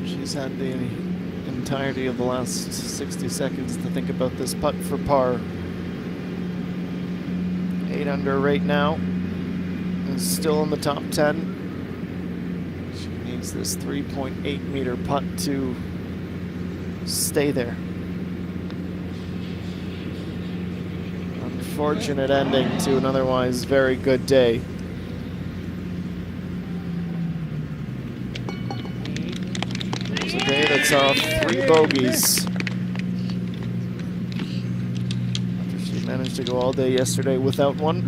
She's had the entirety of the last 60 seconds to think about this putt for par. 8 under right now. Is still in the top 10. She needs this 3.8 meter putt to stay there. Unfortunate ending to an otherwise very good day. It's a day that saw 3 bogeys. After she managed to go all day yesterday without one.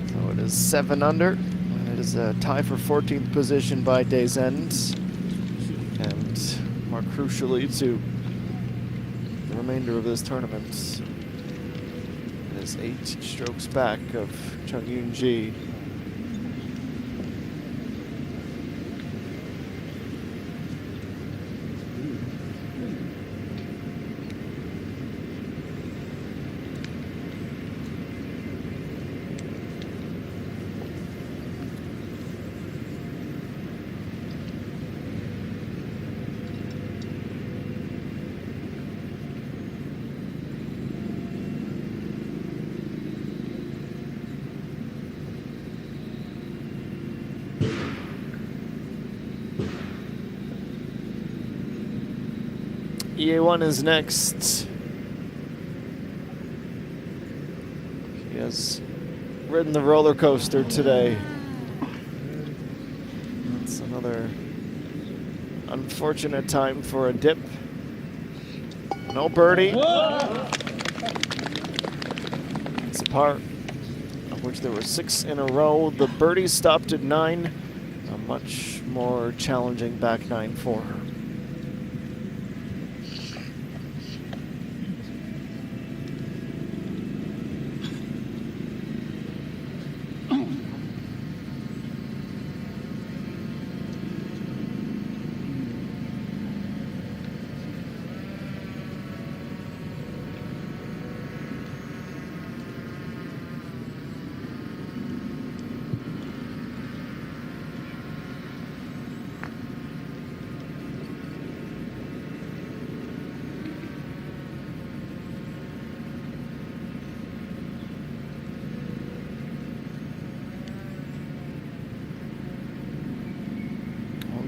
So it is 7 under. And it is a tie for 14th position by day's end. And more crucially to the remainder of this tournament. It is 8 strokes back of Chung Yoon-ji. EA1 is next. He has ridden the roller coaster today. It's another unfortunate time for a dip. No birdie. It's a par, of which there were 6 in a row. The birdie stopped at 9. A much more challenging back 9 for her.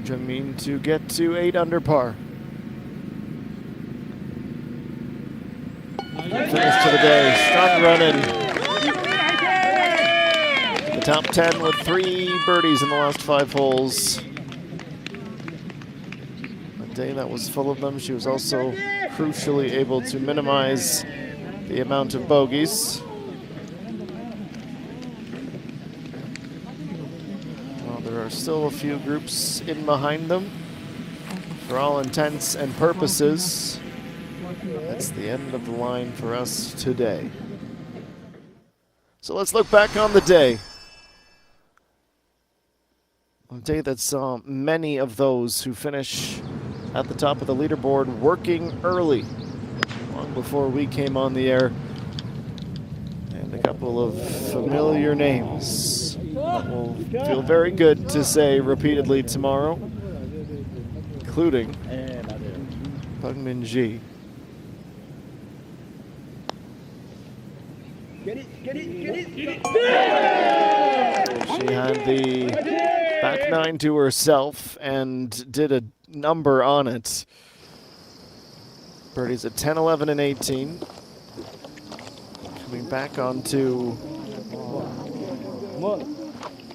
Jungmin to get to 8 under par. Finish to the day. Strong running. The top 10 with 3 birdies in the last 5 holes. A day that was full of them. She was also crucially able to minimize the amount of bogeys. Well, there are still a few groups in behind them. For all intents and purposes, that's the end of the line for us today. So let's look back on the day. A day that saw many of those who finish at the top of the leaderboard working early, long before we came on the air. And a couple of familiar names that will feel very good to say repeatedly tomorrow, including Peng Ji. She had the back 9 to herself and did a number on it. Birdie's at 10, 11, and 18. Coming back onto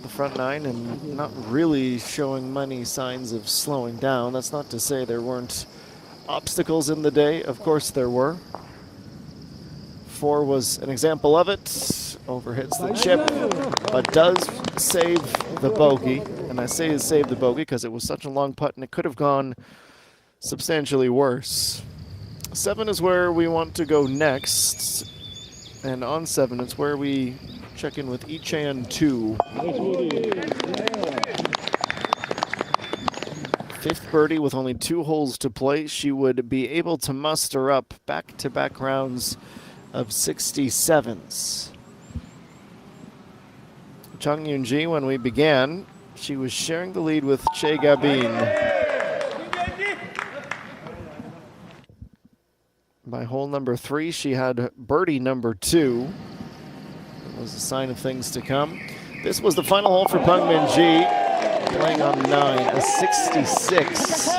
the front 9 and not really showing many signs of slowing down. That's not to say there weren't obstacles in the day. Of course there were. 4 was an example of it. Overhits the chip, but does save the bogey. And I say save the bogey because it was such a long putt and it could have gone substantially worse. 7 is where we want to go next. And on 7, it's where we check in with Ichan 2. 5th birdie with only 2 holes to play. She would be able to muster up back-to-back rounds of 67s. Chung Yoon-ji, when we began, she was sharing the lead with Che Gabin. By hole number 3, she had birdie number 2. It was a sign of things to come. This was the final hole for Peng Min-ji, playing on 9, a 66.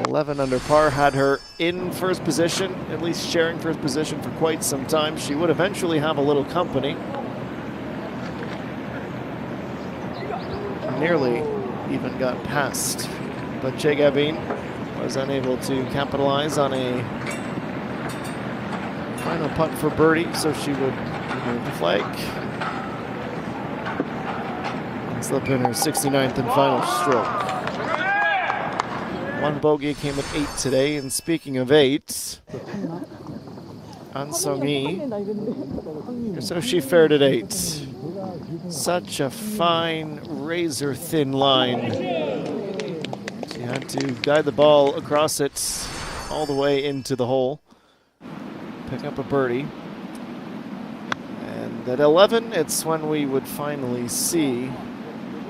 11 under par, had her in first position, at least sharing first position for quite some time. She would eventually have a little company. Nearly even got past, but Che Gabin was unable to capitalize on a final putt for birdie, so she would remove the flag and slip in her 69th and final stroke. 1 bogey came at 8 today, and speaking of 8, An Sung-hee, so she fared at 8. Such a fine, razor-thin line. She had to guide the ball across it all the way into the hole, pick up a birdie. And at 11, it's when we would finally see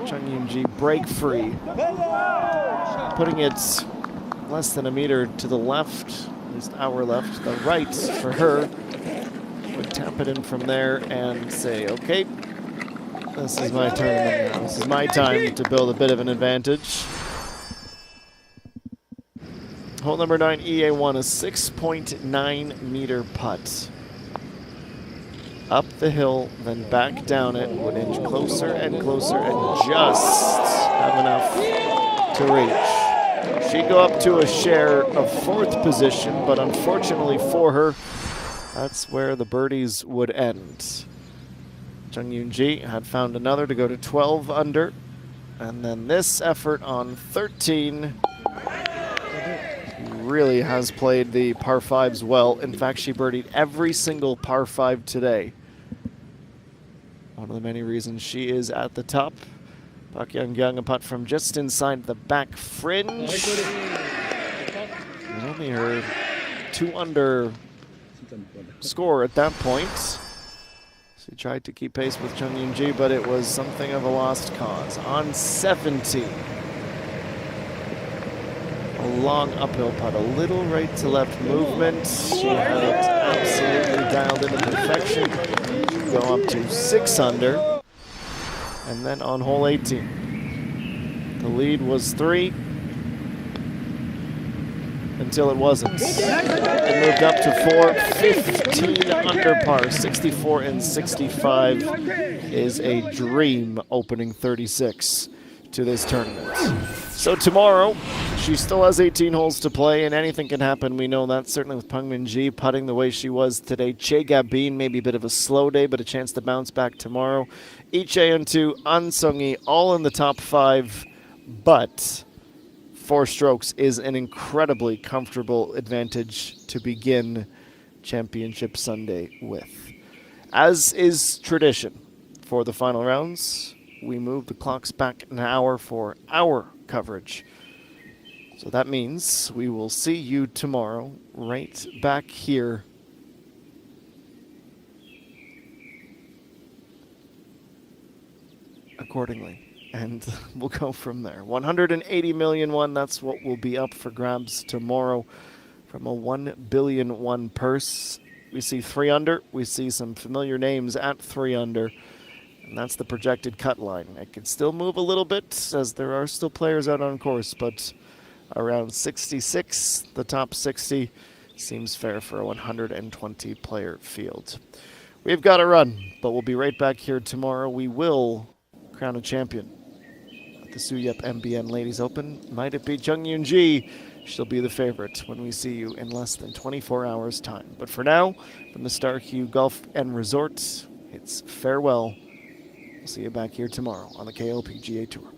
Chung Yoon-ji break free, putting it less than a meter to the left, at least our left, the right for her. Would tap it in from there and say, okay, this is my tournament now. This is my time to build a bit of an advantage. Hole number 9, EA1, a 6.9 meter putt. Up the hill, then back down it, would inch closer and closer and just have enough to reach. She'd go up to a share of 4th position, but unfortunately for her, that's where the birdies would end. Chung Yoon-ji had found another to go to 12 under, and then this effort on 13 really has played the par 5s well. In fact, she birdied every single par 5 today. One of the many reasons she is at the top. Park Young-kyung, a putt from just inside the back fringe. And only her 2 under score at that point. She tried to keep pace with Chung Yoon-ji, but it was something of a lost cause. On 17, a long uphill putt, a little right to left movement. She had it absolutely dialed into perfection. She'd go up to 6 under. And then on hole 18, the lead was 3. until it wasn't. It moved up to 415 under par. 64 and 65 is a dream opening 36 to this tournament. So tomorrow, she still has 18 holes to play, and anything can happen. We know that, certainly with Peng Min-ji putting the way she was today. Che Gabin, maybe a bit of a slow day, but a chance to bounce back tomorrow. Lee Chae-Eun-tu, An Sung-hee, all in the top 5, but 4 strokes is an incredibly comfortable advantage to begin Championship Sunday with. As is tradition for the final rounds, we move the clocks back an hour for our coverage. So that means we will see you tomorrow right back here accordingly. And we'll go from there. 180 million won, that's what will be up for grabs tomorrow from a 1 billion won purse. We see 3 under. We see some familiar names at 3 under. And that's the projected cut line. It can still move a little bit as there are still players out on course, but around 66, the top 60, seems fair for a 120 player field. We've got to run, but we'll be right back here tomorrow. We will crown a champion at the Suhyup MBN Ladies Open. Might it be Jung Yoon-ji? She'll be the favorite when we see you in less than 24 hours' time. But for now, from the Suhyup Golf and Resort, it's farewell. We'll see you back here tomorrow on the KLPGA Tour.